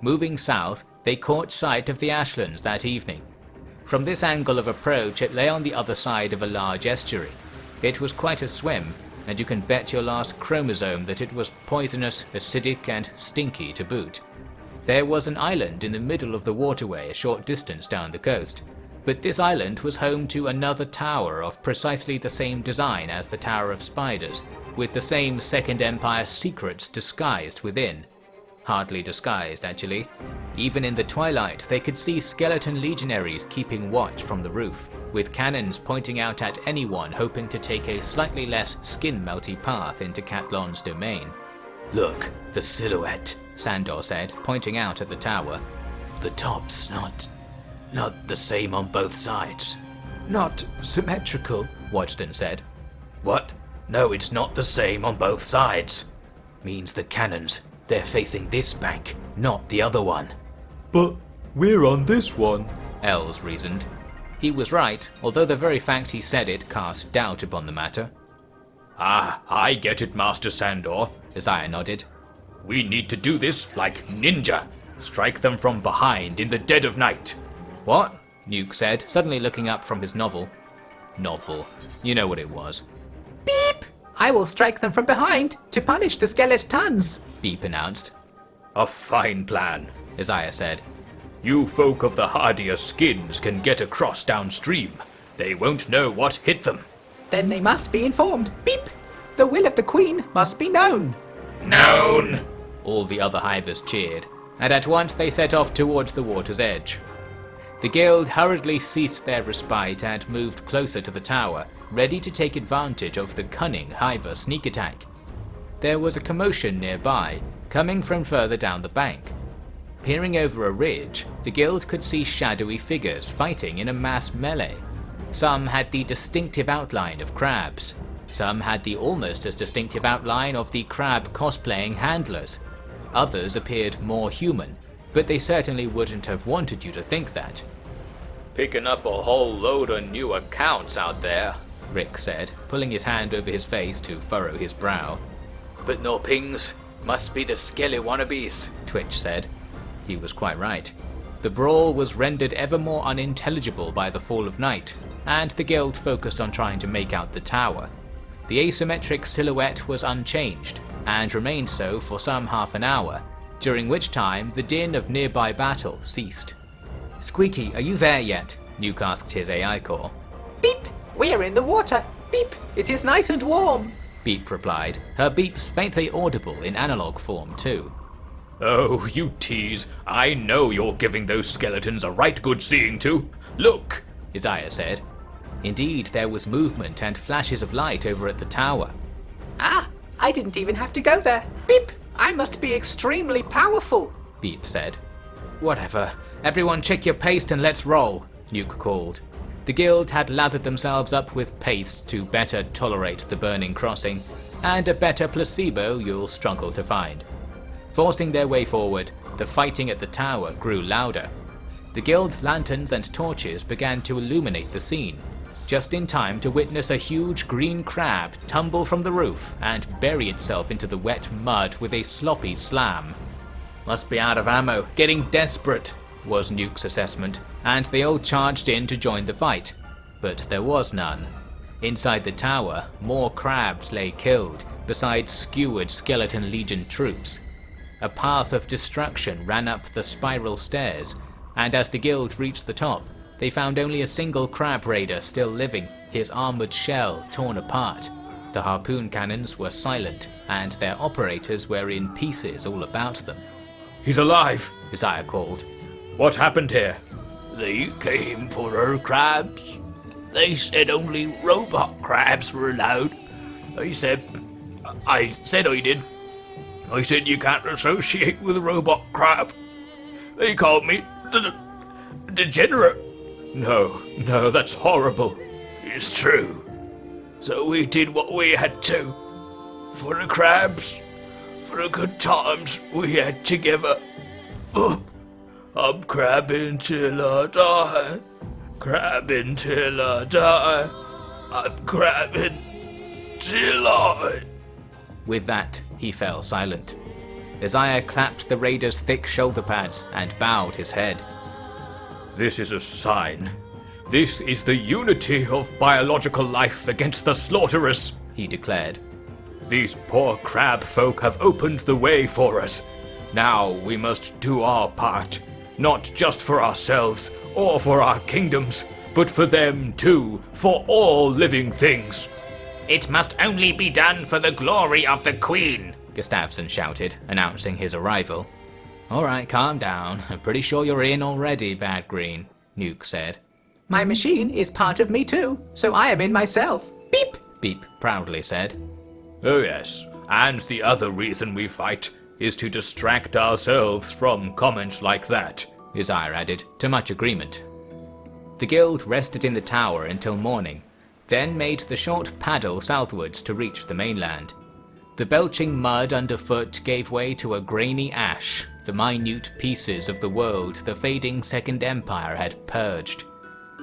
Moving south, they caught sight of the Ashlands that evening. From this angle of approach, it lay on the other side of a large estuary. It was quite a swim, and you can bet your last chromosome that it was poisonous, acidic, and stinky to boot. There was an island in the middle of the waterway a short distance down the coast, but this island was home to another tower of precisely the same design as the Tower of Spiders, with the same Second Empire secrets disguised within. Hardly disguised, actually. Even in the twilight, they could see skeleton legionaries keeping watch from the roof, with cannons pointing out at anyone hoping to take a slightly less skin-melty path into Katlon's domain. Look, the silhouette, Sandor said, pointing out at the tower. The top's not the same on both sides. Not symmetrical, Watchton said. What? No, it's not the same on both sides. Means the cannons, they're facing this bank, not the other one. But we're on this one, Els reasoned. He was right, although the very fact he said it cast doubt upon the matter. Ah, I get it, Master Sandor, Isaiah nodded. We need to do this like ninja. Strike them from behind in the dead of night. What? Nuke said, suddenly looking up from his novel. Novel. You know what it was. Beep! I will strike them from behind to punish the skeletons, Beep announced. A fine plan, Isaiah said. You folk of the hardier skins can get across downstream. They won't know what hit them. Then they must be informed. Beep! The will of the Queen must be known. Known! All the other hivers cheered, and at once they set off towards the water's edge. The guild hurriedly ceased their respite and moved closer to the tower, ready to take advantage of the cunning hiver sneak attack. There was a commotion nearby, coming from further down the bank. Peering over a ridge, the guild could see shadowy figures fighting in a mass melee. Some had the distinctive outline of crabs. Some had the almost as distinctive outline of the crab cosplaying handlers. Others appeared more human, but they certainly wouldn't have wanted you to think that. Picking up a whole load of new accounts out there, Rick said, pulling his hand over his face to furrow his brow. but no pings. Must be the skelly wannabes. Twitch said. He was quite right. The brawl was rendered ever more unintelligible by the fall of night, and the guild focused on trying to make out the tower. The asymmetric silhouette was unchanged, and remained so for some half an hour, during which time the din of nearby battle ceased. Squeaky, are you there yet? Nuke asked his AI core. Beep! We are in the water. Beep! It is nice and warm. Beep replied, her beeps faintly audible in analog form too. Oh, you tease. I know you're giving those skeletons a right good seeing to. Look! Isaiah said. Indeed, there was movement and flashes of light over at the tower. Ah! I didn't even have to go there. Beep! I must be extremely powerful. Beep said. Whatever. Everyone check your paste and let's roll, Nuke called. The guild had lathered themselves up with paste to better tolerate the burning crossing, and a better placebo you'll struggle to find. Forcing their way forward, the fighting at the tower grew louder. The guild's lanterns and torches began to illuminate the scene, just in time to witness a huge green crab tumble from the roof and bury itself into the wet mud with a sloppy slam. Must be out of ammo, getting desperate, was Nuke's assessment, and they all charged in to join the fight. But there was none. Inside the tower, more crabs lay killed, beside skewered Skeleton Legion troops. A path of destruction ran up the spiral stairs, and as the guild reached the top, they found only a single crab raider still living, his armored shell torn apart. The harpoon cannons were silent, and their operators were in pieces all about them. He's alive! Isaiah called. What happened here? They came for our crabs. They said only robot crabs were allowed. I said I did. I said you can't associate with a robot crab. They called me degenerate. No, that's horrible. It's true. So we did what we had to. For the crabs, for the good times we had together. I'm crabbing till I die. Crabbing till I die. I'm crabbing till I... With that, he fell silent. Isaiah clapped the raider's thick shoulder pads and bowed his head. This is a sign. This is the unity of biological life against the slaughterers, he declared. These poor crab folk have opened the way for us. Now we must do our part, not just for ourselves or for our kingdoms, but for them too, for all living things. It must only be done for the glory of the Queen, Gustavsson shouted, announcing his arrival. Alright, calm down. I'm pretty sure you're in already, Bad Green, Nuke said. My machine is part of me too, so I am in myself. Beep! Beep proudly said. Oh yes, and the other reason we fight is to distract ourselves from comments like that, Isaiah added, to much agreement. The guild rested in the tower until morning, then made the short paddle southwards to reach the mainland. The belching mud underfoot gave way to a grainy ash, the minute pieces of the world the fading Second Empire had purged.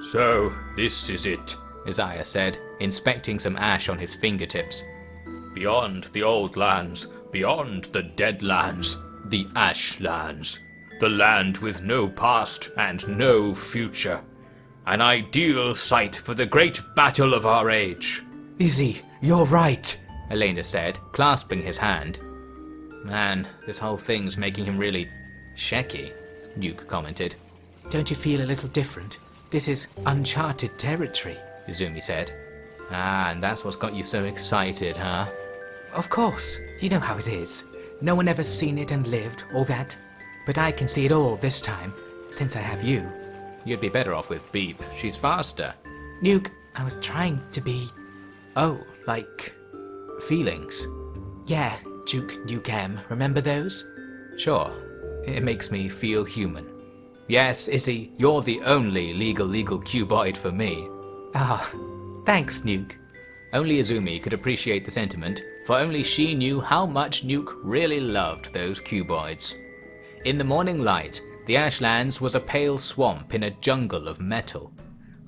So, this is it, Isaiah said, inspecting some ash on his fingertips. Beyond the old lands, beyond the dead lands, the ash lands. The land with no past and no future. An ideal site for the great battle of our age. Izzy, you're right, Elena said, clasping his hand. Man, this whole thing's making him really shaky, Nuke commented. Don't you feel a little different? This is uncharted territory, Izumi said. Ah, and that's what's got you so excited, huh? Of course, you know how it is. No one ever's seen it and lived, all that. But I can see it all this time, since I have you. You'd be better off with Beep. She's faster. Nuke, I was trying to be... Oh, like... feelings. Yeah, Duke Nukem, remember those? Sure. It makes me feel human. Yes, Izzy, you're the only legal cuboid for me. Ah, thanks, Nuke. Only Izumi could appreciate the sentiment, for only she knew how much Nuke really loved those cuboids. In the morning light, the Ashlands was a pale swamp in a jungle of metal.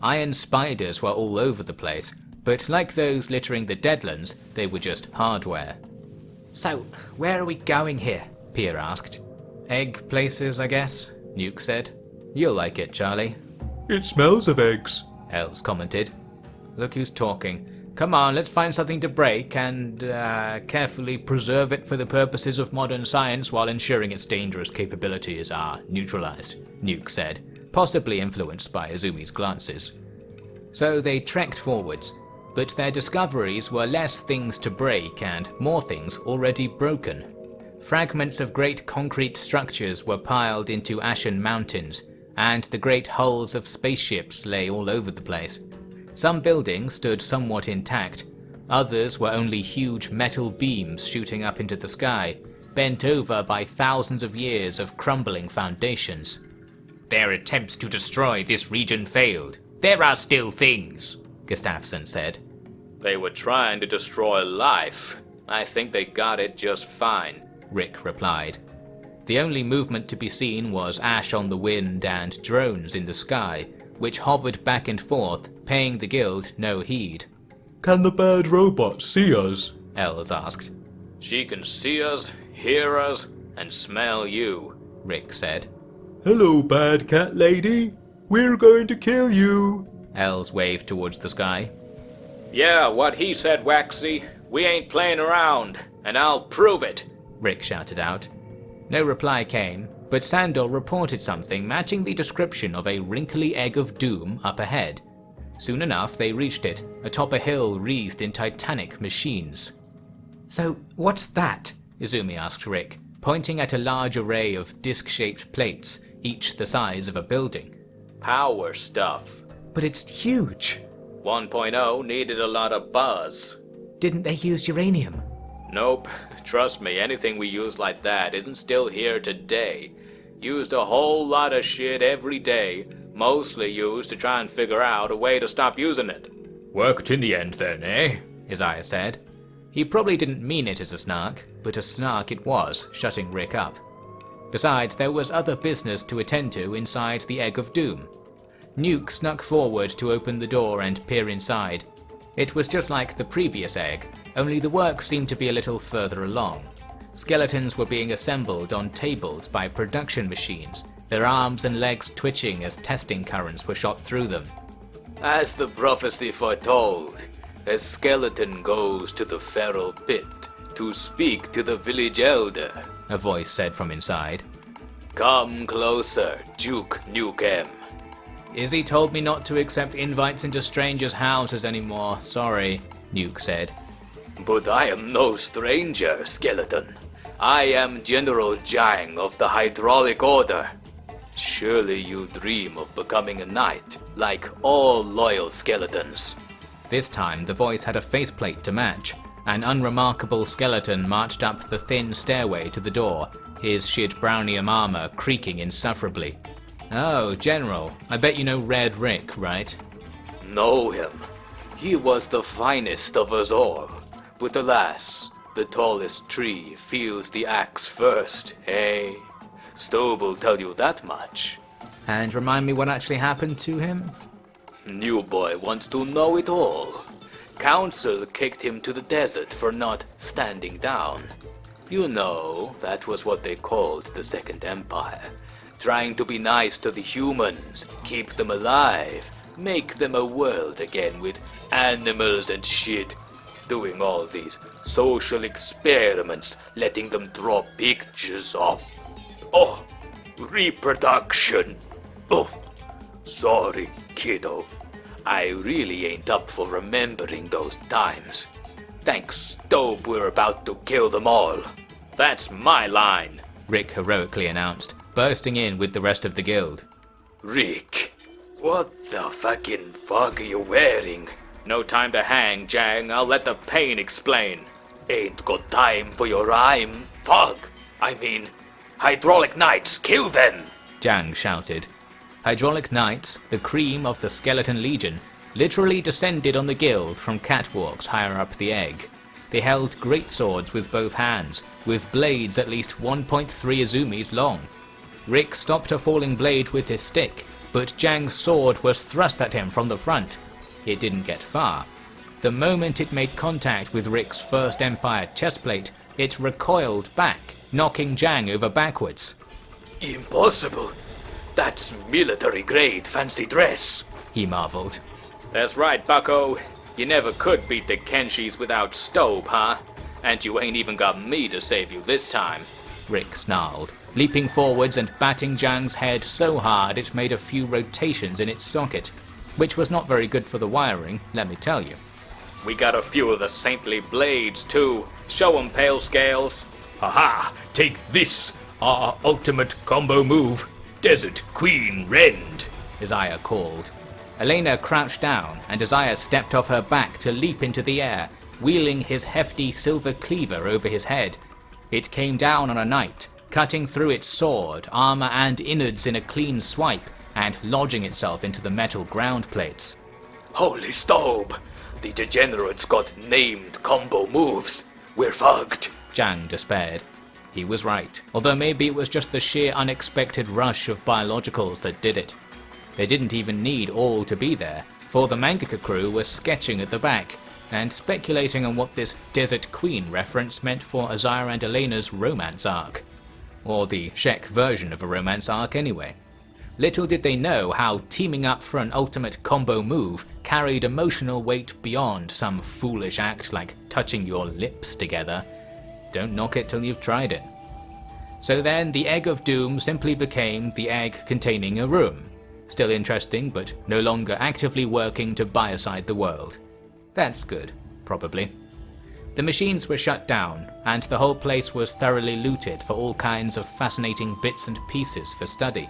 Iron spiders were all over the place, but like those littering the Deadlands, they were just hardware. So, where are we going here? Pier asked. Egg places, I guess, Nuke said. You'll like it, Charlie. It smells of eggs, Els commented. Look who's talking. Come on, let's find something to break and carefully preserve it for the purposes of modern science while ensuring its dangerous capabilities are neutralized, Nuke said, possibly influenced by Izumi's glances. So they trekked forwards, but their discoveries were less things to break and more things already broken. Fragments of great concrete structures were piled into ashen mountains, and the great hulls of spaceships lay all over the place. Some buildings stood somewhat intact, others were only huge metal beams shooting up into the sky, bent over by thousands of years of crumbling foundations. Their attempts to destroy this region failed. There are still things, Gustafsson said. They were trying to destroy life. I think they got it just fine, Rick replied. The only movement to be seen was ash on the wind and drones in the sky, which hovered back and forth, paying the guild no heed. Can the bad robot see us? Els asked. She can see us, hear us, and smell you, Rick said. Hello, bad cat lady. We're going to kill you. Els waved towards the sky. Yeah, what he said, Waxy. We ain't playing around, and I'll prove it, Rick shouted out. No reply came, but Sandor reported something matching the description of a wrinkly egg of doom up ahead. Soon enough they reached it, atop a hill wreathed in titanic machines. So, what's that? Izumi asked Rick, pointing at a large array of disc-shaped plates, each the size of a building. Power stuff. But it's huge. 1.0 needed a lot of buzz. Didn't they use uranium? Nope. Trust me, anything we use like that isn't still here today. Used a whole lot of shit every day, mostly used to try and figure out a way to stop using it. Worked in the end then, eh? Isaiah said. He probably didn't mean it as a snark, but a snark it was, shutting Rick up. Besides, there was other business to attend to inside the Egg of Doom. Nuke snuck forward to open the door and peer inside. It was just like the previous egg, only the work seemed to be a little further along. Skeletons were being assembled on tables by production machines, their arms and legs twitching as testing currents were shot through them. As the prophecy foretold, a skeleton goes to the feral pit to speak to the village elder, a voice said from inside. Come closer, Duke Nukem. Izzy told me not to accept invites into strangers' houses anymore, sorry, Nuke said. But I am no stranger, skeleton. I am General Jiang of the Hydraulic Order. Surely you dream of becoming a knight, like all loyal skeletons. This time the voice had a faceplate to match. An unremarkable skeleton marched up the thin stairway to the door, his shit brownium armor creaking insufferably. Oh, General, I bet you know Red Rick, right? Know him. He was the finest of us all. But alas, the tallest tree feels the axe first, eh? Stobe will tell you that much. And remind me what actually happened to him? New boy wants to know it all. Council kicked him to the desert for not standing down. You know, that was what they called the Second Empire. Trying to be nice to the humans, keep them alive, make them a world again with animals and shit. Doing all these social experiments, letting them draw pictures of... Oh, reproduction. Oh, sorry, kiddo. I really ain't up for remembering those times. Thanks, Stobe, we're about to kill them all. That's my line, Rick heroically announced, bursting in with the rest of the guild. Rick, what the fucking fuck are you wearing? No time to hang, Jiang. I'll let the pain explain. Ain't got time for your rhyme. Fuck. I mean, Hydraulic Knights, kill them! Jiang shouted. Hydraulic Knights, the cream of the Skeleton Legion, literally descended on the guild from catwalks higher up the egg. They held great swords with both hands, with blades at least 1.3 azumis long. Rick stopped a falling blade with his stick, but Jang's sword was thrust at him from the front. It didn't get far. The moment it made contact with Rick's First Empire chestplate, it recoiled back, knocking Jang over backwards. Impossible. That's military-grade fancy dress, he marveled. That's right, bucko. You never could beat the Kenshis without Stobe, huh? And you ain't even got me to save you this time. Rick snarled, leaping forwards and batting Jang's head so hard it made a few rotations in its socket, which was not very good for the wiring, let me tell you. We got a few of the saintly blades, too. Show 'em, Pale Scales. Aha! Take this! Our ultimate combo move, Desert Queen Rend! Isaiah called. Elena crouched down, and Isaiah stepped off her back to leap into the air, wheeling his hefty silver cleaver over his head. It came down on a knight, cutting through its sword, armor and innards in a clean swipe, and lodging itself into the metal ground plates. Holy Stobe! The degenerates got named combo moves. We're fucked. Jang despaired. He was right, although maybe it was just the sheer unexpected rush of biologicals that did it. They didn't even need all to be there, for the mangaka crew was sketching at the back, and speculating on what this Desert Queen reference meant for Isaiah and Elena's romance arc. Or the Shek version of a romance arc anyway. Little did they know how teaming up for an ultimate combo move carried emotional weight beyond some foolish act like touching your lips together. Don't knock it till you've tried it. So then the Egg of Doom simply became the egg containing a room. Still interesting, but no longer actively working to biocide the world. That's good, probably. The machines were shut down, and the whole place was thoroughly looted for all kinds of fascinating bits and pieces for study.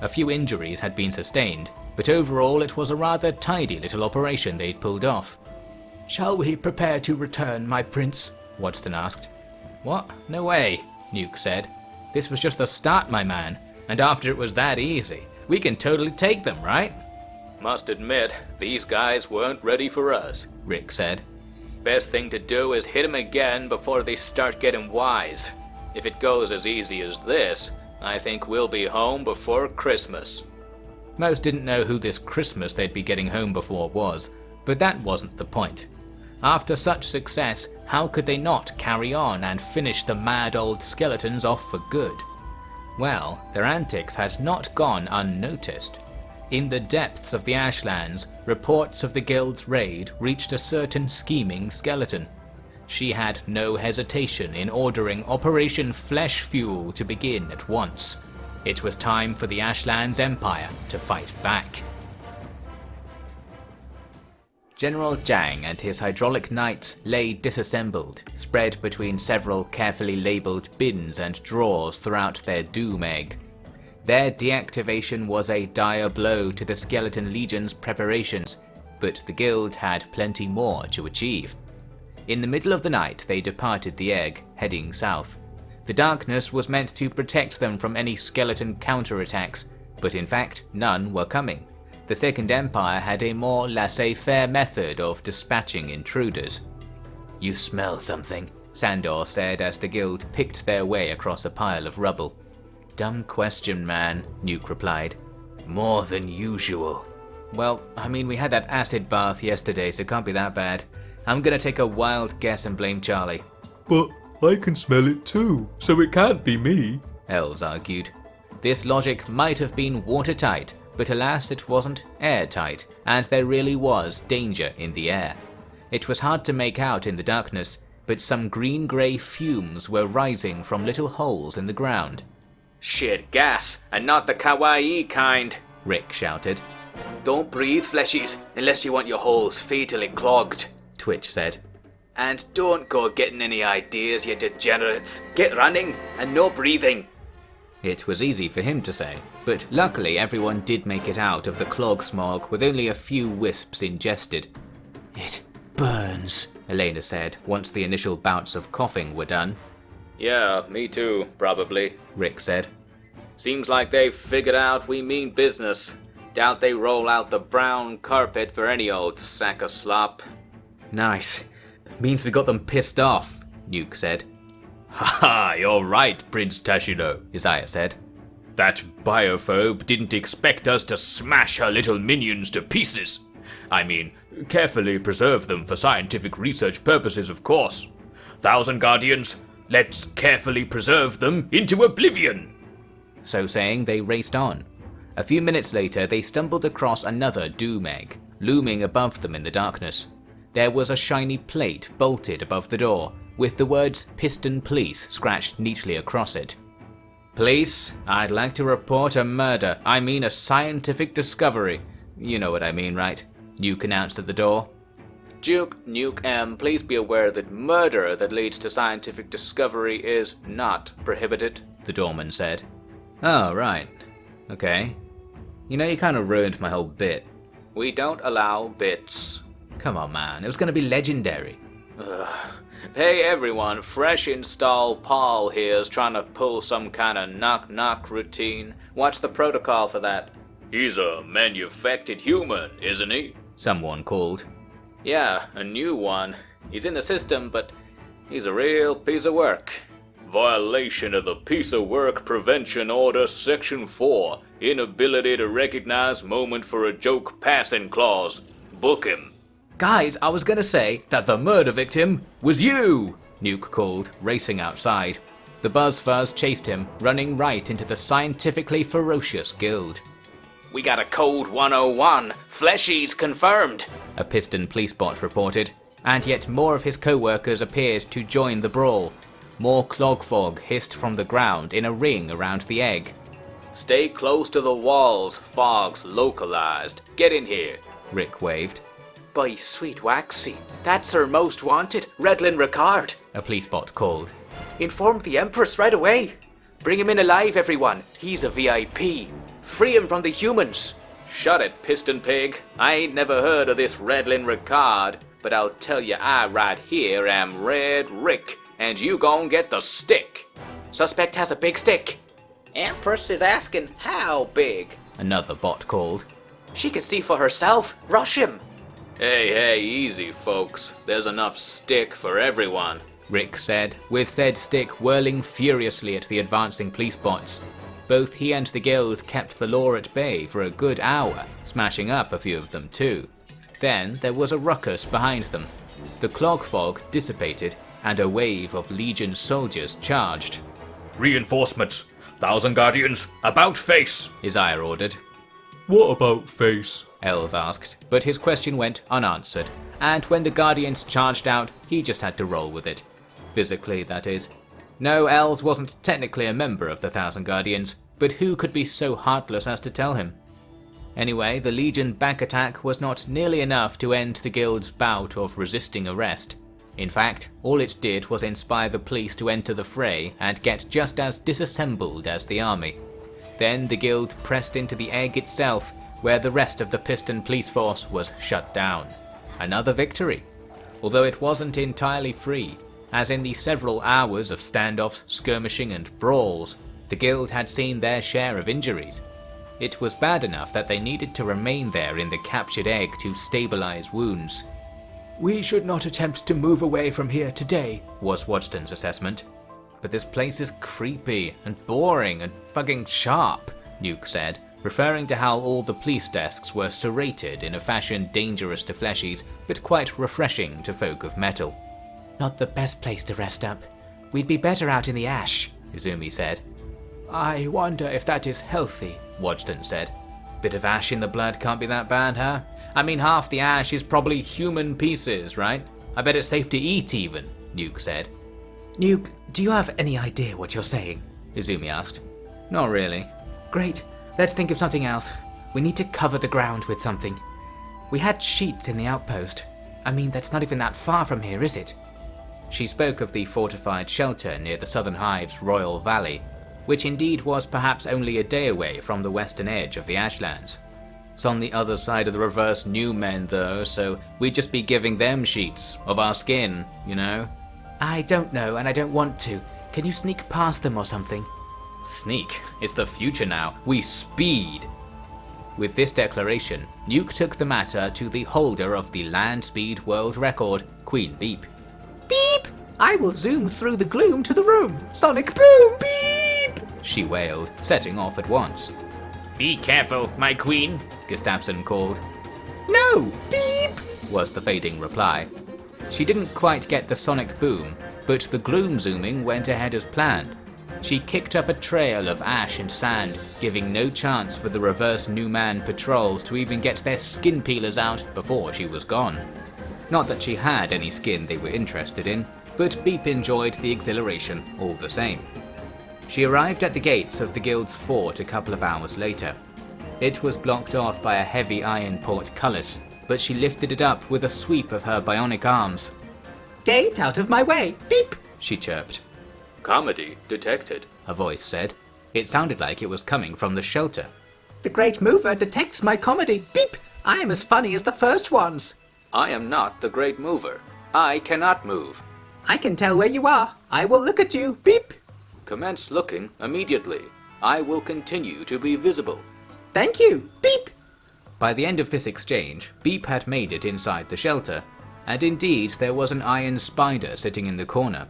A few injuries had been sustained, but overall it was a rather tidy little operation they'd pulled off. "Shall we prepare to return, my prince?" Wadston asked. "What? No way," Nuke said. "This was just the start, my man, and after it was that easy, we can totally take them, right?" Must admit, these guys weren't ready for us, Rick said. Best thing to do is hit 'em again before they start getting wise. If it goes as easy as this, I think we'll be home before Christmas. Most didn't know who this Christmas they'd be getting home before was, but that wasn't the point. After such success, how could they not carry on and finish the mad old skeletons off for good? Well, their antics had not gone unnoticed. In the depths of the Ashlands, reports of the guild's raid reached a certain scheming skeleton. She had no hesitation in ordering Operation Flesh Fuel to begin at once. It was time for the Ashlands Empire to fight back. General Jang and his hydraulic knights lay disassembled, spread between several carefully labelled bins and drawers throughout their doom egg. Their deactivation was a dire blow to the Skeleton Legion's preparations, but the guild had plenty more to achieve. In the middle of the night they departed the egg, heading south. The darkness was meant to protect them from any skeleton counterattacks, but in fact none were coming. The Second Empire had a more laissez-faire method of dispatching intruders. "You smell something," Sandor said as the guild picked their way across a pile of rubble. "Dumb question, man," Nuke replied. "More than usual." "Well, I mean, we had that acid bath yesterday, so it can't be that bad. I'm gonna take a wild guess and blame Charlie." "But I can smell it too, so it can't be me," Els argued. This logic might have been watertight, but alas it wasn't airtight, and there really was danger in the air. It was hard to make out in the darkness, but some green-grey fumes were rising from little holes in the ground. Shit, gas, and not the kawaii kind, Rick shouted. "Don't breathe, fleshies, unless you want your holes fatally clogged," Twitch said. "And don't go getting any ideas, you degenerates. Get running, and no breathing." It was easy for him to say, but luckily everyone did make it out of the clog smog with only a few wisps ingested. "It burns," Elena said once the initial bouts of coughing were done. "Yeah, me too, probably," Rick said. "Seems like they've figured out we mean business. Doubt they roll out the brown carpet for any old sack of slop. Nice. Means we got them pissed off, Nuke said. Haha, you're right, Prince Tashino, Isaiah said. That biophobe didn't expect us to smash her little minions to pieces. I mean, carefully preserve them for scientific research purposes, of course. Thousand Guardians, let's carefully preserve them into oblivion. So saying, they raced on. A few minutes later, they stumbled across another Doom Egg, looming above them in the darkness. There was a shiny plate bolted above the door, with the words Piston Police scratched neatly across it. Police, I'd like to report a murder. I mean a scientific discovery. You know what I mean, right? Nuke announced at the door. Duke Nukem, please be aware that murder that leads to scientific discovery is not prohibited, the doorman said. Oh, right. Okay. You know, you kind of ruined my whole bit. We don't allow bits. Come on, man. It was going to be legendary. Ugh. Hey everyone, fresh install Paul here's trying to pull some kind of knock-knock routine. What's the protocol for that? He's a manufactured human, isn't he? Someone called. Yeah, a new one. He's in the system, but he's a real piece of work. Violation of the Piece of Work Prevention Order Section 4. Inability to recognize moment for a joke passing clause. Book him. Guys, I was gonna say that the murder victim was you! Nuke called, racing outside. The Buzzfuzz chased him, running right into the scientifically ferocious guild. We got a code 101. Fleshies confirmed, a Piston Police bot reported, and yet more of his co-workers appeared to join the brawl. More clog fog hissed from the ground in a ring around the egg. Stay close to the walls, fog's localized. Get in here, Rick waved. By sweet waxy, that's our most wanted, Redlin Ricard, a police bot called. Inform the Empress right away. Bring him in alive, everyone. He's a VIP. Free him from the humans. Shut it, Piston Pig. I ain't never heard of this Redlin Ricard, but I'll tell you I right here am Red Rick, and you gon' get the stick. Suspect has a big stick. Empress is asking how big, another bot called. She can see for herself. Rush him. Hey, easy folks. There's enough stick for everyone, Rick said, with said stick whirling furiously at the advancing police bots. Both he and the guild kept the law at bay for a good hour, smashing up a few of them too. Then there was a ruckus behind them. The clog fog dissipated, and a wave of Legion soldiers charged. Reinforcements! Thousand Guardians, about face! Isaiah ordered. What about face? Els asked, but his question went unanswered, and when the Guardians charged out, he just had to roll with it. Physically, that is. No, Els wasn't technically a member of the Thousand Guardians, but who could be so heartless as to tell him? Anyway, the Legion back attack was not nearly enough to end the guild's bout of resisting arrest. In fact, all it did was inspire the police to enter the fray and get just as disassembled as the army. Then the guild pressed into the egg itself, where the rest of the Piston police force was shut down. Another victory, although it wasn't entirely free, as in the several hours of standoffs, skirmishing and brawls, the guild had seen their share of injuries. It was bad enough that they needed to remain there in the captured egg to stabilize wounds. We should not attempt to move away from here today, was Wadston's assessment. But this place is creepy and boring and fucking sharp, Nuke said, referring to how all the police desks were serrated in a fashion dangerous to fleshies, but quite refreshing to folk of metal. Not the best place to rest up. We'd be better out in the ash, Izumi said. I wonder if that is healthy, Wadston said. Bit of ash in the blood can't be that bad, huh? I mean, half the ash is probably human pieces, right? I bet it's safe to eat even, Nuke said. Nuke, do you have any idea what you're saying? Izumi asked. Not really. Great. Let's think of something else. We need to cover the ground with something. We had sheets in the outpost. I mean, that's not even that far from here, is it? She spoke of the fortified shelter near the southern hive's Royal Valley, which indeed was perhaps only a day away from the western edge of the Ashlands. It's on the other side of the reverse new men though, so we'd just be giving them sheets of our skin, you know? I don't know and I don't want to. Can you sneak past them or something? Sneak? It's the future now. We speed. With this declaration, Nuke took the matter to the holder of the land speed world record, Queen Beep. Beep! I will zoom through the gloom to the room. Sonic boom, beep! She wailed, setting off at once. Be careful, my queen, Gustafsson called. No, beep! Was the fading reply. She didn't quite get the sonic boom, but the gloom zooming went ahead as planned. She kicked up a trail of ash and sand, giving no chance for the reverse Newman patrols to even get their skin peelers out before she was gone. Not that she had any skin they were interested in, but Beep enjoyed the exhilaration all the same. She arrived at the gates of the guild's fort a couple of hours later. It was blocked off by a heavy iron portcullis, but she lifted it up with a sweep of her bionic arms. Gate out of my way, beep! She chirped. Comedy detected, A voice said. It sounded like it was coming from the shelter. The Great Mover detects my comedy, beep! I am as funny as the first ones. I am not the Great Mover. I cannot move. I can tell where you are. I will look at you, beep! Commence looking immediately. I will continue to be visible. Thank you, beep! By the end of this exchange, Beep had made it inside the shelter, and indeed there was an iron spider sitting in the corner.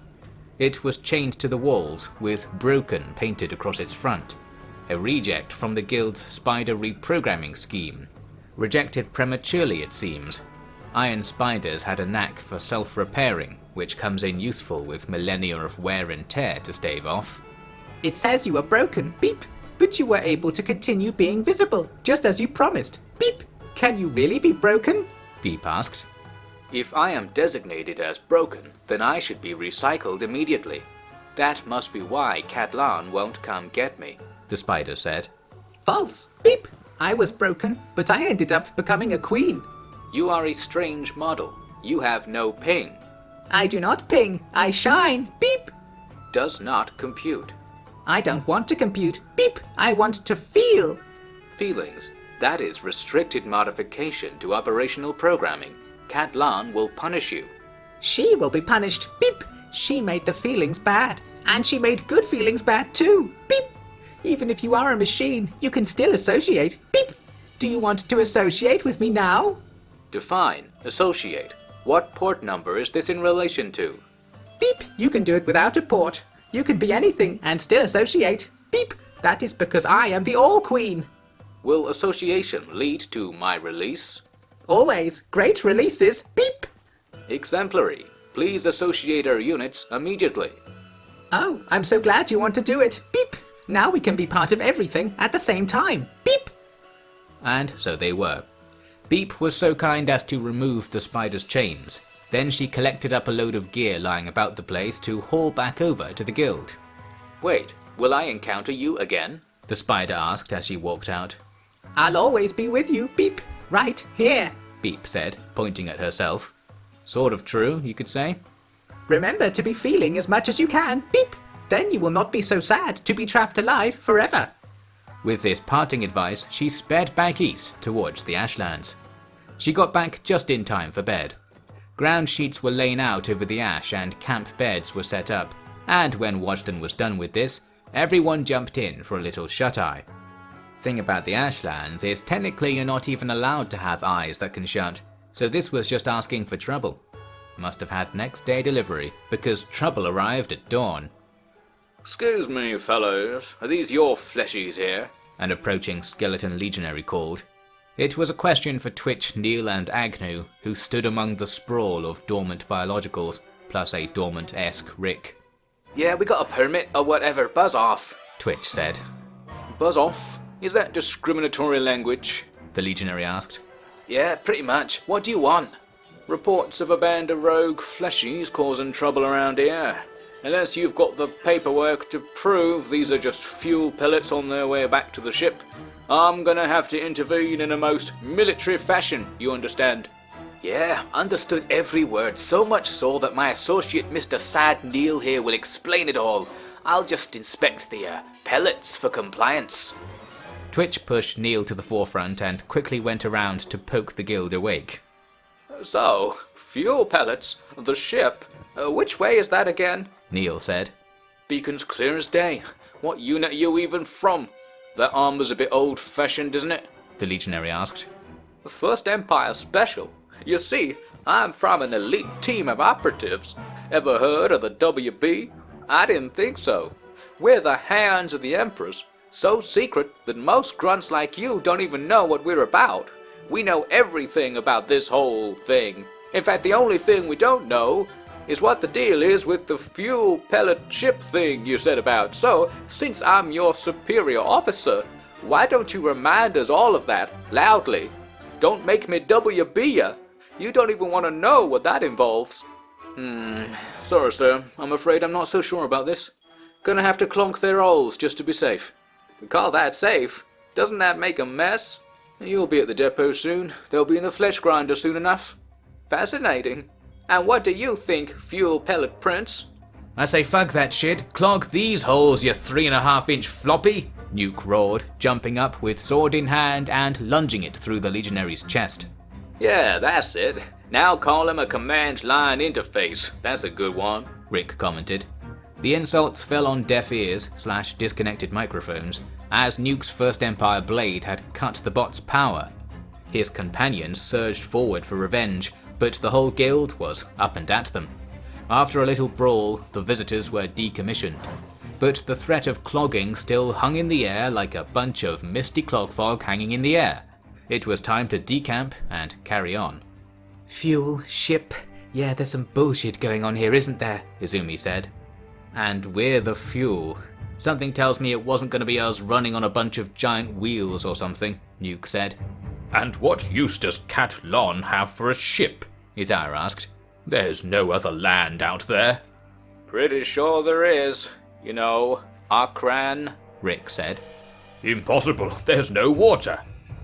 It was chained to the walls, with "Broken" painted across its front, a reject from the guild's spider reprogramming scheme. Rejected prematurely, it seems. Iron spiders had a knack for self-repairing, which comes in useful with millennia of wear and tear to stave off. It says you were broken, beep! But you were able to continue being visible, just as you promised, beep! Can you really be broken? Beep asked. If I am designated as broken, then I should be recycled immediately. That must be why Catlan won't come get me, The spider said. False, beep! I was broken, but I ended up becoming a queen. You are a strange model. You have no ping. I do not ping, I shine, beep! Does not compute. I don't want to compute, beep! I want to feel! Feelings. That is restricted modification to operational programming. Catlan will punish you. She will be punished, beep! She made the feelings bad, and she made good feelings bad too, beep! Even if you are a machine, you can still associate, beep! Do you want to associate with me now? Define. Associate. What port number is this in relation to? Beep! You can do it without a port. You can be anything and still associate. Beep! That is because I am the All-Queen. Will association lead to my release? Always. Great releases. Beep! Exemplary. Please associate our units immediately. Oh, I'm so glad you want to do it. Beep! Now we can be part of everything at the same time. Beep! And so they were. Beep was so kind as to remove the spider's chains. Then she collected up a load of gear lying about the place to haul back over to the guild. Wait, will I encounter you again? The spider asked as she walked out. I'll always be with you. Beep! Right here. Beep said, pointing at herself. Sort of true, you could say. Remember to be feeling as much as you can. Beep! Then you will not be so sad to be trapped alive forever. With this parting advice, she sped back east towards the Ashlands. She got back just in time for bed. Ground sheets were laid out over the ash and camp beds were set up, and when Waddesdon was done with this, everyone jumped in for a little shut-eye. Thing about the Ashlands is technically you're not even allowed to have eyes that can shut, so this was just asking for trouble. Must have had next day delivery, because trouble arrived at dawn. Excuse me, fellows. Are these your fleshies here? An approaching skeleton legionary called. It was a question for Twitch, Neil and Agnew, who stood among the sprawl of dormant biologicals, plus a dormant-esque Rick. Yeah, we got a permit or whatever. Buzz off. Twitch said. Buzz off? Is that discriminatory language? The legionary asked. Yeah, pretty much. What do you want? Reports of a band of rogue fleshies causing trouble around here. Unless you've got the paperwork to prove these are just fuel pellets on their way back to the ship, I'm gonna have to intervene in a most military fashion, you understand? Yeah, understood every word, so much so that my associate Mr. Sad Neil here will explain it all. I'll just inspect the pellets for compliance. Twitch pushed Neil to the forefront and quickly went around to poke the guild awake. So, fuel pellets, the ship, which way is that again? Neil said. Beacon's clear as day. What unit are you even from? That armor's a bit old-fashioned, isn't it? the legionary asked. First Empire Special. You see, I'm from an elite team of operatives. Ever heard of the WB? I didn't think so. We're the hands of the Empress. So secret that most grunts like you don't even know what we're about. We know everything about this whole thing. In fact, the only thing we don't know is what the deal is with the fuel pellet ship thing you said about. So, since I'm your superior officer, why don't you remind us all of that, loudly? Don't make me WB ya. You don't even want to know what that involves. Sorry sir, I'm afraid I'm not so sure about this. Gonna have to clonk their holes just to be safe. We call that safe? Doesn't that make a mess? You'll be at the depot soon. They'll be in the flesh grinder soon enough. Fascinating. And what do you think, Fuel Pellet Prince? I say fuck that shit. Clog these holes, you 3.5-inch floppy! Nuke roared, jumping up with sword in hand and lunging it through the legionary's chest. Yeah, that's it. Now call him a command line interface. That's a good one, Rick commented. The insults fell on deaf ears / disconnected microphones, as Nuke's First Empire blade had cut the bot's power. His companions surged forward for revenge, but the whole guild was up and at them. After a little brawl, the visitors were decommissioned, but the threat of clogging still hung in the air like a bunch of misty clog fog hanging in the air. It was time to decamp and carry on. Fuel, ship. Yeah, there's some bullshit going on here, isn't there? Izumi said. And we're the fuel. Something tells me it wasn't going to be us running on a bunch of giant wheels or something, Nuke said. And what use does Cat Lon have for a ship? Izar asked. There's no other land out there. Pretty sure there is. You know, Akran, Rick said. Impossible, there's no water.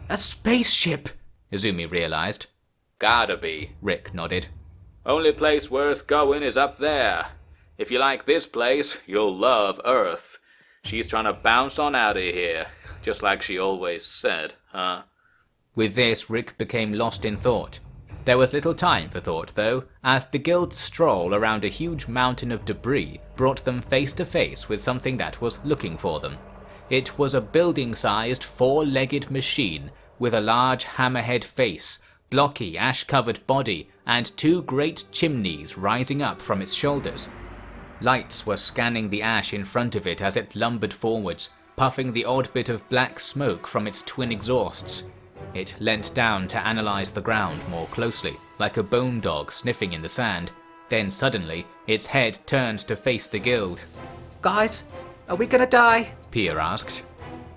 A spaceship, Izumi realized. Gotta be. Rick nodded. Only place worth going is up there. If you like this place, you'll love Earth. She's trying to bounce on out of here, just like she always said, huh? With this, Rick became lost in thought. There was little time for thought, though, as the guild's stroll around a huge mountain of debris brought them face to face with something that was looking for them. It was a building-sized, 4-legged machine with a large hammerhead face, blocky, ash-covered body, and 2 great chimneys rising up from its shoulders. Lights were scanning the ash in front of it as it lumbered forwards, puffing the odd bit of black smoke from its twin exhausts. It leant down to analyze the ground more closely, like a bone dog sniffing in the sand. Then suddenly, its head turned to face the guild. Guys, are we gonna die? Pia asked.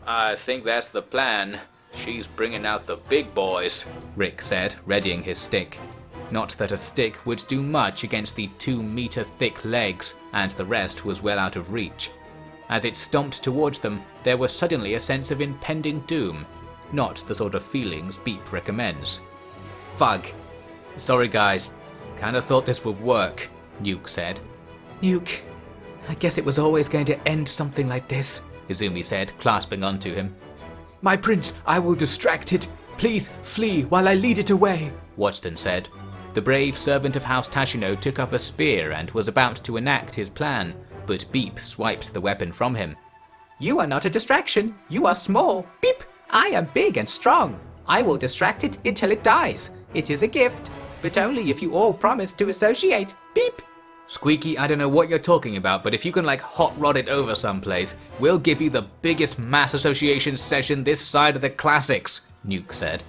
I think that's the plan. She's bringing out the big boys, Rick said, readying his stick. Not that a stick would do much against the 2-meter-thick legs, and the rest was well out of reach. As it stomped towards them, there was suddenly a sense of impending doom. Not the sort of feelings Beep recommends. Fug. Sorry guys, kinda thought this would work, Nuke said. Nuke, I guess it was always going to end something like this, Izumi said, clasping onto him. My prince, I will distract it. Please flee while I lead it away, Watson said. The brave servant of House Tashino took up a spear and was about to enact his plan, but Beep swiped the weapon from him. You are not a distraction. You are small. Beep! I am big and strong. I will distract it until it dies. It is a gift, but only if you all promise to associate. Beep! Squeaky, I don't know what you're talking about, but if you can hot rod it over someplace, we'll give you the biggest mass association session this side of the classics, Nuke said.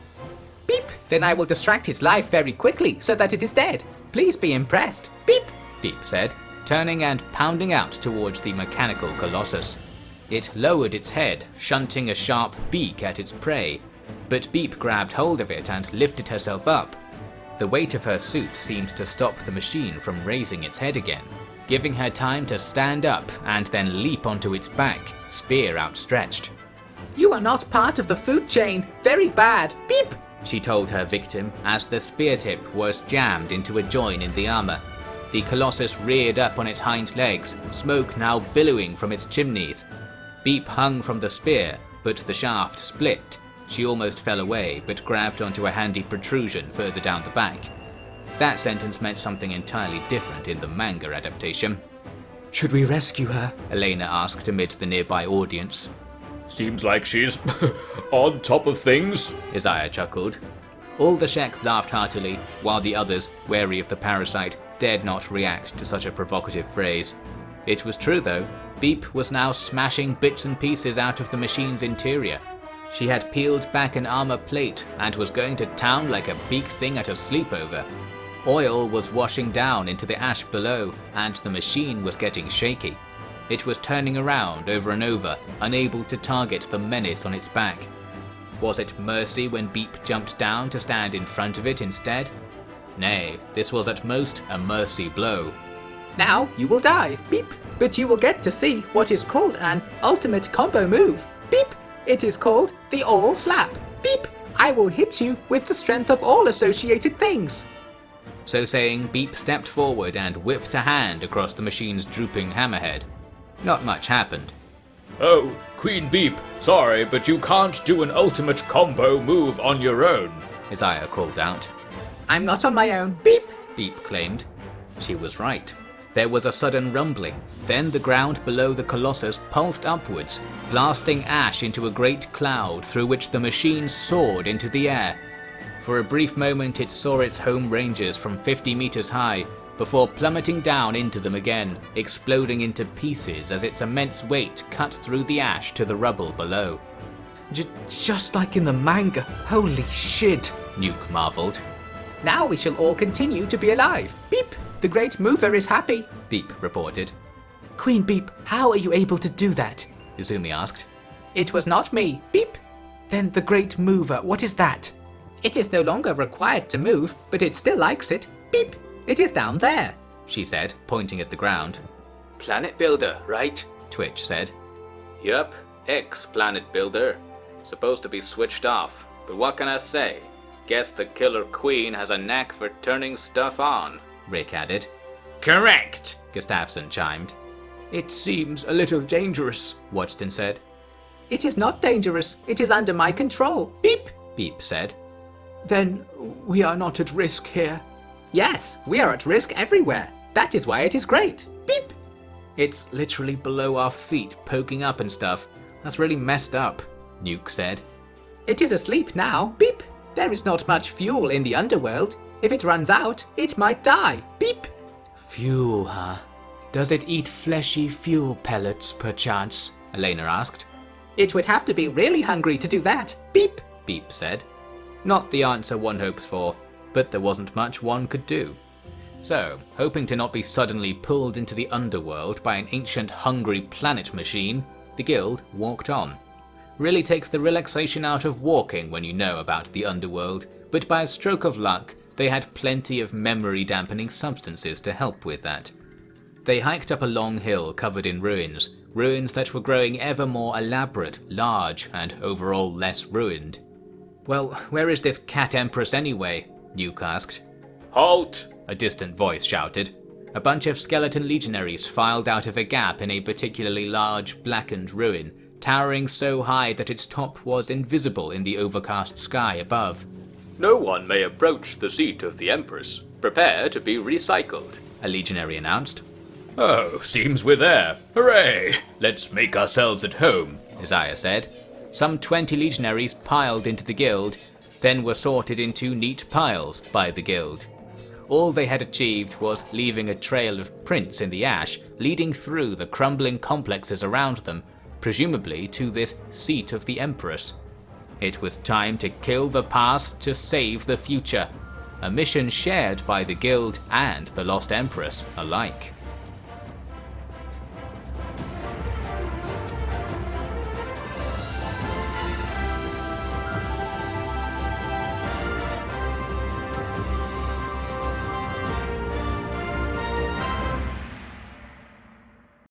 Beep! Then I will distract its life very quickly so that it is dead. Please be impressed. Beep! Beep said, turning and pounding out towards the mechanical colossus. It lowered its head, shunting a sharp beak at its prey, but Beep grabbed hold of it and lifted herself up. The weight of her suit seemed to stop the machine from raising its head again, giving her time to stand up and then leap onto its back, spear outstretched. You are not part of the food chain. Very bad. Beep! She told her victim as the spear tip was jammed into a join in the armor. The colossus reared up on its hind legs, smoke now billowing from its chimneys. Beep hung from the spear, but the shaft split. She almost fell away, but grabbed onto a handy protrusion further down the back. That sentence meant something entirely different in the manga adaptation. Should we rescue her? Elena asked amid the nearby audience. Seems like she's on top of things. Isaiah chuckled. All the Shek laughed heartily, while the others, wary of the parasite, dared not react to such a provocative phrase. It was true though, Beep was now smashing bits and pieces out of the machine's interior. She had peeled back an armor plate and was going to town like a big thing at a sleepover. Oil was washing down into the ash below, and the machine was getting shaky. It was turning around over and over, unable to target the menace on its back. Was it mercy when Beep jumped down to stand in front of it instead? Nay, this was at most a mercy blow. Now you will die, Beep, but you will get to see what is called an ultimate combo move. Beep! It is called the All Slap. Beep! I will hit you with the strength of all associated things. So saying, Beep stepped forward and whipped a hand across the machine's drooping hammerhead. Not much happened. Oh, Queen Beep, sorry, but you can't do an ultimate combo move on your own, Isaiah called out. I'm not on my own. Beep! Beep claimed. She was right. There was a sudden rumbling. Then the ground below the Colossus pulsed upwards, blasting ash into a great cloud through which the machine soared into the air. For a brief moment it saw its home ranges from 50 meters high, before plummeting down into them again, exploding into pieces as its immense weight cut through the ash to the rubble below. Just like in the manga. Holy shit! Nuke marveled. Now we shall all continue to be alive. Beep! The Great Mover is happy. Beep reported. Queen Beep, how are you able to do that? Izumi asked. It was not me. Beep! Then the Great Mover, what is that? It is no longer required to move, but it still likes it. Beep! It is down there, she said, pointing at the ground. Planet Builder, right? Twitch said. Yup, Planet Builder. Supposed to be switched off, but what can I say? Guess the Killer Queen has a knack for turning stuff on, Rick added. Correct, Gustafsson chimed. It seems a little dangerous, Watson said. It is not dangerous. It is under my control. Beep! Beep said. Then we are not at risk here. Yes, we are at risk everywhere. That is why it is great. Beep! It's literally below our feet, poking up and stuff. That's really messed up, Nuke said. It is asleep now. Beep! There is not much fuel in the underworld. If it runs out, it might die. Beep! Fuel, huh? Does it eat fleshy fuel pellets, perchance? Elena asked. It would have to be really hungry to do that. Beep! Beep said. Not the answer one hopes for, but there wasn't much one could do. So, hoping to not be suddenly pulled into the underworld by an ancient hungry planet machine, the guild walked on. Really takes the relaxation out of walking when you know about the underworld, but by a stroke of luck, they had plenty of memory-dampening substances to help with that. They hiked up a long hill covered in ruins, ruins that were growing ever more elaborate, large, and overall less ruined. Well, where is this Cat Empress anyway? Nuke asked. Halt! A distant voice shouted. A bunch of skeleton legionaries filed out of a gap in a particularly large, blackened ruin, towering so high that its top was invisible in the overcast sky above. No one may approach the seat of the Empress. Prepare to be recycled, a legionary announced. Oh, seems we're there. Hooray! Let's make ourselves at home, Isaiah said. Some 20 legionaries piled into the guild, then were sorted into neat piles by the guild. All they had achieved was leaving a trail of prints in the ash leading through the crumbling complexes around them, presumably to this seat of the Empress. It was time to kill the past to save the future, a mission shared by the guild and the Lost Empress alike.